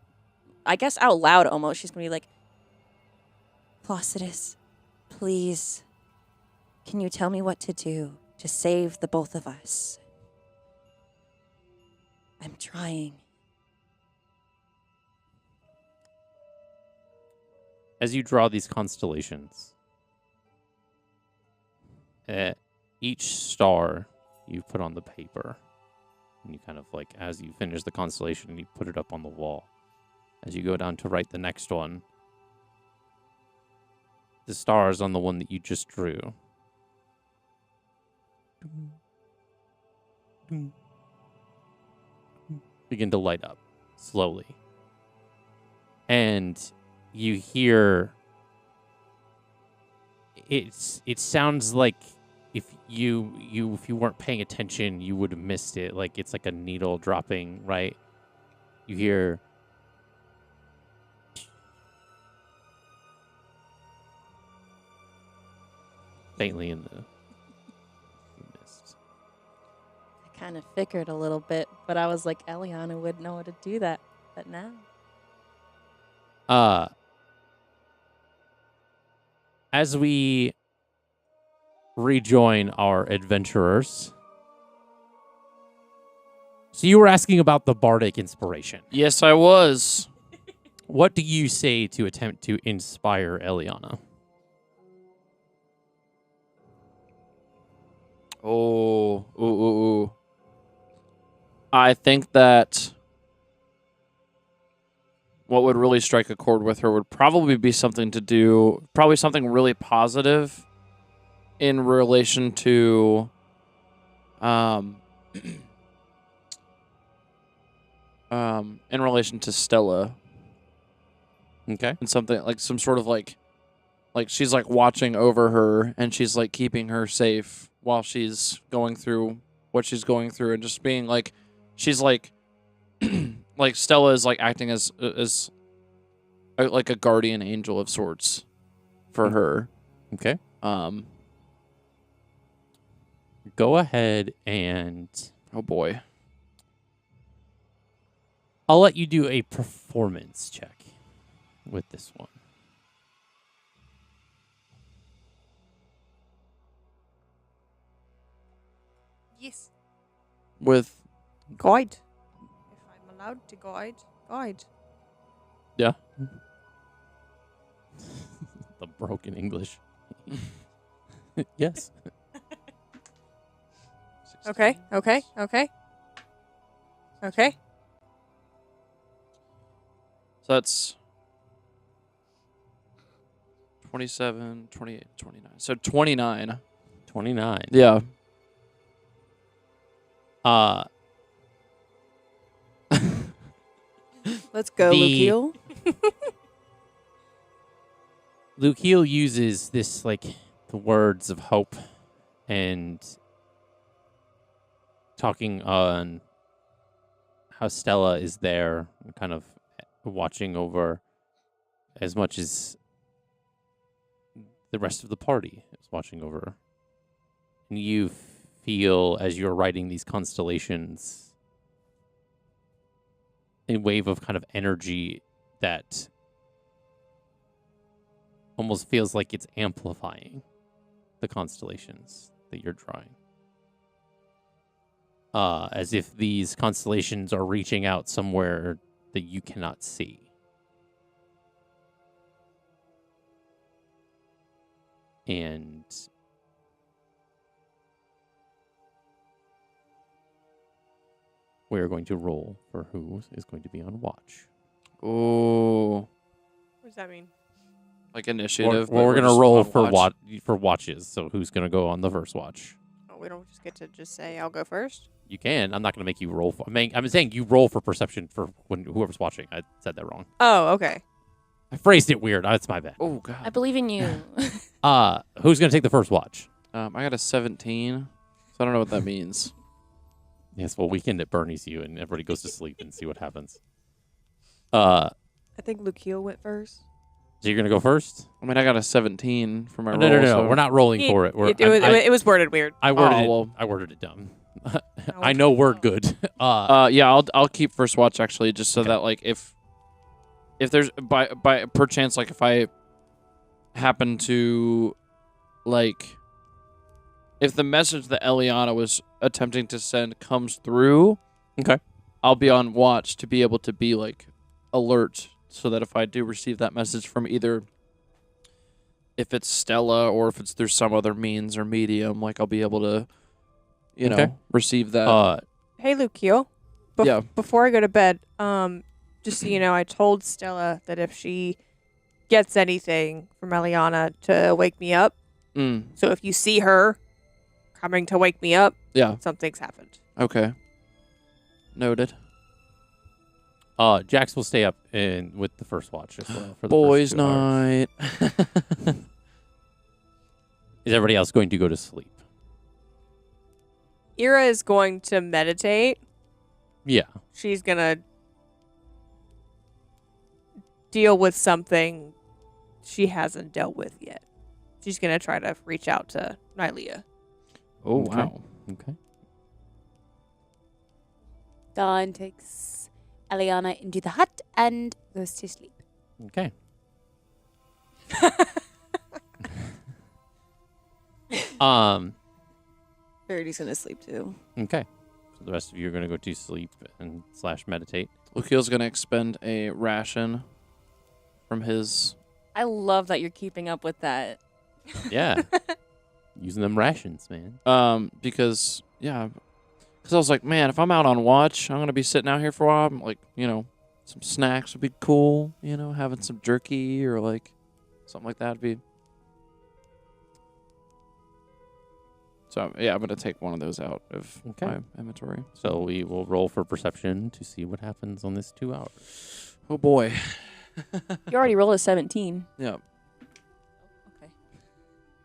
I guess out loud almost, she's going to be like, Placidus, please, can you tell me what to do to save the both of us? I'm trying. As you draw these constellations, each star you put on the paper, and you kind of like, as you finish the constellation, you put it up on the wall. As you go down to write the next one, the stars on the one that you just drew begin to light up slowly. And you hear it sounds like if you weren't paying attention, you would have missed it. Like it's like a needle dropping, right? You hear faintly in the mist. I kind of figured a little bit, but I was like, Elliana would know how to do that. But now. As we rejoin our adventurers. So you were asking about the bardic inspiration. Yes, I was. What do you say to attempt to inspire Elliana? Oh. I think that what would really strike a chord with her would probably be something really positive in relation to in relation to Stella. Okay. And something like some sort of like she's like watching over her and she's like keeping her safe while she's going through what she's going through, and just being like, she's like like Stella is like acting as like a guardian angel of sorts for her. Okay. Go ahead and oh boy, I'll let you do a performance check with this one. Yes. with Guide. If I'm allowed to guide. Yeah. The broken English. Yes. Okay. So that's 27, 28, 29. So 29. 29. Yeah. Let's go, The- Lucio. Lukiel uses this, like, the words of hope and talking on how Stella is there, kind of watching over as much as the rest of the party is watching over. And you feel, as you're writing these constellations, a wave of kind of energy that almost feels like it's amplifying the constellations that you're drawing. As if these constellations are reaching out somewhere that you cannot see. And we're going to roll for who is going to be on watch. Oh, What does that mean? like initiative. Well, but we're going just to roll on for watch. for watches. So who's going to go on the first watch? Oh, we don't just get to just say I'll go first. You can. I'm not going to make you roll. I'm saying you roll for perception for when whoever's watching. I said that wrong. Oh, okay. I phrased it weird. That's my bad. Oh I god. believe in you. Who's going to take the first watch? I got a 17, so I don't know what that means. Yes, well, weekend at Bernie's you, and everybody goes to sleep and see what happens. I think Lukiel went first. So you're going to go first? I mean, I got a 17 for my No, roll. No. so- We're not rolling for it. It was worded weird. I worded it. well. I worded it dumb. I know word good. Yeah, I'll keep first watch actually, just so Okay. that like if there's by perchance, like if I happen to like if the message that Elliana was attempting to send comes through, Okay. I'll be on watch to be able to be like alert, so that if I do receive that message from either if it's Stella or if it's through some other means or medium, like I'll be able to, you Okay. know, receive that. Hey, Lukiel. Yeah. Before I go to bed, just so you know, I told Stella that if she gets anything from Elliana to wake me up. So if you see her coming to wake me up, Yeah. something's happened. Okay. Noted. Jax will stay up and with the first watch as well. For the Boys' first 2 hours. night. Is everybody else going to go to sleep? Ira is going to meditate. Yeah. She's going to deal with something she hasn't dealt with yet. She's going to try to reach out to Nylea. Oh, Okay. wow. Okay. Dawn takes Eliana into the hut and goes to sleep. Okay. Verity's gonna sleep too. Okay. So the rest of you are going to go to sleep and / meditate. Lukiel's going to expend a ration from his... I love that you're keeping up with that. Yeah. Using them rations, man. Because I was like, man, if I'm out on watch, I'm going to be sitting out here for a while. I'm like, you know, some snacks would be cool, you know, having some jerky or like something like that would be... So, yeah, I'm going to take one of those out of Okay. my inventory. So we will roll for perception to see what happens on this 2 hours. Oh, boy. You already rolled a 17. Yeah. Okay.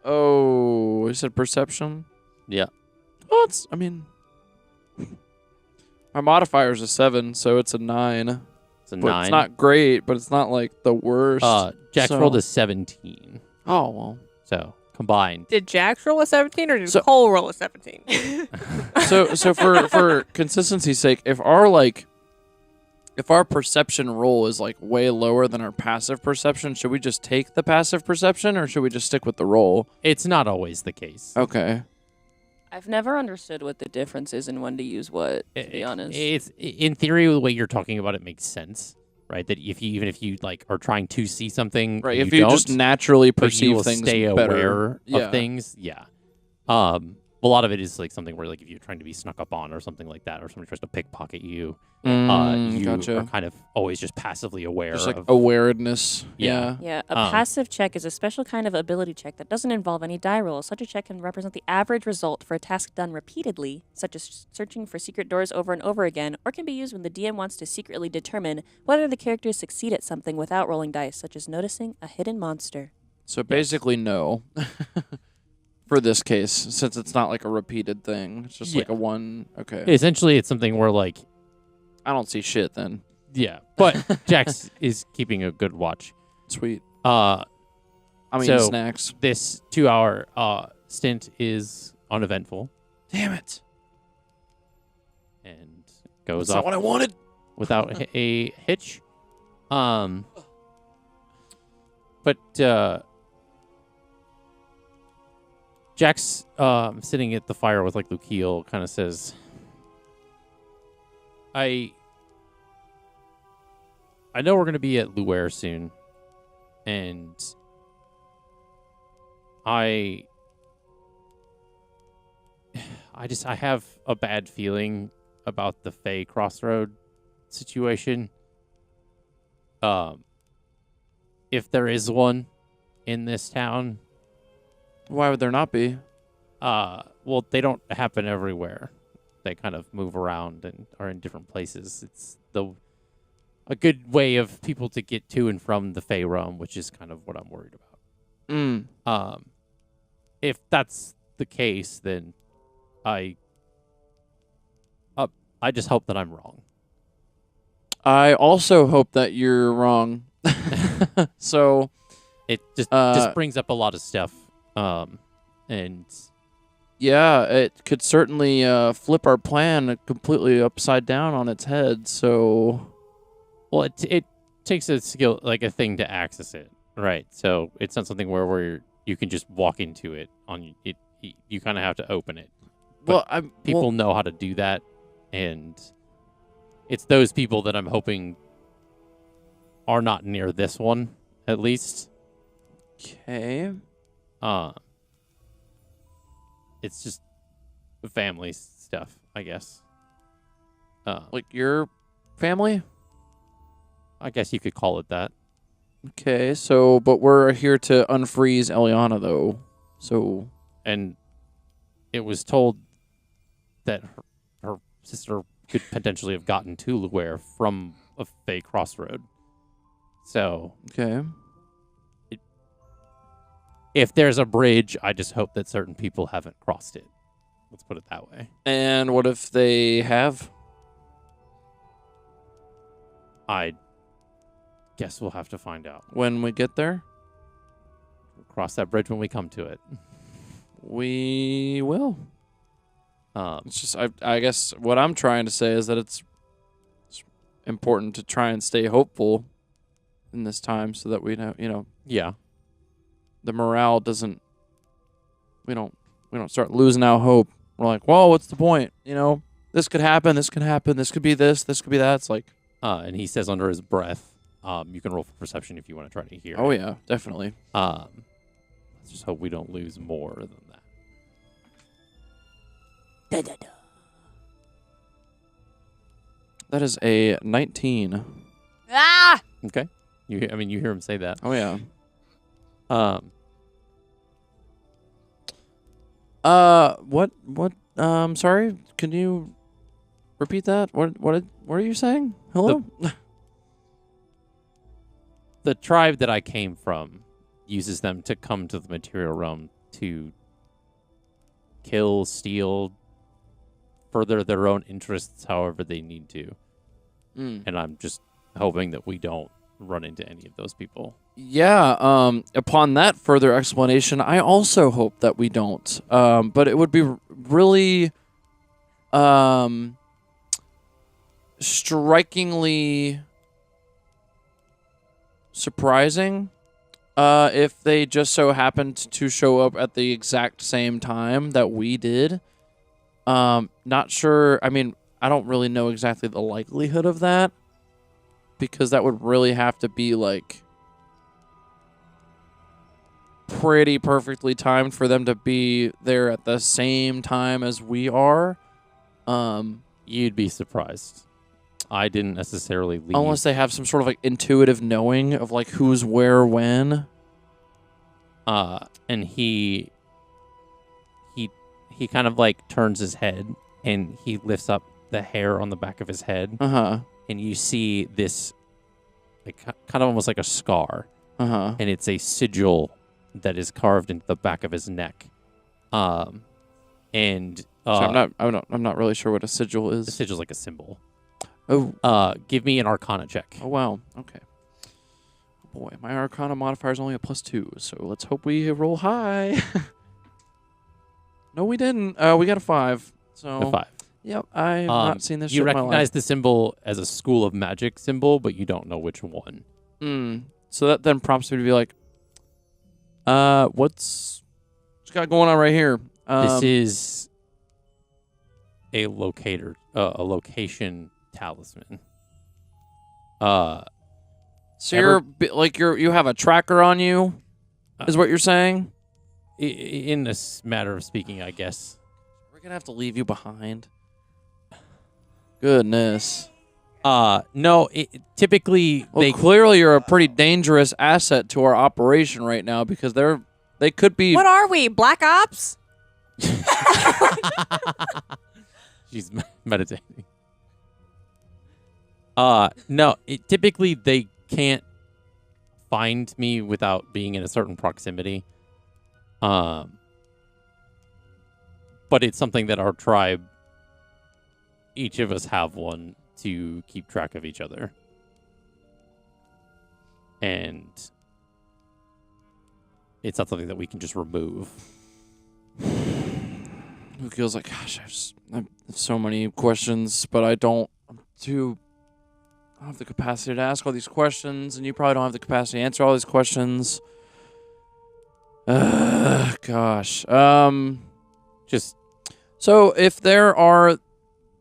Oh, you said perception? Yeah. Well, I mean, my modifier is a 7, so it's a 9. It's a But 9. it's not great, but it's not like the worst. Jax so- rolled a 17. Oh, well. So combined. Did Jax roll a 17 or did So- Cole roll a 17? So for consistency's sake, if our perception roll is like way lower than our passive perception, should we just take the passive perception or should we just stick with the roll? It's not always the case. Okay. I've never understood what the difference is in when to use what, to be honest. It's in theory the way you're talking about it makes sense, right? That even if you like are trying to see something, Right. and If you don't, just naturally but you perceive will things stay better. aware Yeah. of things. Yeah. A lot of it is like something where like if you're trying to be snuck up on or something like that, or somebody tries to pickpocket you, you Gotcha. are kind of always just passively aware Just like of. awareness. Yeah. Yeah, a passive check is a special kind of ability check that doesn't involve any die rolls. Such a check can represent the average result for a task done repeatedly, such as searching for secret doors over and over again, or can be used when the DM wants to secretly determine whether the characters succeed at something without rolling dice, such as noticing a hidden monster. So basically, no. For this case, since it's not like a repeated thing, it's just like a one. Okay. Essentially, it's something where like, I don't see shit then. yeah, but Jax is keeping a good watch. Sweet. I mean, so snacks. This 2-hour stint is uneventful Damn it. and goes That's not off what I wanted. without a hitch. But Jax, sitting at the fire with like Lukiel, kind of says, I know we're going to be at Luare soon, and I have a bad feeling about the Fey Crossroad situation. If there is one in this town, Why would there not be? well, they don't happen everywhere. They kind of move around and are in different places. It's a good way of people to get to and from the Fey realm, which is kind of what I'm worried about. If that's the case, then I just hope that I'm wrong. I also hope that you're wrong. So It just brings up a lot of stuff. And yeah, it could certainly flip our plan completely upside down on its head. So, well, it takes a skill, like a thing to access it, right? So it's not something where you can just walk into it on it. You kind of have to open it. But people know how to do that, and it's those people that I'm hoping are not near this one, at least. Okay. It's just family stuff, I guess. Like your family? I guess you could call it that. Okay, so, but we're here to unfreeze Elliana, though. So. And it was told that her sister could potentially have gotten to Luare from a Fey Crossroad. So. Okay. If there's a bridge, I just hope that certain people haven't crossed it. Let's put it that way. And what if they have? I guess we'll have to find out. When we get there? We'll cross that bridge when we come to it. We will. It's just, I guess what I'm trying to say is that it's important to try and stay hopeful in this time so that we know, Yeah. the morale doesn't, we don't start losing out hope. We're like, well, what's the point? This could happen, this could happen, this could be this could be that. It's like, and he says under his breath, you can roll for perception if you want to try to hear. oh it. yeah, definitely. Let's just hope we don't lose more than that. That is a 19. Ah! Okay. You hear him say that. Oh yeah. What sorry, can you repeat that? What are you saying? Hello? The tribe that I came from uses them to come to the material realm to kill, steal, further their own interests however they need to. And I'm just hoping that we don't run into any of those people. Yeah, upon that further explanation, I also hope that we don't. But it would be really strikingly surprising if they just so happened to show up at the exact same time that we did. Not sure. I mean, I don't really know exactly the likelihood of that, because that would really have to be like pretty perfectly timed for them to be there at the same time as we are. You'd be surprised. I didn't necessarily leave. Unless they have some sort of like intuitive knowing of like who's where when. And he kind of like turns his head and he lifts up the hair on the back of his head. And you see this like kind of almost like a scar. And it's a sigil that is carved into the back of his neck. And So I'm not really sure what a sigil the is. sigil's like a symbol. Oh. Give me an Arcana check. Oh wow. Okay. Boy, my Arcana modifier is only a +2, so let's hope we roll high. No, we didn't. We got a 5. So A 5. Yep, I've not seen this shit You in my recognize life. the symbol as a school of magic symbol, but you don't know which one. So that then prompts me to be like, what's got going on right here? This is a location talisman. So you have a tracker on you, is what you're saying? In this matter of speaking, I guess. We're gonna have to leave you behind. Goodness. No. Typically, Well, clearly you're a pretty dangerous asset to our operation right now because they could be. What are we? Black Ops? She's meditating. No. Typically, they can't find me without being in a certain proximity. But it's something that our tribe, each of us have one to keep track of each other. And it's not something that we can just remove. It feels like, gosh, I have so many questions, but I don't have the capacity to ask all these questions, and you probably don't have the capacity to answer all these questions. Gosh. Just So if there are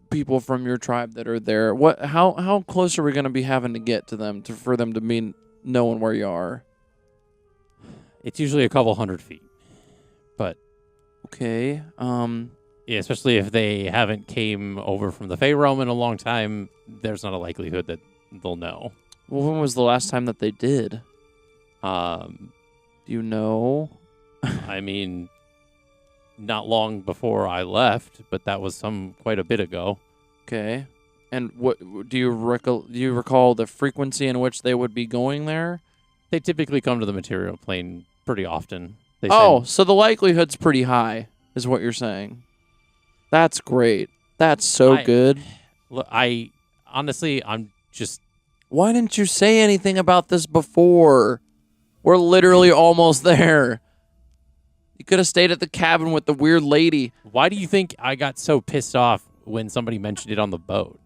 people from your tribe that are there, how close are we going to be having to get to them for them to be knowing where you are? it's usually a couple hundred feet. But Okay. yeah, especially if they haven't came over from the Fey realm in a long time, there's not a likelihood that they'll know. Well, when was the last time that they did? Do Do you know? I mean, not long before I left, but that was quite a bit ago. Okay. And what do you recall the frequency in which they would be going there? They typically come to the material plane pretty often. They So the likelihood's pretty high, is what you're saying. That's great. That's so good. Look, honestly, I'm just. Why didn't you say anything about this before? We're literally almost there. You could have stayed at the cabin with the weird lady. Why do you think I got so pissed off when somebody mentioned it on the boat?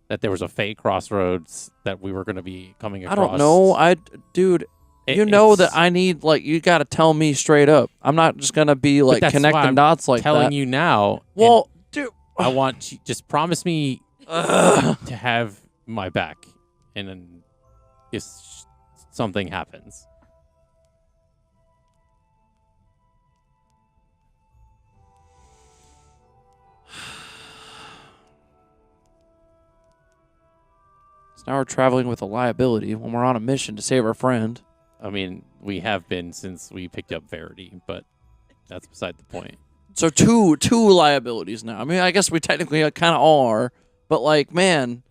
That there was a Fey crossroads that we were going to be coming across. I don't know. Dude, you know that I need, you got to tell me straight up. I'm not just going to be, that's connecting why I'm dots like that. telling you now. Well, dude. I want you, just promise me to have my back. And then if something happens. So now we're traveling with a liability when we're on a mission to save our friend. I mean, we have been since we picked up Verity, but that's beside the point. So two liabilities now. I mean, I guess we technically kind of all are, but man.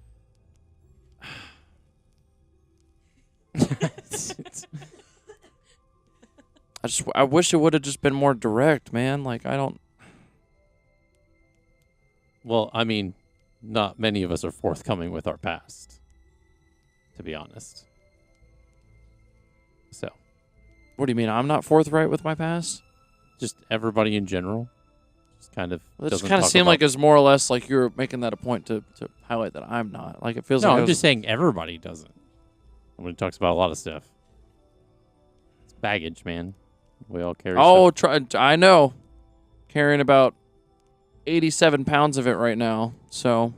I wish it would have just been more direct, man. I don't. Well, I mean, not many of us are forthcoming with our past, to be honest. So. What do you mean? I'm not forthright with my past? Just everybody in general. Just kind of. Well, it just kind of seemed like it's more or less like you're making that a point to highlight that I'm not. It feels no, like. I'm just saying everybody doesn't. When it talks about a lot of stuff. It's baggage, man. We all carry stuff. I know. Carrying about 87 pounds of it right now, so.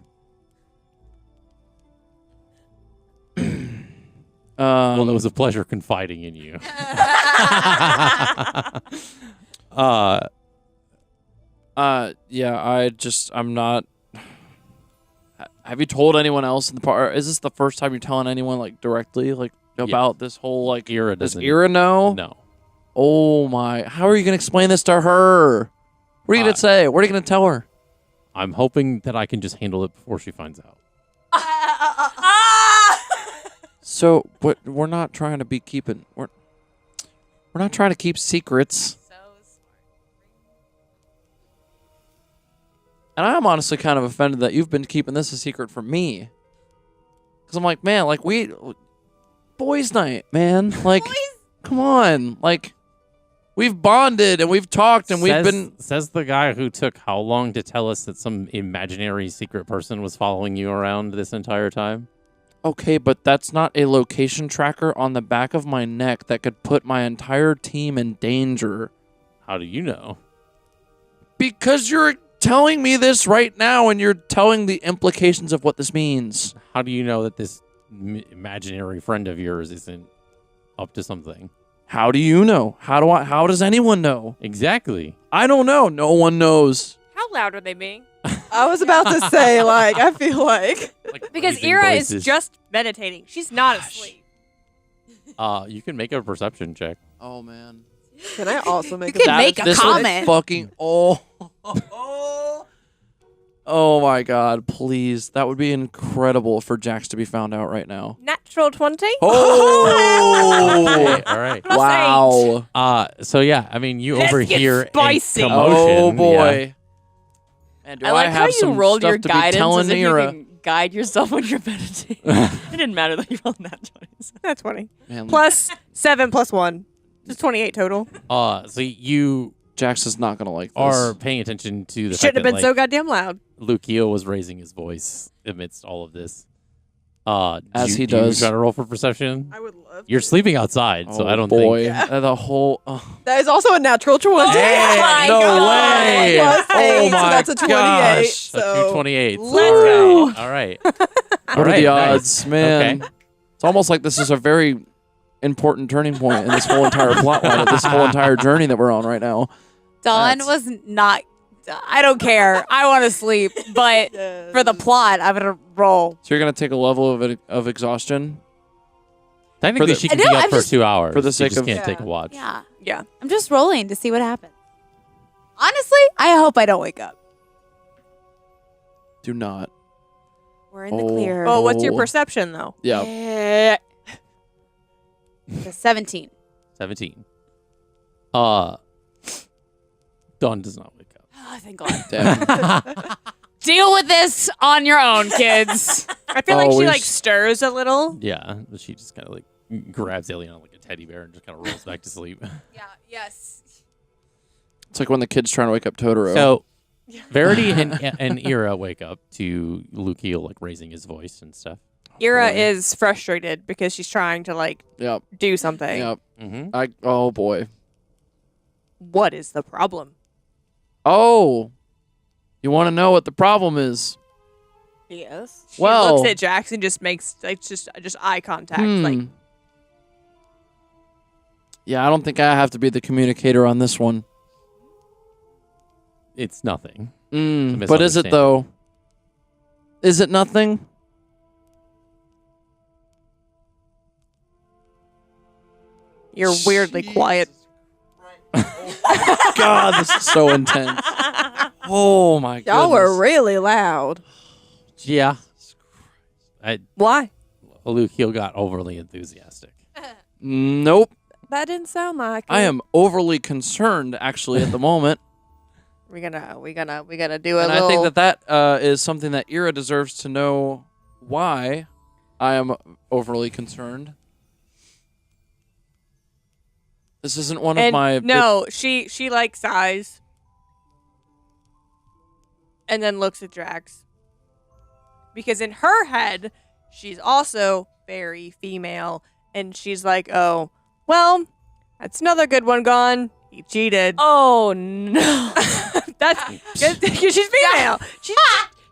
Well, it was a pleasure confiding in you. Yeah, I'm not. Have you told anyone else in the part? Is this the first time you're telling anyone directly about this whole Era this doesn't. era? No. No. Oh my! How are you gonna explain this to her? What are you gonna say? What are you gonna tell her? I'm hoping that I can just handle it before she finds out. So, but we're not trying to be keeping. We're not trying to keep secrets. And I'm honestly kind of offended that you've been keeping this a secret from me. Because I'm like, man, like boys' night, man. Like, come on. Like, we've bonded and we've talked and we've been... Says the guy who took how long to tell us that some imaginary secret person was following you around this entire time? Okay, but that's not a location tracker on the back of my neck that could put my entire team in danger. How do you know? Because you're telling me this right now and you're telling the implications of what this means. How do you know that this imaginary friend of yours isn't up to something? How do you know? How does anyone know? Exactly. I don't know. No one knows. How loud are they being? I was about to say, like, I feel like Because breathing Ira voices. is just meditating. She's not asleep. You can make a perception check. Oh, man. can I also make You a can make a This would comment. fucking... Oh, my God. Please. That would be incredible for Jax to be found out right now. Natural 20? Oh! All right. Wow. So yeah, I mean, you Let's get overhear spicy. a commotion. Oh, boy. Yeah. And do I like how have you some rolled your stuff to be guidance telling as if you Nira? can guide yourself when you're meditating. It didn't matter that you rolled that 20. That's 20. Man, Plus 7 plus 1. It's 28 total. So you Jax is not going to like this. are paying attention to the fact Shouldn't have that been so goddamn loud. Lucio was raising his voice amidst all of this. As he do you does. try to roll for perception? I would love You're sleeping outside, so I don't boy. think. The whole... That is also a natural 20. Hey, no way. Plus Oh 8, so my that's a 28. gosh. So 28. Let's go. All right. What are the odds, man? Okay. It's almost like this is a very important turning point in this whole entire plot line of this whole entire journey that we're on right now. Dawn That's- was not. I don't care. I want to sleep, but for the plot, I'm gonna roll. So you're going to take a level of exhaustion? Technically, For the- she can I be know, up I'm for just- 2 hours. for the You sake just of- can't take a watch. Yeah, Yeah. I'm just rolling to see what happens. Honestly, I hope I don't wake up. Do not. We're in the Oh. clear. Well, what's your Oh. perception, though? Yeah. The 17. 17. Dawn does not wake up. Oh, thank God. Damn. Deal with this on your own, kids. I feel like Oh, she, we like, s- stirs a little. Yeah, she just kind of like grabs Elliana like a teddy bear and just kind of rolls back to sleep. Yeah. Yes. It's like when the kid's trying to wake up Totoro. So, Verity and Ira wake up to Lucio like raising his voice and stuff. Ira boy. is frustrated because she's trying to, like, Yep. do something. Yep. Mm-hmm. Oh, boy. What is the problem? Oh. You want to know what the problem is? Yes. She Well- looks at Jackson, just makes, like, just eye contact. Like, Yeah, I don't think I have to be the communicator on this one. It's nothing. But is it, though? Is it nothing? you're weirdly quiet. God, this is so intense. Oh, my goodness. y'all were really loud. Yeah. Why? Lucio got overly enthusiastic. Nope. That didn't sound like I it. am overly concerned, actually, at the moment. We gonna do a And little. I think that is something that Ira deserves to know why I am overly concerned. This isn't one of and my... no, she like sighs, and then looks at Drax because in her head she's also very female, and she's like, "Oh, well, that's another good one gone. He cheated." Oh no. That's because she's female.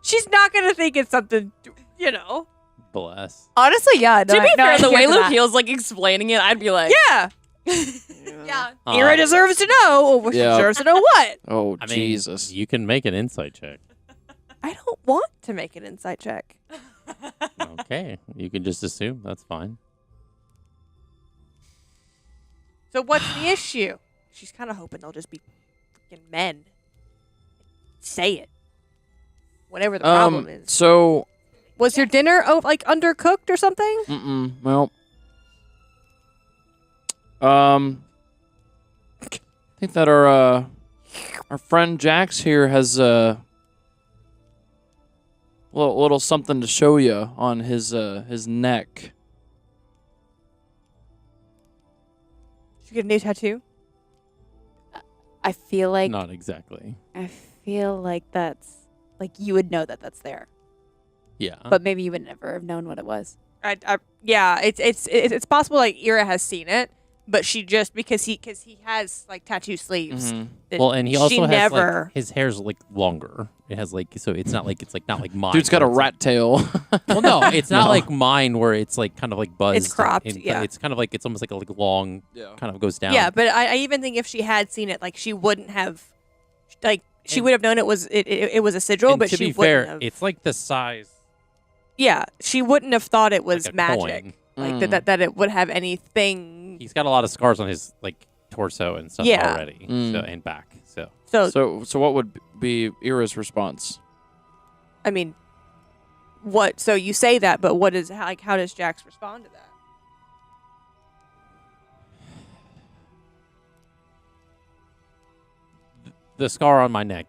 She's not gonna think it's something, you know. Bless. Honestly, yeah. To be fair, the way Lucille's like explaining it, I'd be like, Yeah, Yeah. Ira deserves to know. Or she Yeah. deserves to know what? Oh, I mean, Jesus. you can make an insight check. I don't want to make an insight check. Okay, you can just assume that's fine. So what's the issue? She's kind of hoping they'll just be freaking men. Say it. Whatever the problem is. So... Was your dinner like undercooked or something? Well... think that our friend Jax here has a little something to show you on his neck. Did you get a new tattoo? I feel like Not exactly. I feel like that's like you would know that that's there, Yeah. but maybe you would never have known what it was. Yeah, it's possible like Ira has seen it, but she just because he has like tattoo sleeves. Mhm. that Well, and he she also has never. like his hair's like longer. It has like so it's not like not like mine. Dude's got a where it's, rat tail. like- well, no, it's not No. like mine where it's like kind of like buzzed. cropped, but yeah. It's kind of like it's almost like a long Yeah. kind of goes down. Yeah, but I even think if she had seen it, like she wouldn't have, like she would have known it was it was a sigil, And but to she be wouldn't fair, have. it's like the size Yeah, she wouldn't have thought it was like a magic, coin. like Mm. that it would have anything. He's got a lot of scars on his like torso and stuff Yeah. already, Mm. so, and back. So So what would be Ira's response? I mean, what? So you say that, but what is how does Jax respond to that? the scar on my neck,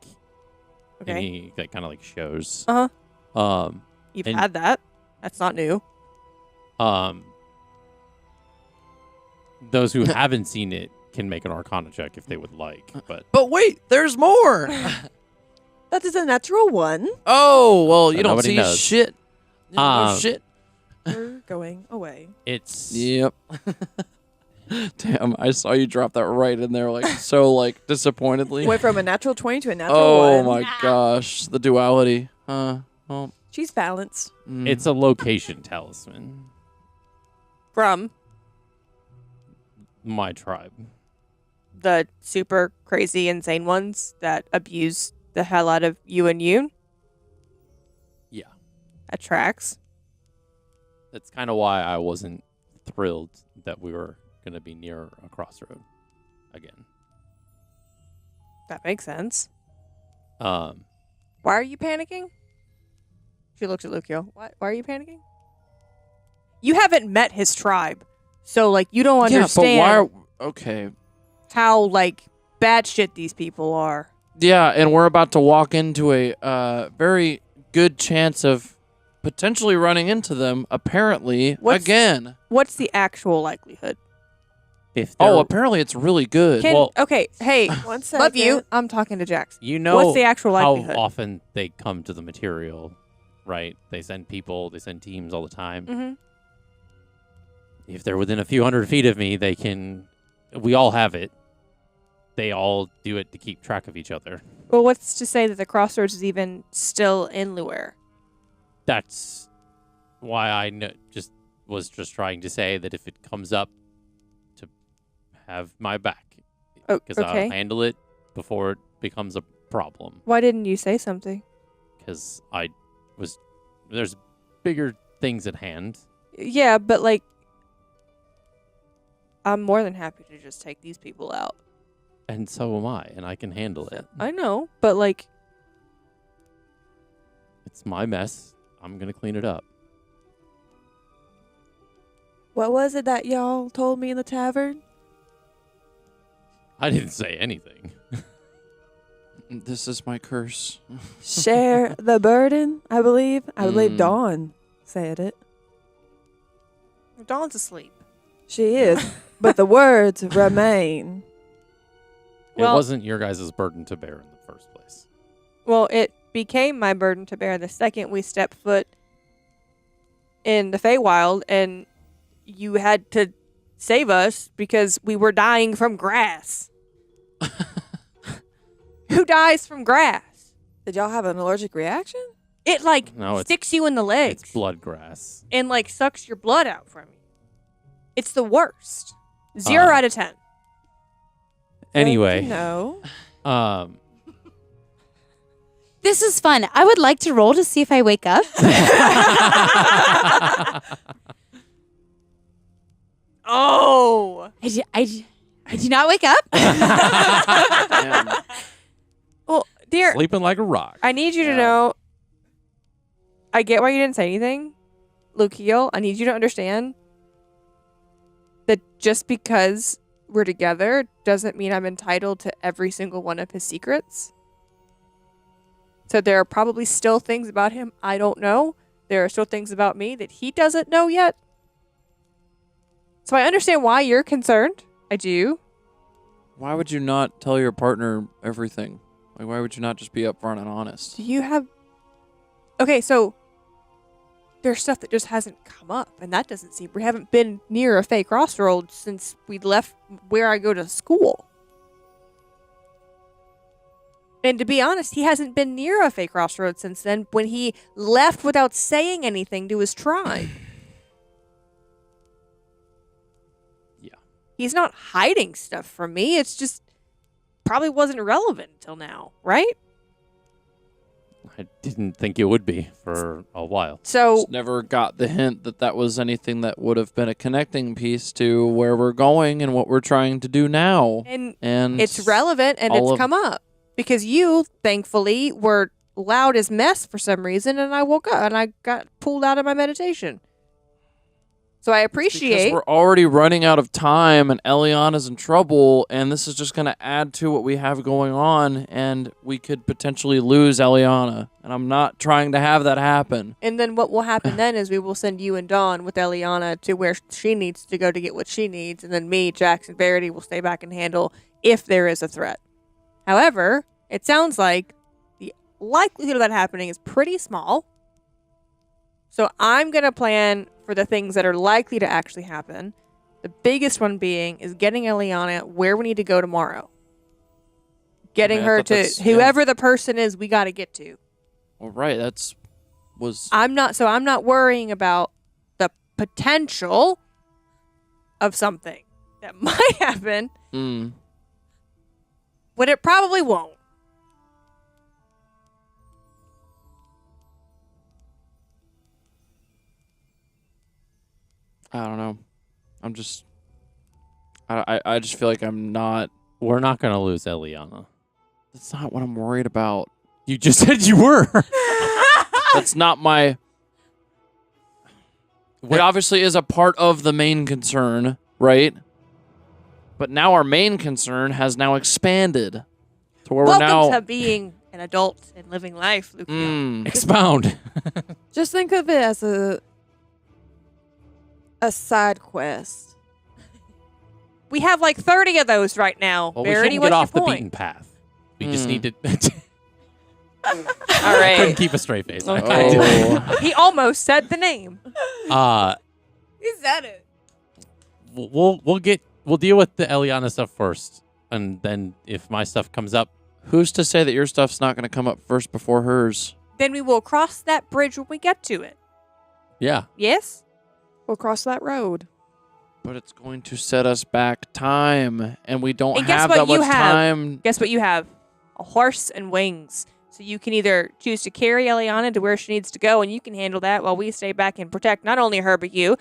and Okay, he like, kind of like shows. Uh-huh. You've and- had that. That's not new. Those who haven't seen it can make an Arcana check if they would like, but But wait, there's more. That is a natural one. Oh well, you So don't nobody see knows. shit. You don't know Um, shit. We're going away. it's Yep. Damn, I saw you drop that right in there, like so, like disappointedly. Went from a natural 20 to a natural Oh one. my gosh, the duality. Well, She's balanced. it's a location talisman. From My tribe. the super crazy, insane ones that abuse the hell out of you and you. Yeah. That tracks. That's kind of why I wasn't thrilled that we were going to be near a crossroad again. That makes sense. Um, Why are you panicking? She looks at Lucio. Why are you panicking? You haven't met his tribe, so like you don't understand Yeah, but why? Okay. how like bad shit these people are. Yeah, and we're about to walk into a very good chance of potentially running into them. Apparently, What's- again. What's the actual likelihood? if Oh, they're- apparently it's really good. Can, Well- okay, hey, One second. love you. I'm talking to Jax. you know What's the actual how likelihood? often they come to the material, right? They send people, they send teams all the time. Mm-hmm. If they're within a few hundred feet of me, they can. We all have it. They all do it to keep track of each other. Well, what's to say that the crossroads is even still in Luare? That's why I was just trying to say that if it comes up, to have my back, Oh, because okay. I'll handle it before it becomes a problem. Why didn't you say something? Because there's bigger things at hand. Yeah, but like, I'm more than happy to just take these people out. And so am I, and I can handle it. I know, but like, It's my mess. I'm gonna clean it up. What was it that y'all told me in the tavern? I didn't say anything. This is my curse. Share the burden, I believe. I believe Mm. Dawn said it. Dawn's asleep. She is. But the words remain. It Well- wasn't your guys' burden to bear in the first place. Well, it became my burden to bear the second we stepped foot in the Feywild, and you had to save us because we were dying from grass. Who dies from grass? Did y'all have an allergic reaction? It like No, it's- sticks you in the legs It's blood grass. and like sucks your blood out from you. It's the worst. 0 out of 10. Anyway, No. This is fun. I would like to roll to see if I wake up. Oh. I do not wake up. Damn. Well, dear, sleeping like a rock. I need you to know. I get why you didn't say anything, Lucio. I need you to understand that just because we're together doesn't mean I'm entitled to every single one of his secrets. So there are probably still things about him I don't know. There are still things about me that he doesn't know yet. So I understand why you're concerned. I do. Why would you not tell your partner everything? Like, why would you not just be upfront and honest? Do you have... Okay, so there's stuff that just hasn't come up, and that doesn't seem... We haven't been near a fake crossroads since we left where I go to school. And to be honest, he hasn't been near a fake crossroads since then when he left without saying anything to his tribe. Yeah. He's not hiding stuff from me. It's just probably wasn't relevant until now, right? I didn't think it would be for a while. So Just never got the hint that that was anything that would have been a connecting piece to where we're going and what we're trying to do now. and And it's relevant and it's come up because you thankfully were loud as mess for some reason, and I woke up and I got pulled out of my meditation. So I because appreciate... we're already running out of time and Elliana's in trouble, and this is just going to add to what we have going on, and we could potentially lose Elliana, and I'm not trying to have that happen. And then what will happen then is we will send you and Dawn with Elliana to where she needs to go to get what she needs, and then me, Jax, and Verity will stay back and handle if there is a threat. However, it sounds like the likelihood of that happening is pretty small. So I'm going to plan for the things that are likely to actually happen. The biggest one being is getting Elliana where we need to go tomorrow. Getting Okay, I her thought to that's- whoever the person is we got to get to. Well, right, I'm not worrying about the potential of something that might happen when it probably won't. I don't know. I'm just... I just feel like I'm not... We're not going to lose Elliana. That's not what I'm worried about. You just said you were. That's not my... It obviously is a part of the main concern, right? But now our main concern has now expanded to where Welcome we're now... to being an adult and living life, Luke. Expound. Just think of it as a side quest. We have like 30 of those right now. Well, we Verity, shouldn't what's get off your the point? beaten path. We just need to... All I couldn't right. keep a straight face. Oh. He almost said the name. He said it. We'll deal with the Elliana stuff first, and then if my stuff comes up, Who's to say that your stuff's not going to come up first before hers? Then we will cross that bridge when we get to it. yeah. Yes? We'll cross that road. But it's going to set us back time, and we don't And guess have what that you much have? time. Guess what you have? A horse and wings. So you can either choose to carry Elliana to where she needs to go, and you can handle that while we stay back and protect not only her, but you.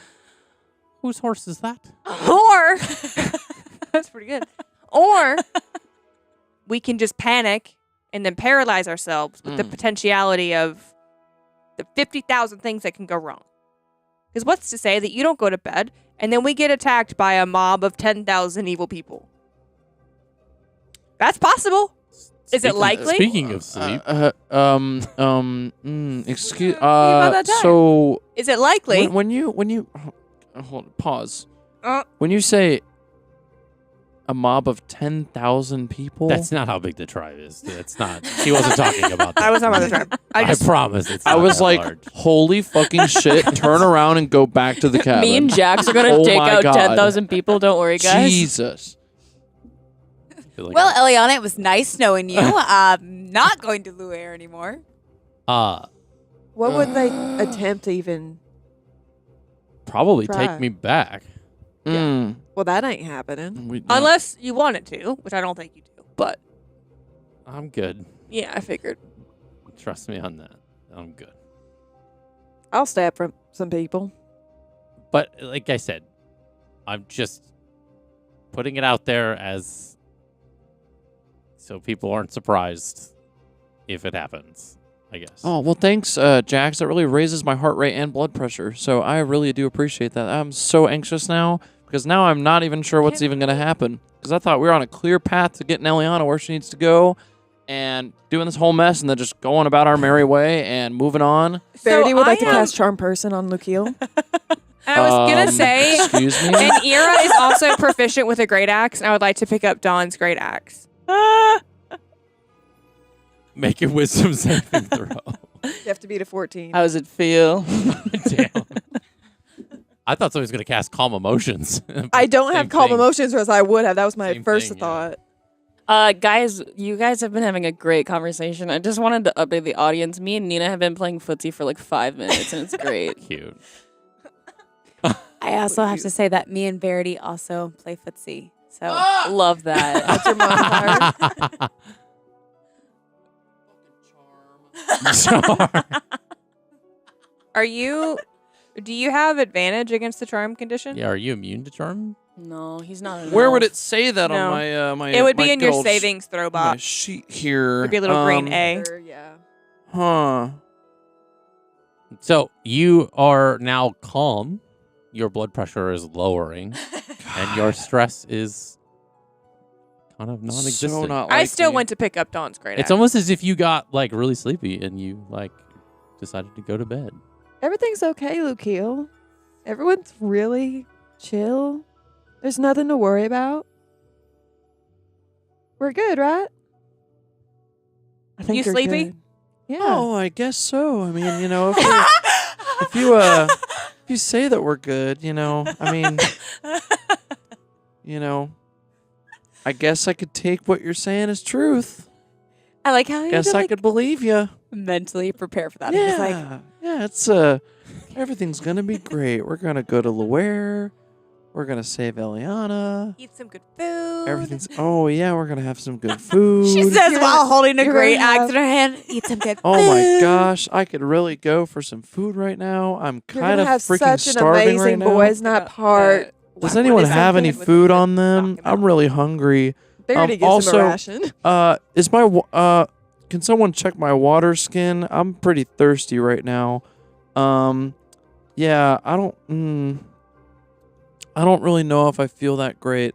Whose horse is that? Or, that's pretty good. Or, we can just panic and then paralyze ourselves with the potentiality of the 50,000 things that can go wrong. Because what's to say that you don't go to bed and then we get attacked by a mob of 10,000 evil people? That's possible. Is it likely? Speaking of sleep, Excuse. about that time. So Is it likely? when you hold on, pause. Uh. When you say a mob of 10,000 people, that's not how big the tribe is. It's not. She wasn't talking about that. I was talking about the tribe. I promise. It's I not was that like, large. holy fucking shit! Turn around and go back to the cabin. Me and Jax are gonna Oh take my out God. 10,000 people. Don't worry, guys. Jesus. I feel like Well, Elliana, it was nice knowing you. I'm not going to Luare anymore. What would they attempt to even... probably Try. take me back. Well, that ain't happening. Unless you wanted to, which I don't think you do. But, I'm good. yeah, I figured. Trust me on that. I'm good. I'll stab from some people. But like I said, I'm just putting it out there as so people aren't surprised if it happens, I guess. Oh, well, thanks, Jax. That really raises my heart rate and blood pressure. So I really do appreciate that. I'm so anxious now because now I'm not even sure what's even going to happen. Because I thought we were on a clear path to getting Elliana where she needs to go and doing this whole mess and then just going about our merry way and moving on. Verity would like to I am- cast Charm Person on Lukiel. I was gonna say, Excuse me? and Ira is also proficient with a great axe, and I would like to pick up Dawn's great axe. Make a wisdom saving throw. You have to beat a 14. How does it feel? Damn. I thought somebody was going to cast Calm Emotions. I don't Same have calm thing. emotions, whereas I would have. That was my Same first thing, yeah. thought. Guys, you guys have been having a great conversation. I just wanted to update the audience. Me and Nina have been playing footsie for like 5 minutes, and it's great. Cute. I also have to say that me and Verity also play footsie. So Love that. That's your modifier. Do you have advantage against the charm condition? Yeah, are you immune to charm? No, he's not. an Where would elf. it say that No. on my It would my be in good your old savings throw my box. sheet here? It would be a little green A. Yeah. Huh. So you are now calm. Your blood pressure is lowering, and your stress is kind of non-existent. So not I like still me. went to pick up Dawn's great It's axe. almost as if you got like really sleepy and you like decided to go to bed. Everything's okay, Lukiel. Everyone's really chill. There's nothing to worry about. We're good, right? I think You you're sleepy? good. Yeah. Oh, I guess so. I mean, you know, if you say that we're good, you know, I mean, you know, I guess I could take what you're saying as truth. I like how you Guess I could believe you. mentally prepare for that. It's like, Yeah, it's everything's gonna be great. We're gonna go to Luare. We're gonna save Eliana. Eat some good food. Everything's. Oh yeah, we're gonna have some good food. she says You're while holding a you're great gonna axe have- in her hand, eat some good Oh my food. gosh, I could really go for some food right now. I'm You're kind gonna of have freaking such an starving amazing right now. boys night part. Does What anyone is that have any kid with food the on them? Pocketbard? I'm really hungry. Verity gives also- him a ration. Is my can someone check my water skin? I'm pretty thirsty right now. Yeah, I don't really know if I feel that great.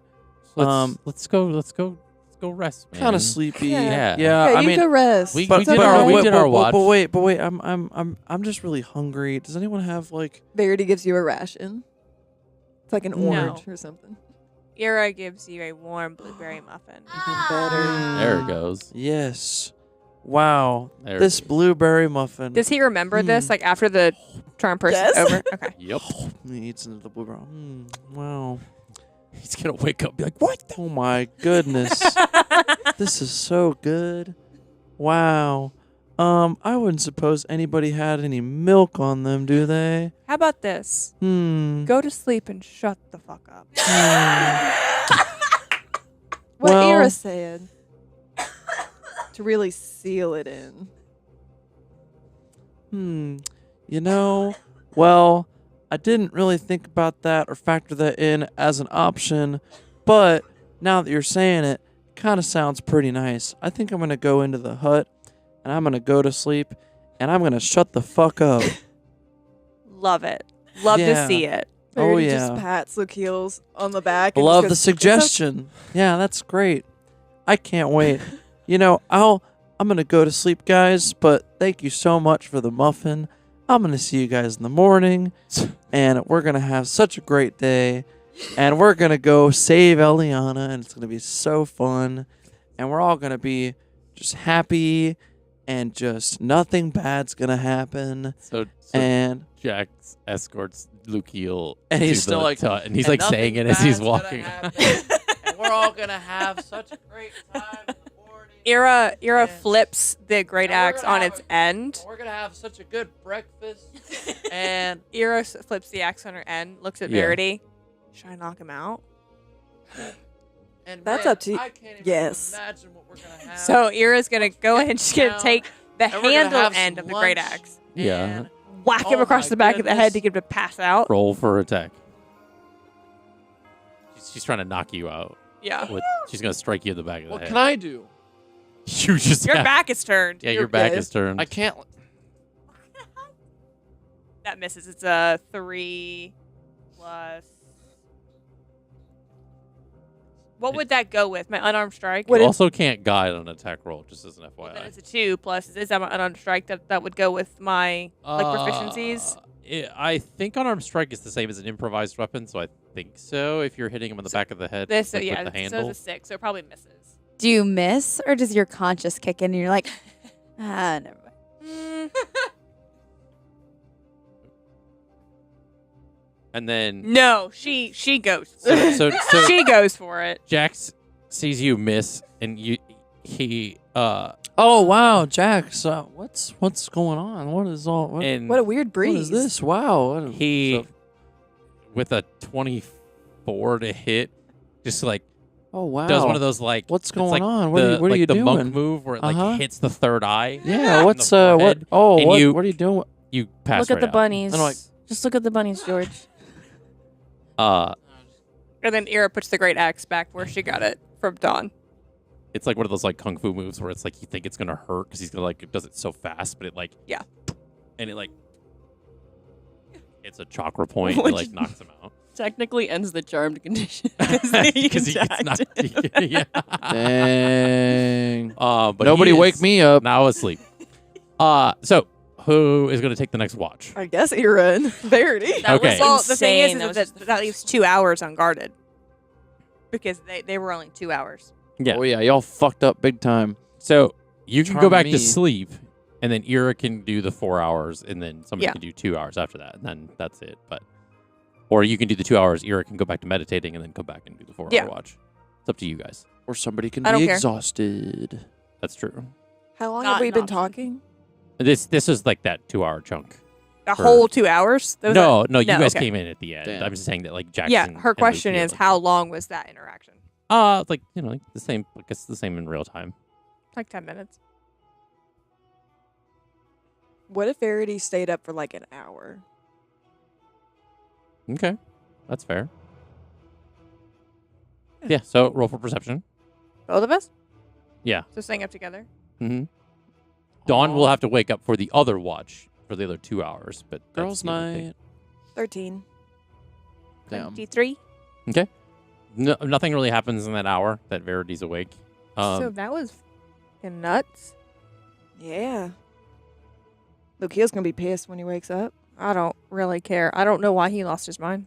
Let's go rest, man. Kind of sleepy. Yeah. Yeah. Yeah, I you mean, can rest. we It's did okay. our- we did our watch. But wait. I'm just really hungry. Does anyone have like? Verity gives you a ration. It's like an No. orange or something. Ira gives you a warm blueberry muffin. Even better. There it goes. Yes. Wow. There This it is. blueberry muffin. Does he remember this? Like after the charm person's Yes. over? Okay. Yep. He eats into the blueberry. Wow. He's gonna wake up and be like, "What?" Oh my goodness. This is so good. Wow. I wouldn't suppose anybody had any milk on them, do they? How about this? Hmm. Go to sleep and shut the fuck up. What Well- Ira said. To really seal it in. You know, well, I didn't really think about that or factor that in as an option, but now that you're saying it, kind of sounds pretty nice. I think I'm going to go into the hut and I'm going to go to sleep and I'm going to shut the fuck up. Love it. Love Yeah. to see it. Oh, Verity yeah. just pats Lukiel's on the back. And Love just the goes, suggestion. Yeah, that's great. I can't wait. You know, I'm going to go to sleep, guys, but thank you so much for the muffin. I'm going to see you guys in the morning, and we're going to have such a great day, and we're going to go save Eliana, and it's going to be so fun, and we're all going to be just happy, and just nothing bad's going to happen, So and Jack escorts Lukiel And to he's still the like- hut, and he's and like nothing saying it as he's bad's gonna walking. happen, and we're all going to have such a great time in the morning. Ira Yeah. flips the great And we're axe gonna on have its end. We're gonna have such a good breakfast, and Ira flips the axe on her end, looks at Yeah. Verity. Should I knock him out? That's man, up to you. I can't even Yes. imagine what we're gonna have. So Ira's gonna go ahead and she's gonna down, take the and we're gonna handle have end some of the great lunch, axe, Yeah. and whack him Oh across my the back of the head goodness. to get him to pass out. Roll for attack. She's trying to knock you out. Yeah. She's gonna strike you in the back of the What head. can I do? You just Your have- back is turned. Yeah, your back yeah. is turned. I can't. That misses. It's a 3 plus What would that go with? My unarmed strike? You also can't guide on an attack roll, just as an FYI. Well, then it's a 2 plus. Is that my unarmed strike that would go with my proficiencies? I think unarmed strike is the same as an improvised weapon, so I think so. If you're hitting him on the back of the head, This, with yeah, the so handle. it's a 6, so it probably misses. Do you miss, or does your conscience kick in and you're like, never mind. And then No, she goes. so She goes for it. Jax sees you miss, and he Oh wow, Jax, what's going on? What is all? What, and What a weird breeze. what is this? Wow. What he with a 24 to hit, just like oh wow. does one of those like What's it's going like on? What are like you the doing? monk move where it Uh-huh. like hits the third eye. Yeah. in What's the what? forehead, Oh, and what are you doing? You pass Look at right the out. bunnies. And I'm like- Just look at the bunnies, George. And then Ira puts the great axe back where she got it from Dawn. It's like one of those like kung fu moves where it's like you think it's gonna hurt because he's gonna like does it so fast, but it like Yeah. and it like it's a chakra point and it like knocks him out Technically ends the charmed condition. because he gets knocked. Yeah. Dang. But Nobody he wake is me up. now asleep. So who is gonna take the next watch? I guess Ira and Verity. That Okay. was Well, the thing insane. is was that leaves 2 hours unguarded. Because they were only 2 hours. Yeah. Oh yeah, y'all fucked up big time. So you can go Charm back me. to sleep, and then Ira can do the 4 hours, and then somebody Yeah. can do 2 hours after that, and then that's it. Or you can do the 2 hours. Ira can go back to meditating, and then come back and do the 4 Yeah. hour watch. It's up to you guys. Or somebody can I don't be care. exhausted. That's true. How long Not have we an been option. talking? This is like that 2 hour chunk. A For- whole 2 hours? That was No, you guys okay. came in at the end. Damn. I'm just saying that like Jackson. Yeah, her and question Lucio is and how stuff. long was that interaction? Like like the same. I guess the same in real time. Like 10 minutes. What if Verity stayed up for like an hour? Okay, that's fair. Yeah. So roll for perception. Both of us? Yeah. So staying up together? Mm-hmm. Dawn will have to wake up for the other watch for the other 2 hours, but that's Girls' the other thing. night. 13. Damn. 23? No, nothing really happens in that hour that Verity's awake. So that was fucking nuts. Yeah. Lucia's going to be pissed when he wakes up. I don't really care. I don't know why he lost his mind.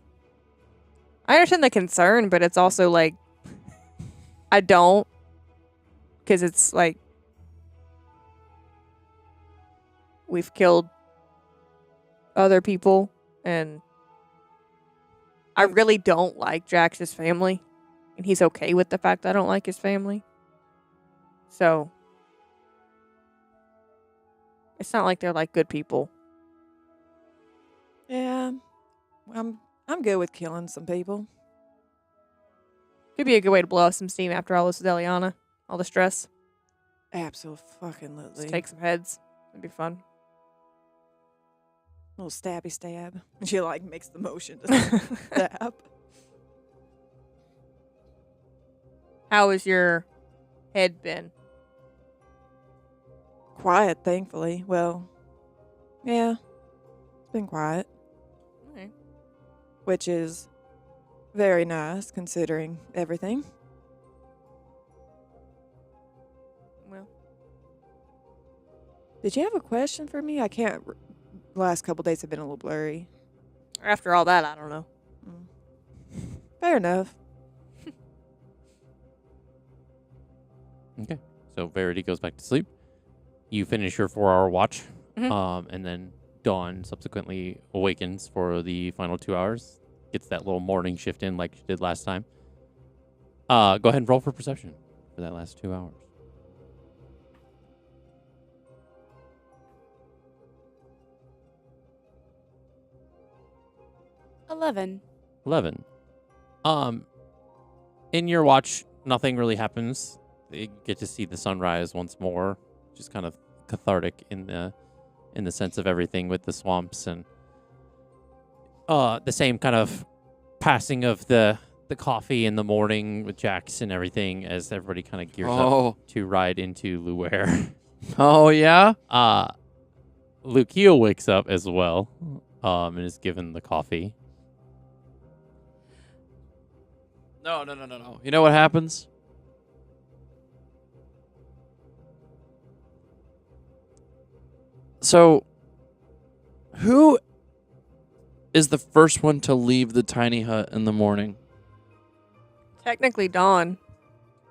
I understand the concern, but it's also like, I don't. Because it's like, we've killed other people, and I really don't like Jax's family, and he's okay with the fact that I don't like his family. So, it's not like they're like good people. Yeah. I'm good with killing some people. Could be a good way to blow off some steam after all this with Elliana. All the stress. Absolutely. Just take some heads. It'd be fun. Little stabby stab. And she like makes the motion to stab. How has your head been? Quiet, thankfully. Well, yeah. It's been quiet. Okay. Which is very nice considering everything. Well, Did you have a question for me? I can't. Last couple days have been a little blurry. after all that, I don't know. Fair enough. Okay. So Verity goes back to sleep. You finish your 4 hour watch. Mhm. And then Dawn subsequently awakens for the final 2 hours. Gets that little morning shift in like she did last time. Go ahead and roll for perception for that last 2 hours. $11. 11. In your watch, nothing really happens. You get to see the sunrise once more, just kind of cathartic in the sense of everything with the swamps and the same kind of passing of the coffee in the morning with Jax and everything as everybody kind of gears up to ride into Luare. Oh yeah. Lucio wakes up as well, and is given the coffee. No. You know what happens? So, who is the first one to leave the tiny hut in the morning? Technically, Dawn.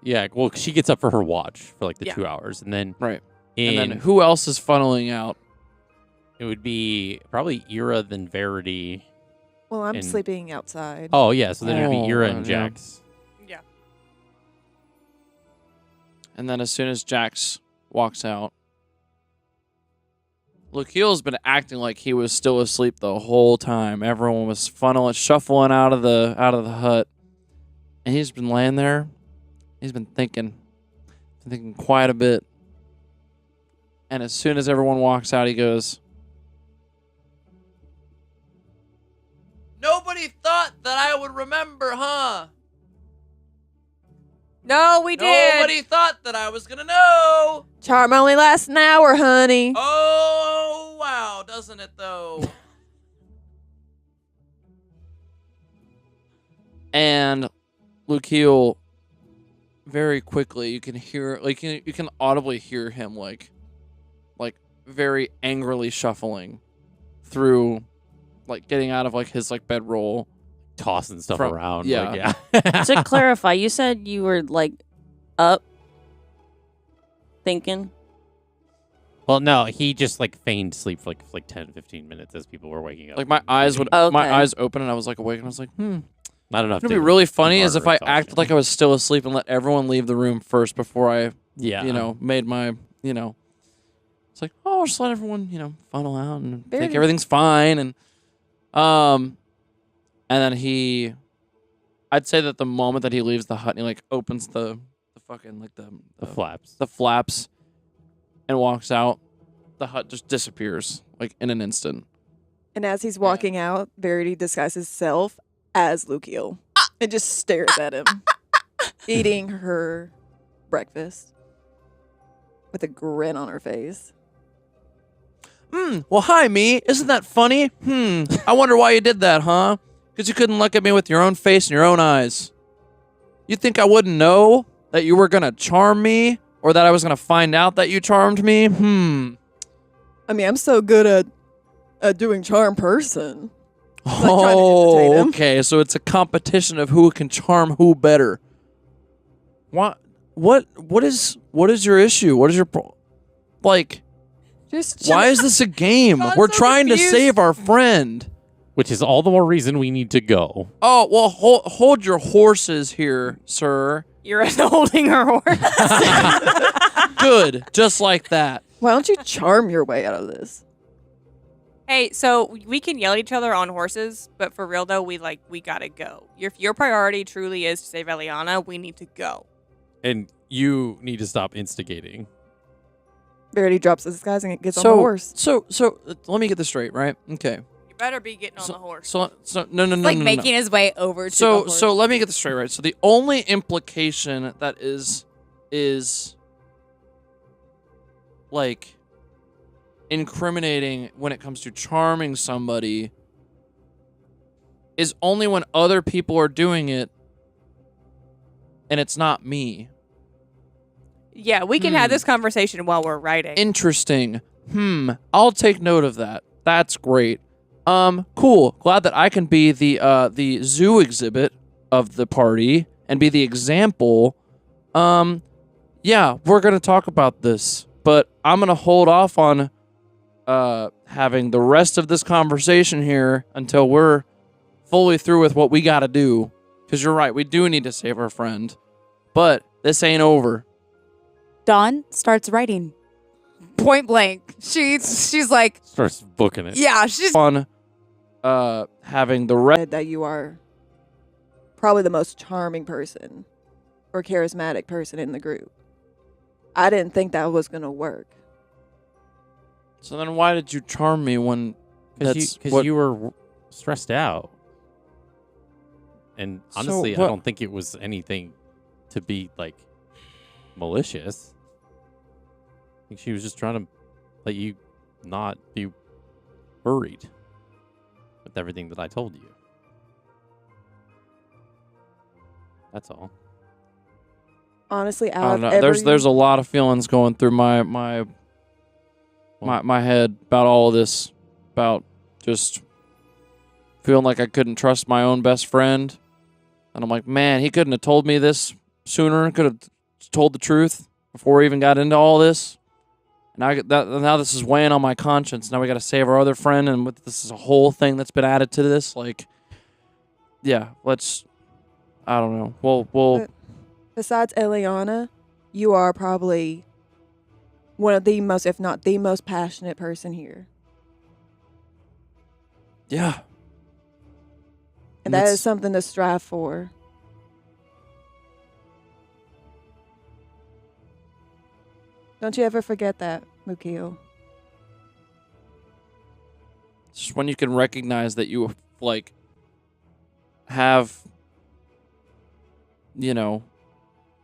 Yeah, well, she gets up for her watch for like the Yeah. 2 hours, and then Right. in, And then who else is funneling out? it would be probably Ira, then Verity. Well, I'm And- sleeping outside. Oh yeah, so then it'd be Oh, Ira right, and yeah. Jax. Yeah. And then as soon as Jax walks out, Lukeel's been acting like he was still asleep the whole time. Everyone was shuffling out of the hut, and he's been laying there. He's been thinking quite a bit. And as soon as everyone walks out, he goes, "Nobody thought that I would remember, huh? No, we did. Nobody thought that I was gonna know. Charm only lasts an hour, honey. Oh, wow, doesn't it, though?" And Lukeel, very quickly, you can hear, like, you can audibly hear him, like very angrily shuffling through, like, getting out of, like, his, like, bedroll. Tossing stuff From- around. yeah. Like, yeah. To clarify, you said you were like up thinking. Well, no, he just like feigned sleep for like 10, 15 minutes as people were waking up. Like, my eyes would, Okay. my eyes open, and I was, like, awake, and I was like, not enough. It'd be to really funny is if I exhaustion. acted like I was still asleep and let everyone leave the room first before I, Yeah. made my, it's like, oh, I'll just let everyone, funnel out and Very- think everything's fine. And then I'd say that the moment that he leaves the hut and he, like, opens the fucking, like, the flaps. the flaps and walks out, the hut just disappears, like, in an instant. And as he's walking out, Verity disguises herself as Lukeel and just stares at him, eating her breakfast with a grin on her face. Well, hi, me. Isn't that funny? I wonder why you did that, huh? Because you couldn't look at me with your own face and your own eyes. You think I wouldn't know that you were going to charm me or that I was going to find out that you charmed me? I mean, I'm so good at doing charm person. Like, trying to imitate him. Okay. So it's a competition of who can charm who better. What is your issue? What is your like? Just Why is this a game? I'm We're so trying confused. to save our friend. Which is all the more reason we need to go. Oh, well, hold your horses here, sir. You're holding her horse. Good. Just like that. Why don't you charm your way out of this? Hey, so we can yell at each other on horses, but for real though, we gotta go. If your priority truly is to save Elliana, we need to go. And you need to stop instigating. Verity drops his disguise and gets on the horse. So let me get this straight, right? Okay. You better be getting on the horse. So no. Like making his way over to the horse. So let me get this straight, right? So the only implication that is like incriminating when it comes to charming somebody is only when other people are doing it and it's not me. Yeah, we can have this conversation while we're writing. Interesting. I'll take note of that. That's great. Cool. Glad that I can be the zoo exhibit of the party and be the example. Yeah, we're gonna talk about this, but I'm gonna hold off on having the rest of this conversation here until we're fully through with what we gotta do. Because you're right, we do need to save our friend, but this ain't over. Dawn starts writing. Point blank. She's like, Starts booking it. yeah, she's On having the rest. Said that you are probably the most charming person or charismatic person in the group. I didn't think that was going to work. So then, why did you charm me when? Because you were stressed out. And So honestly, I what- don't think it was anything to be like malicious. I think she was just trying to let you not be worried with everything that I told you. That's all. Honestly, I out don't of know. every... There's a lot of feelings going through my head about all of this, about just feeling like I couldn't trust my own best friend, and I'm like, man, he couldn't have told me this sooner. Could have told the truth before we even got into all this. Now this is weighing on my conscience. Now we got to save our other friend, and this is a whole thing that's been added to this. Like, yeah, I don't know. We'll. Besides Elliana, you are probably one of the most, if not the most passionate person here. Yeah. And that is something to strive for. Don't you ever forget that, Mukio. It's just when you can recognize that you, like, have, you know,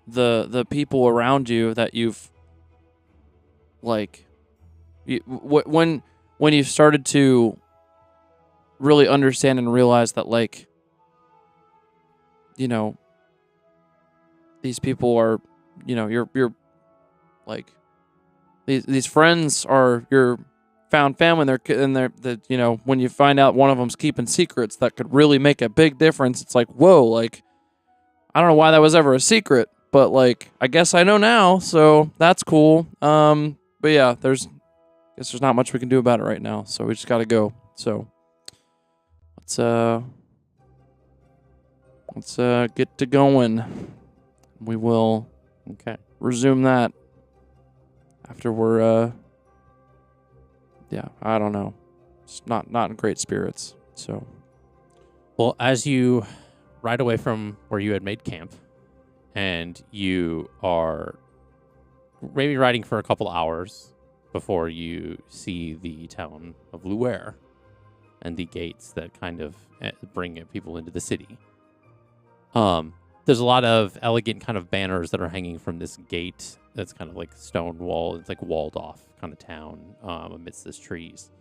the people around you that you've, like, when you've started to really understand and realize that, like, you know, these people are, you know, you're like, these friends are your found family, and they're you know, when you find out one of them's keeping secrets that could really make a big difference, it's like, whoa, like, I don't know why that was ever a secret, but, like, I guess I know now, so that's cool. But yeah, I guess there's not much we can do about it right now, so we just gotta go. So let's get to going. We will resume that after we're I don't know. It's not in great spirits. So, well, as you ride away from where you had made camp, and you are maybe riding for a couple hours before you see the town of Luare and the gates that kind of bring people into the city. There's a lot of elegant kind of banners that are hanging from this gate that's kind of like stone wall. It's like walled off kind of town amidst these trees.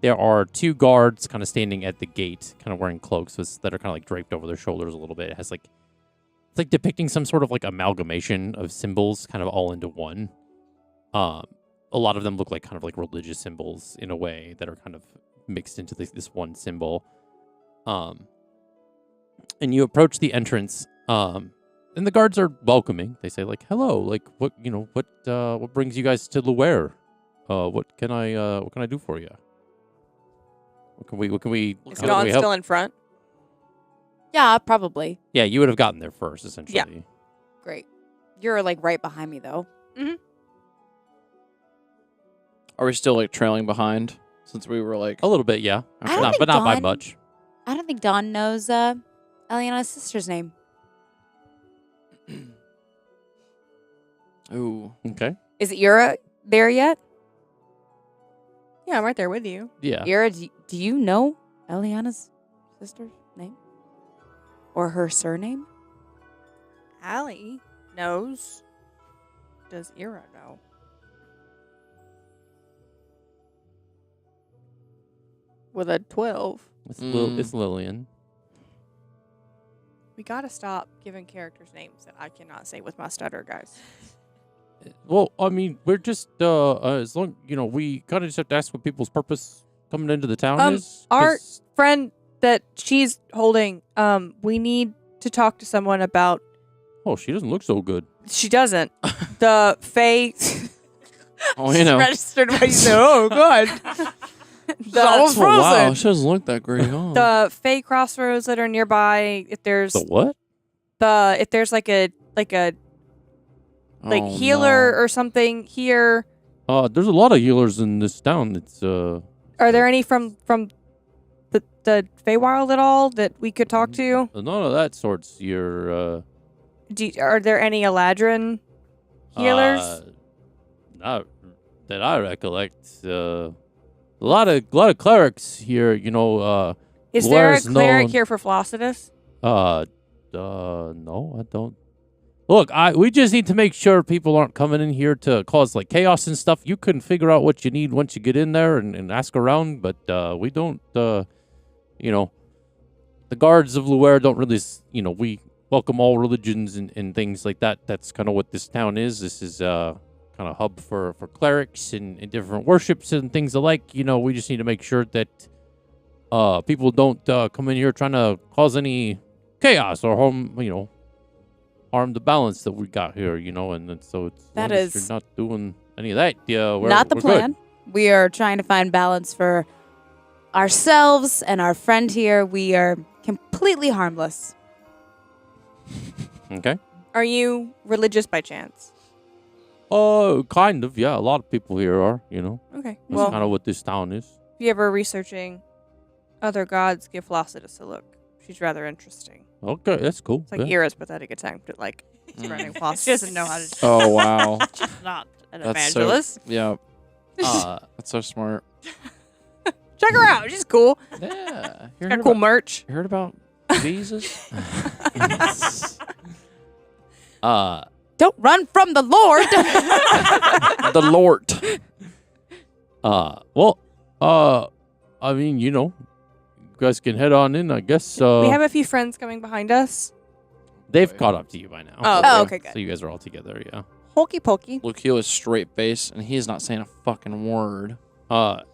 There are 2 guards kind of standing at the gate, kind of wearing cloaks that are kind of like draped over their shoulders a little bit. It has like, it's like depicting some sort of like amalgamation of symbols kind of all into one. A lot of them look like kind of like religious symbols in a way that are kind of mixed into this one symbol. And you approach the entrance, and the guards are welcoming. They say like, "Hello, like what brings you guys to Luare? What can I do for you? What can we? Is Dawn still in front? Yeah, probably. Yeah, you would have gotten there first, essentially. Yeah. Great. You're like right behind me though. Mm-hmm. are we still, like, trailing behind since we were, like... A little bit, yeah. I don't think But not by Dawn- much. I don't think Dawn knows Elliana's sister's name. Ooh. Okay. Is Ira there yet? Yeah, I'm right there with you. Yeah. Ira, do you know Elliana's sister's name? Or her surname? Allie knows. Does Ira know? With a 12. It's Lillian. We gotta stop giving characters names that I cannot say with my stutter, guys. Well, I mean, we're just as long we kind of just have to ask what people's purpose coming into the town is. Our friend that she's holding, we need to talk to someone about. Oh, she doesn't look so good. She doesn't. The Fae. Oh, you know. Registered what you said. Oh God. Oh, wow, she doesn't look that great. Oh. The Fae crossroads that are nearby. If there's The what? if there's like a healer or something here. There's a lot of healers in this town. It's Are there any from the Feywild at all that we could talk to? none of that sorts. Are Are there any Eladrin healers? Not that I recollect. A lot of clerics here. Is there a Luare's cleric known- here for Flossidus? No, I don't. Look, we just need to make sure people aren't coming in here to cause like chaos and stuff. You can figure out what you need once you get in there and ask around, but we don't. The guards of Luare don't really. welcome all religions and things like that. That's kind of what this town is. This is kind of hub for clerics and different worships and things alike. You know, we just need to make sure that people don't come in here trying to cause any chaos or harm the balance that we got here. You know, and then, so it's That as is- you're not doing any of that. Yeah, Not the we're plan. Good. We are trying to find balance for ourselves and our friend here. We are completely harmless. Okay. Are you religious by chance? Oh, kind of. Yeah, a lot of people here are. You know, Okay. that's Well, kind of what this town is. if you ever researching other gods, give Flossidus a look. She's rather interesting. Okay, that's cool. It's like yeah. Ira's pathetic attempt at like spreading Flossidus. She doesn't know how to. Oh wow. She's not an That's evangelist. so. Yeah, Uh, that's so smart. Check her out. She's cool. Yeah. You Got cool merch. heard about Jesus? Don't run from the Lord. The Lord. I mean, you know, you guys can head on in, I guess. We have a few friends coming behind us. They've caught up to you by now. Oh, okay, good. So you guys are all together, yeah. Hokey pokey. Lucio is straight face, and he's not saying a fucking word.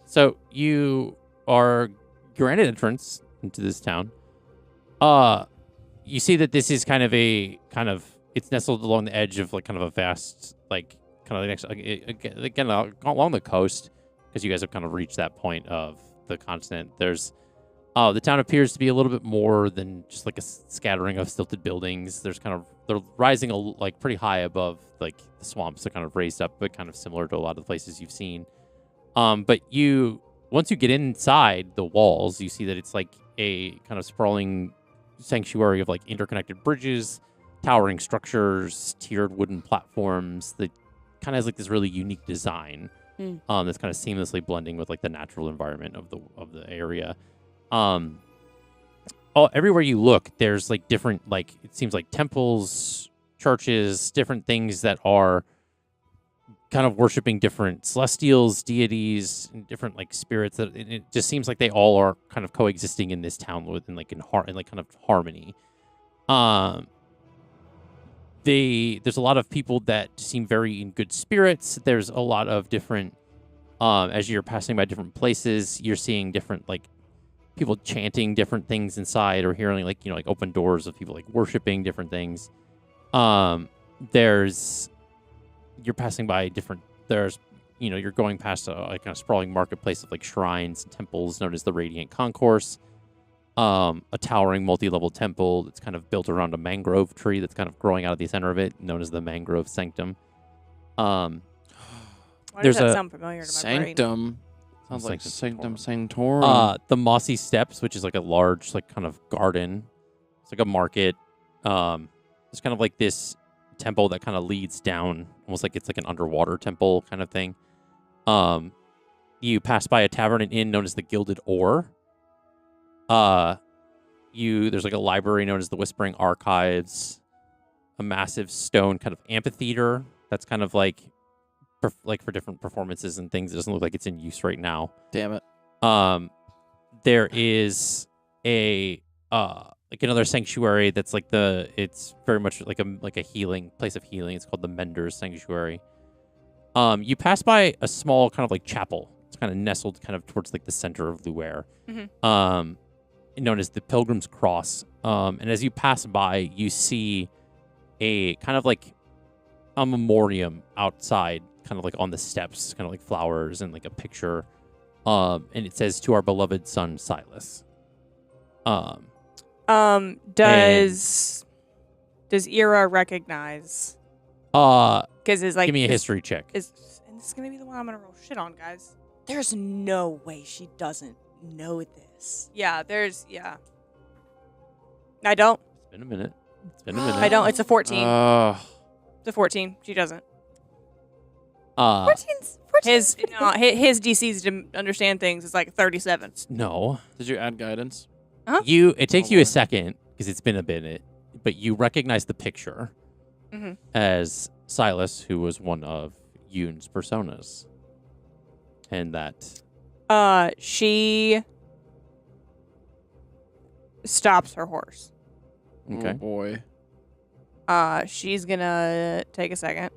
So you are granted entrance into this town. You see that this is it's nestled along the edge of like kind of a vast, like kind of like again along the coast, because you guys have kind of reached that point of the continent. There's the town appears to be a little bit more than just like a scattering of stilted buildings. They're rising like pretty high above like the swamps. They're kind of raised up, but kind of similar to a lot of the places you've seen. But once you get inside the walls, you see that it's like a kind of sprawling sanctuary of like interconnected bridges, towering structures, tiered wooden platforms that kind of has like this really unique design. That's kind of seamlessly blending with like the natural environment of the area. Everywhere you look, there's like different, like it seems like temples, churches, different things that are kind of worshiping different celestials, deities, and different like spirits. That it just seems like they all are kind of coexisting in this town in kind of harmony. There's a lot of people that seem very in good spirits. There's a lot of different, as you're passing by different places, you're seeing different like people chanting different things inside, or hearing like like open doors of people like worshiping different things. You're passing by different. You're going past a kind of sprawling marketplace of like shrines and temples known as the Radiant Concourse. A towering multi-level temple that's kind of built around a mangrove tree that's kind of growing out of the center of it, known as the Mangrove Sanctum. Why There's does that a sound familiar to my brain? Sanctum. Sounds like Sanctum Sanctum Sanctorum. The Mossy Steps, which is like a large, like kind of garden. It's like a market. It's kind of like this temple that kind of leads down, almost like it's like an underwater temple kind of thing. You pass by a tavern and inn known as the Gilded Oar. There's like a library known as the Whispering Archives, a massive stone kind of amphitheater that's kind of like for different performances and things. It doesn't look like it's in use right now. Damn it. There is a like another sanctuary that's like it's very much like a healing place of healing. It's called the Mender's Sanctuary. You pass by a small kind of like chapel. It's kind of nestled kind of towards like the center of Luare. Mm-hmm. Known as the Pilgrim's Cross. And as you pass by, you see a kind of like a memoriam outside, kind of like on the steps, kind of like flowers and like a picture. And it says, "To our beloved son, Silas." Does Ira recognize? Because it's like give me a history check. And this is gonna be the one I'm gonna roll shit on, guys. There's no way she doesn't know this. Yeah, I don't. It's been a minute. I don't. It's a 14. It's a 14. She doesn't. 14's His DC's to understand things is like 37. No. Did you add guidance? It takes you a second because it's been a minute, but you recognize the picture as Silas, who was one of Yoon's personas, and that she stops her horse. okay. Oh boy. She's gonna take a second.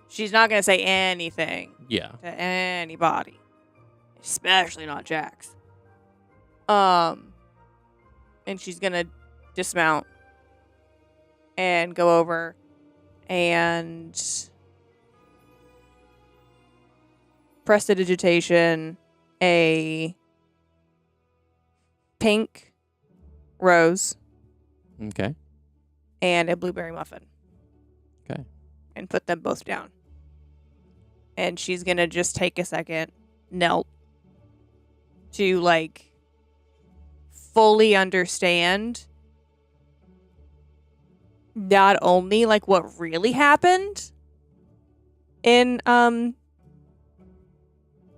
She's not gonna say anything Yeah. to anybody, especially not Jax. And she's gonna dismount and go over and prestidigitation a pink rose Okay. and a blueberry muffin. Okay. And put them both down. And she's going to just take a second, knelt, to, like, fully understand not only, like, what really happened in,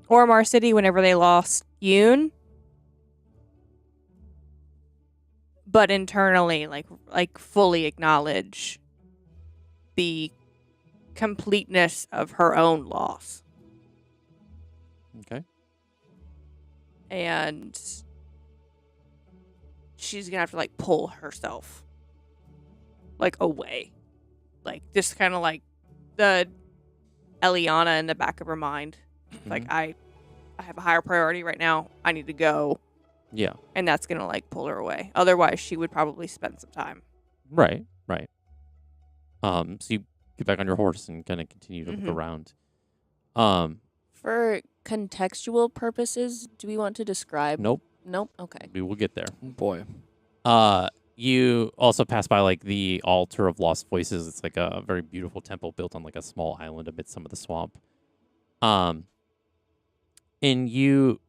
Ormar City whenever they lost Yoon, but internally, like fully acknowledge the completeness of her own loss. Okay. And she's gonna have to like pull herself like away. Like just kind of like the Elliana in the back of her mind. Like I have a higher priority right now. I need to go. Yeah. And that's gonna like pull her away. Otherwise she would probably spend some time. Right. So you get back on your horse and kind of continue to look around. For contextual purposes, do we want to describe? Nope. Okay. We will get there. Boy. You also pass by like the altar of lost voices. It's like a very beautiful temple built on like a small island amidst some of the swamp. And you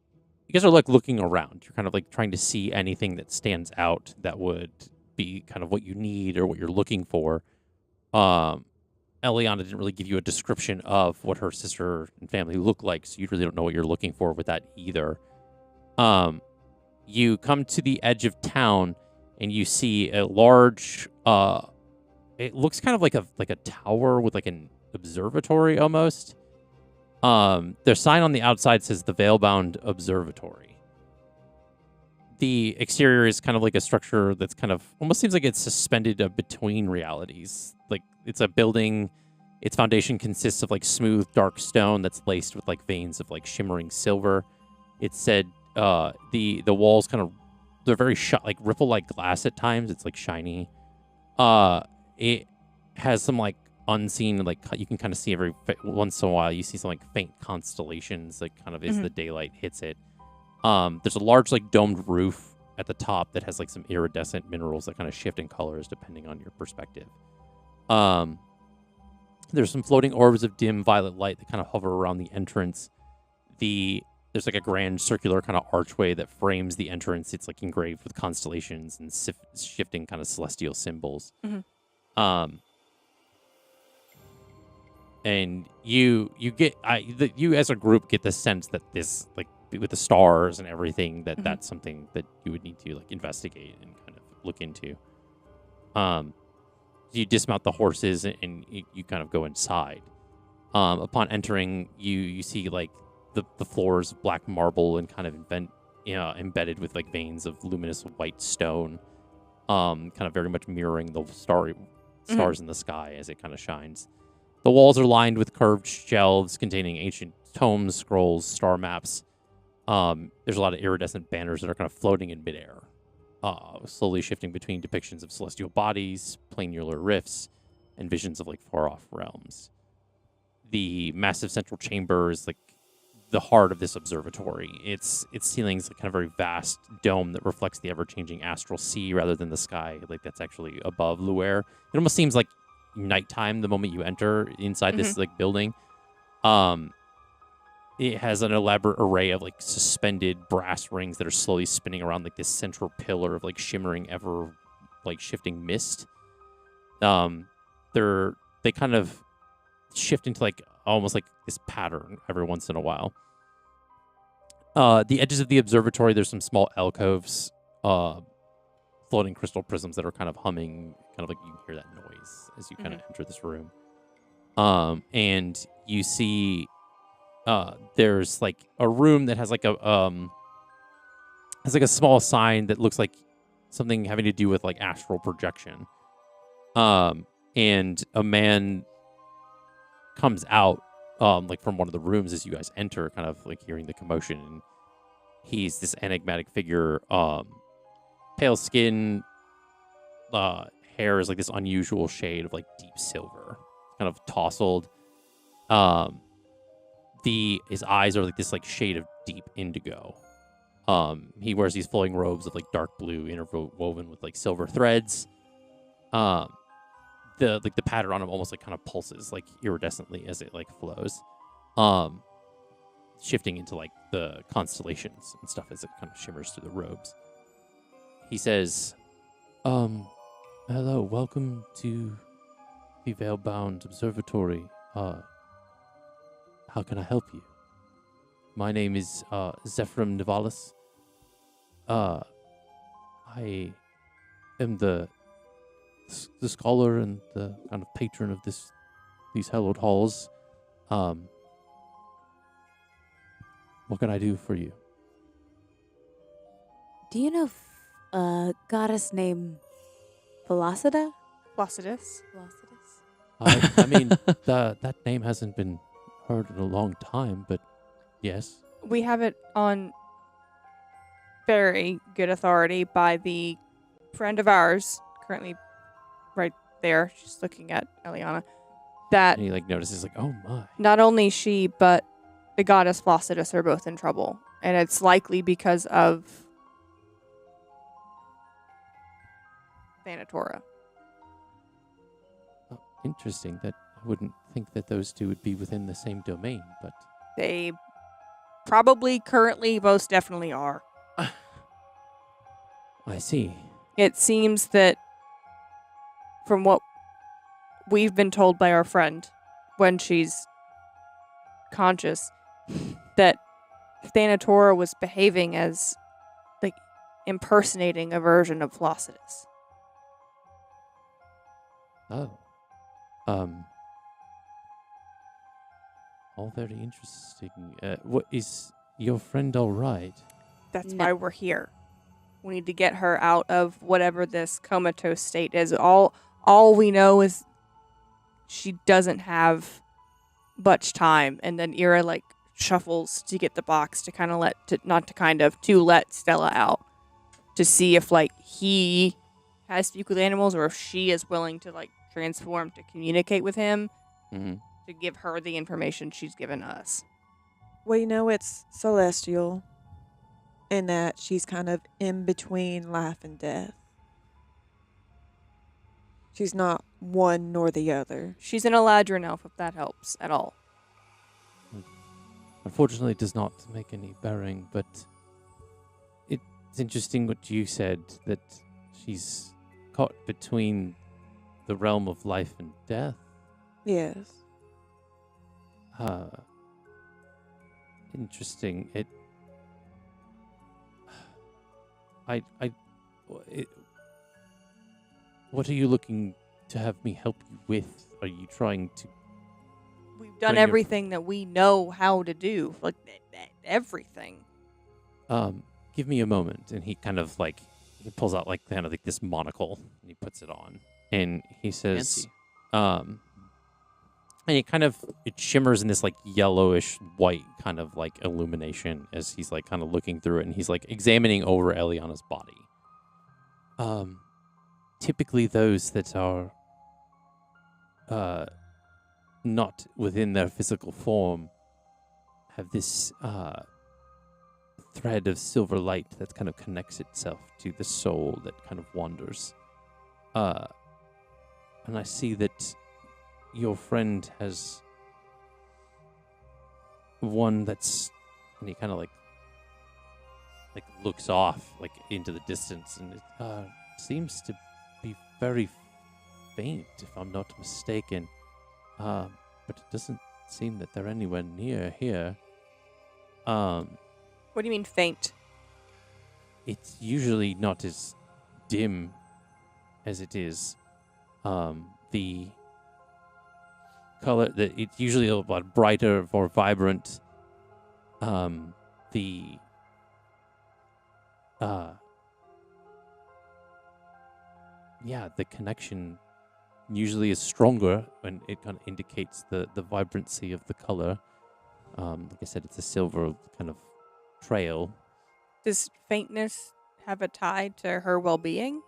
guys are like looking around. You're kind of like trying to see anything that stands out that would be kind of what you need or what you're looking for. Elliana didn't really give you a description of what her sister and family look like, so you really don't know what you're looking for with that either. You come to the edge of town and you see a large it looks kind of like a tower with like an observatory almost. Their sign on the outside says the Veilbound Observatory. The exterior is kind of like a structure that's kind of almost seems like it's suspended between realities. Like it's a building, its foundation consists of like smooth, dark stone that's laced with like veins of like shimmering silver. It said the walls kind of they're very like ripple like glass at times. It's like shiny. It has some like unseen, like you can kind of see every once in a while you see some like faint constellations like kind of as the daylight hits it. There's a large like domed roof at the top that has like some iridescent minerals that kind of shift in colors depending on your perspective. There's some floating orbs of dim violet light that kind of hover around the entrance. There's like a grand circular kind of archway that frames the entrance. It's like engraved with constellations and shifting kind of celestial symbols. And you as a group get the sense that this like with the stars and everything that's something that you would need to like investigate and kind of look into. You dismount the horses and you kind of go inside. Upon entering, you see like the floors of black marble and kind of embedded with like veins of luminous white stone, kind of very much mirroring the stars in the sky as it kind of shines. The walls are lined with curved shelves containing ancient tomes, scrolls, star maps. There's a lot of iridescent banners that are kind of floating in midair, slowly shifting between depictions of celestial bodies, planular rifts, and visions of like far-off realms. The massive central chamber is like the heart of this observatory. Its ceilings like kind of very vast dome that reflects the ever-changing astral sea rather than the sky, like that's actually above Luare. It almost seems like nighttime the moment you enter inside this like building. It has an elaborate array of like suspended brass rings that are slowly spinning around like this central pillar of like shimmering ever like shifting mist. They kind of shift into like almost like this pattern every once in a while. The edges of the observatory, there's some small alcoves, floating crystal prisms that are kind of humming, kind of like you can hear that noise as you kind of enter this room. And you see there's like a room that has like a small sign that looks like something having to do with like astral projection. And a man comes out, like from one of the rooms as you guys enter, kind of like hearing the commotion. And he's this enigmatic figure, pale skin, hair is like this unusual shade of like deep silver, kind of tousled. His eyes are like this like shade of deep indigo. He wears these flowing robes of like dark blue interwoven with like silver threads. The pattern on him almost like kind of pulses like iridescently as it like flows. Shifting into like the constellations and stuff as it kind of shimmers through the robes. He says, hello, welcome to the Veilbound Observatory. How can I help you? My name is Zephyrum Nivalis. I am the scholar and the kind of patron of these hallowed halls. What can I do for you? Do you know a goddess named Velocida? Placidus. I mean, that name hasn't been heard in a long time, but yes. We have it on very good authority by the friend of ours, currently right there. She's looking at Elliana. That And he like notices like, oh my. not only she, but the goddess Placidus are both in trouble. And it's likely because of Thanatora. Oh, interesting. That I wouldn't think that those two would be within the same domain, but They probably currently most definitely are. I see. It seems that from what we've been told by our friend when she's conscious, that Thanatora was behaving as like impersonating a version of Placidus. Oh. All very interesting. What is your friend all right? That's No. why we're here. We need to get her out of whatever this comatose state is. All we know is she doesn't have much time, and then Ira like shuffles to get the box to kind of let Stella out to see if like he has speak with animals or if she is willing to like transform to communicate with him Mm-hmm. to give her the information she's given us. Well, you know, it's celestial in that she's kind of in between life and death. She's not one nor the other. She's an Eladrin elf, if that helps at all. Unfortunately, it does not make any bearing, but it's interesting what you said, that she's caught between the realm of life and death. Yes. Interesting. What are you looking to have me help you with? Are you trying to... We've done Bring your- everything that we know how to do. Like, everything. Give me a moment. And he kind of like, he pulls out like kind of like this monocle and he puts it on. And he says, Fancy. and it shimmers in this like yellowish white kind of like illumination as he's like kind of looking through it, and he's like examining over Elliana's body. Typically those that are not within their physical form have this thread of silver light that kind of connects itself to the soul that kind of wanders. And I see that your friend has one that's, and he kind of like looks off like into the distance, and it seems to be very faint, if I'm not mistaken. But it doesn't seem that they're anywhere near here. What do you mean faint? It's usually not as dim as it is. The color that it's usually a lot brighter, more vibrant. The connection usually is stronger when it kind of indicates the vibrancy of the color. Like I said, it's a silver kind of trail. Does faintness have a tie to her well-being?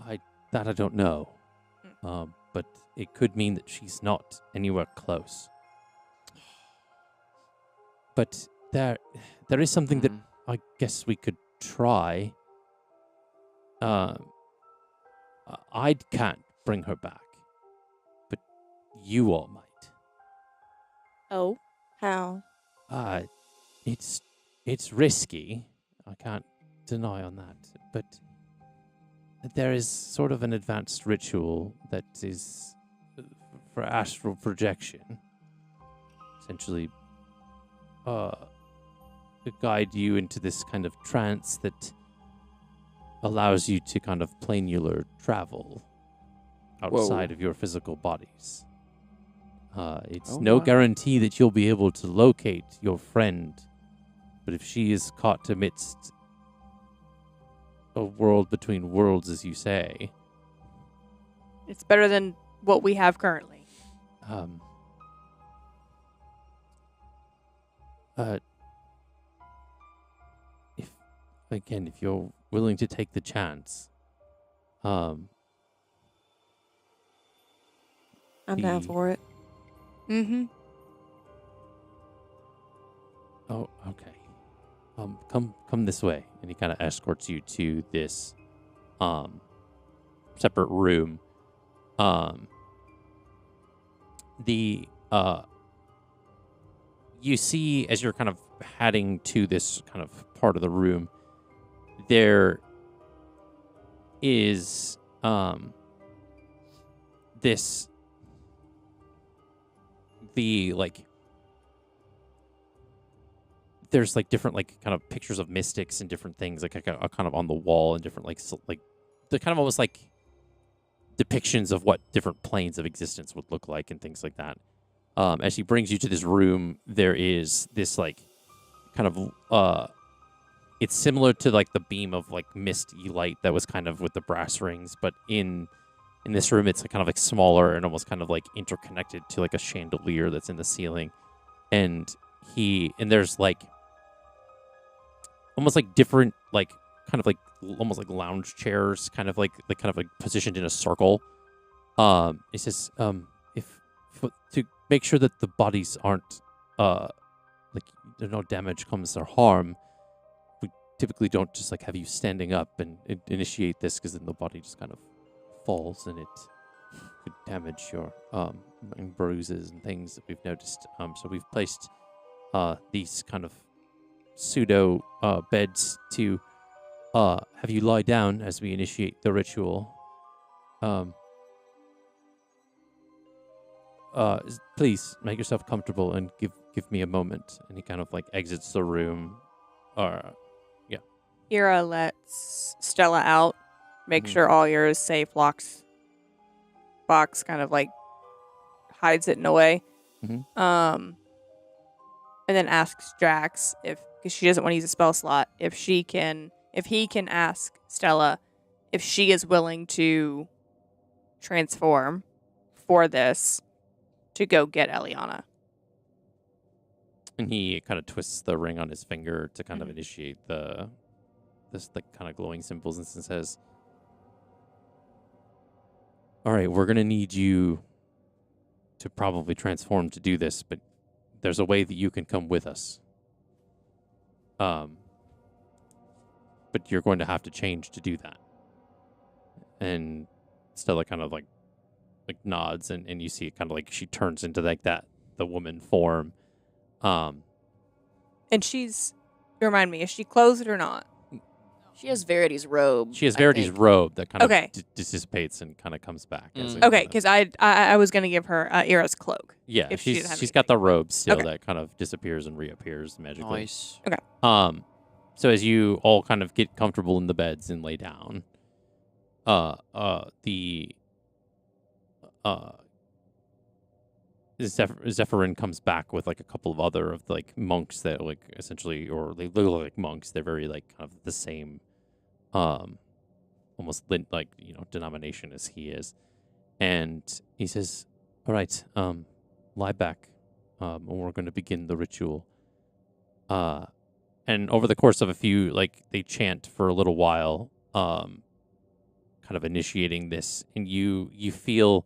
I don't know. But it could mean that she's not anywhere close. But there is something that I guess we could try. I can't bring her back, but you all might. Oh, how? It's risky. I can't deny on that, but there is sort of an advanced ritual that is for astral projection. Essentially, to guide you into this kind of trance that allows you to kind of planular travel outside of your physical bodies. It's no guarantee that you'll be able to locate your friend, but if she is caught amidst a world between worlds, as you say, It's better than what we have currently. If you're willing to take the chance, I'm down for it. Mm-hmm. Oh, okay. Come this way, and he kind of escorts you to this, separate room. You see as you're kind of heading to this kind of part of the room, there is there's like different like kind of pictures of mystics and different things like kind of on the wall and different like the kind of almost like depictions of what different planes of existence would look like and things like that. As he brings you to this room, there is this like kind of it's similar to like the beam of like misty light that was kind of with the brass rings, but in this room it's kind of like smaller and almost kind of like interconnected to like a chandelier that's in the ceiling. And there's like almost like different like kind of like almost like lounge chairs kind of like positioned in a circle. It says to make sure that the bodies aren't like there's no damage comes or harm, we typically don't just like have you standing up and initiate this, because then the body just kind of falls and it could damage your and bruises and things that we've noticed. So we've placed these kind of pseudo beds to have you lie down as we initiate the ritual. Please make yourself comfortable and give me a moment. And he kind of like exits the room. Ira lets Stella out, make sure all Ira is safe, locks box, kind of like hides it in a way. Mhm. And then asks Jax because she doesn't want to use a spell slot, if he can ask Stella if she is willing to transform for this to go get Elliana. And he kind of twists the ring on his finger to kind of initiate this like kind of glowing symbols and says, all right, we're going to need you to probably transform to do this, but there's a way that you can come with us. But you're going to have to change to do that. And Stella kind of like nods, and you see it kind of like she turns into like the woman form. And remind me, is she clothed or not? She has Verity's robe. She has I Verity's think. robe that kind Okay. of dissipates and kind of comes back. As it Okay, kinda- because I was gonna give her Ira's cloak. yeah, if she didn't have she's got the robe still Okay. that kind of disappears and reappears magically. Nice. So as you all kind of get comfortable in the beds and lay down, Zephyrin comes back with like a couple of other of like monks that like essentially, or they look like monks. They're very like kind of the same, almost like denomination as he is, And he says, all right, lie back, and we're going to begin the ritual. And over the course of a few, like, they chant for a little while, kind of initiating this, and you feel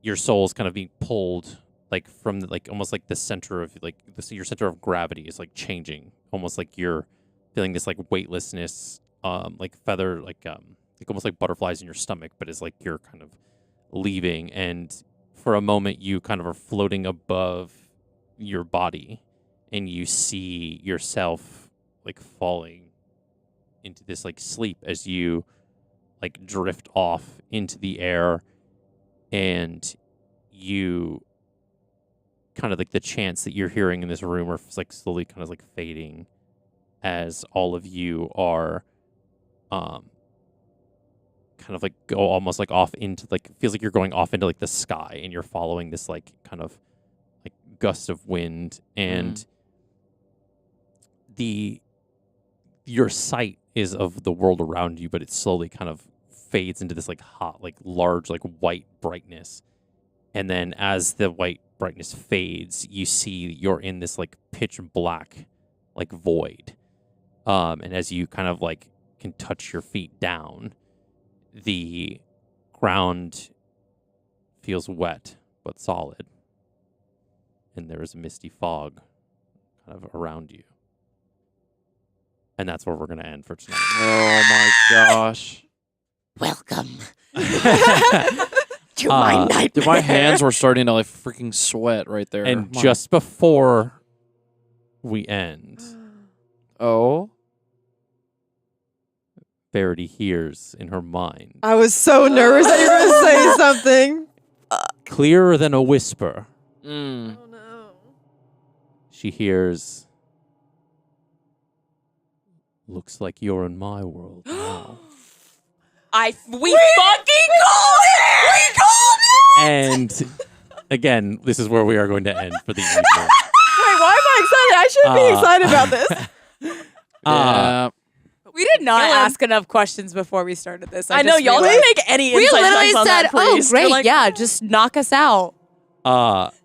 your soul's kind of being pulled, like, from, almost like the center of, like, your center of gravity is, like, changing, almost like you're feeling this, like, weightlessness, like feather, like almost like butterflies in your stomach, but it's like you're kind of leaving, and for a moment you kind of are floating above your body, and you see yourself like falling into this like sleep as you like drift off into the air, and you kind of like the chants that you're hearing in this room are like slowly kind of like fading as all of you are kind of like go almost like off into like, feels like you're going off into like the sky, and you're following this like kind of like gust of wind, and your sight is of the world around you, but it slowly kind of fades into this like hot, like large, like white brightness. And then as the white brightness fades, you see you're in this like pitch black, like void. And as you kind of like can touch your feet down, the ground feels wet but solid, and there is a misty fog kind of around you. And that's where we're going to end for tonight. Oh my gosh. Welcome. To my nightmare. Dude, my hands were starting to like freaking sweat right there. And just before we end, Verity hears in her mind, I was so nervous that you were going to say something. clearer than a whisper, Oh no. she hears, looks like you're in my world now. We fucking called it! We called it! And again, this is where we are going to end for the evening. Wait, why am I excited? I shouldn't be excited about this. yeah. We did not Dylan. ask enough questions before we started this. I know just y'all realized. didn't make any We insight literally checks on said, that "Oh, priest." You're great, like, yeah, just knock us out."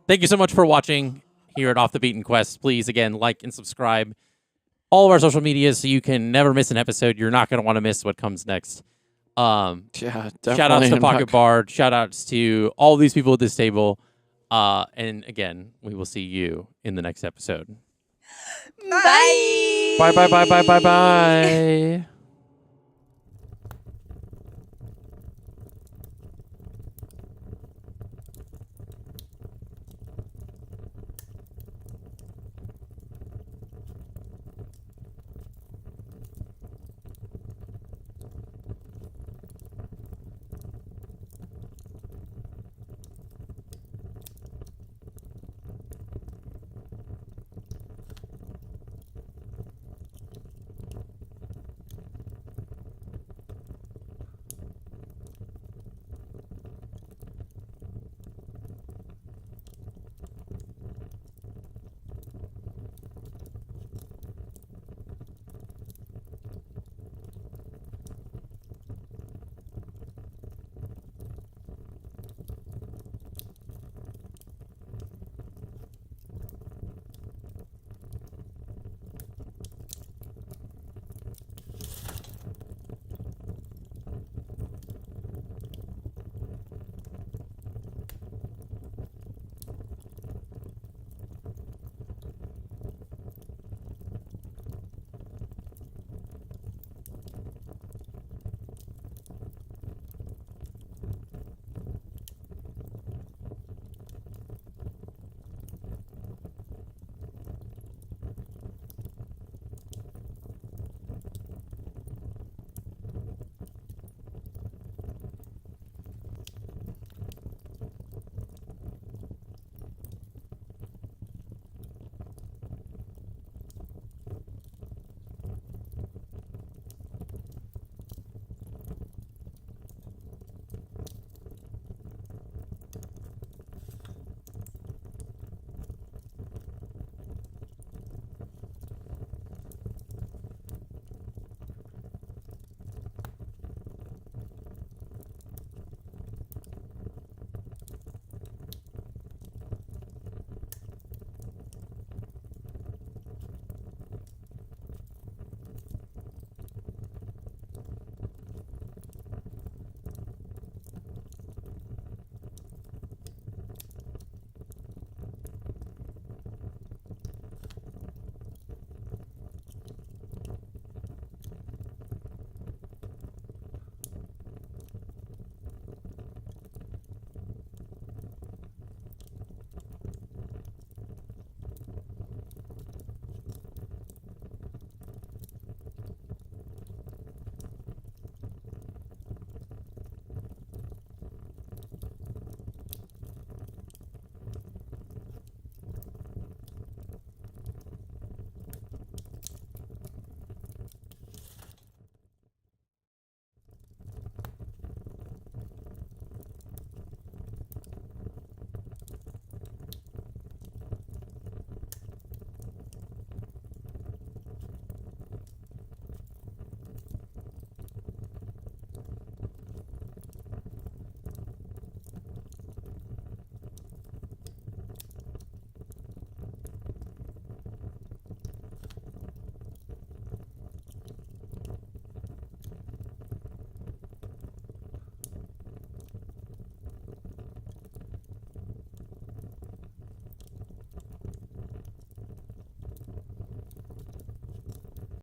Thank you so much for watching here at Off the Beaten Quest. Please, again, like and subscribe all of our social medias so you can never miss an episode. You're not going to want to miss what comes next. Yeah, definitely. Shout outs to I'm not- Pocketbard. Shout outs to all these people at this table. And again, we will see you in the next episode. Bye. Bye.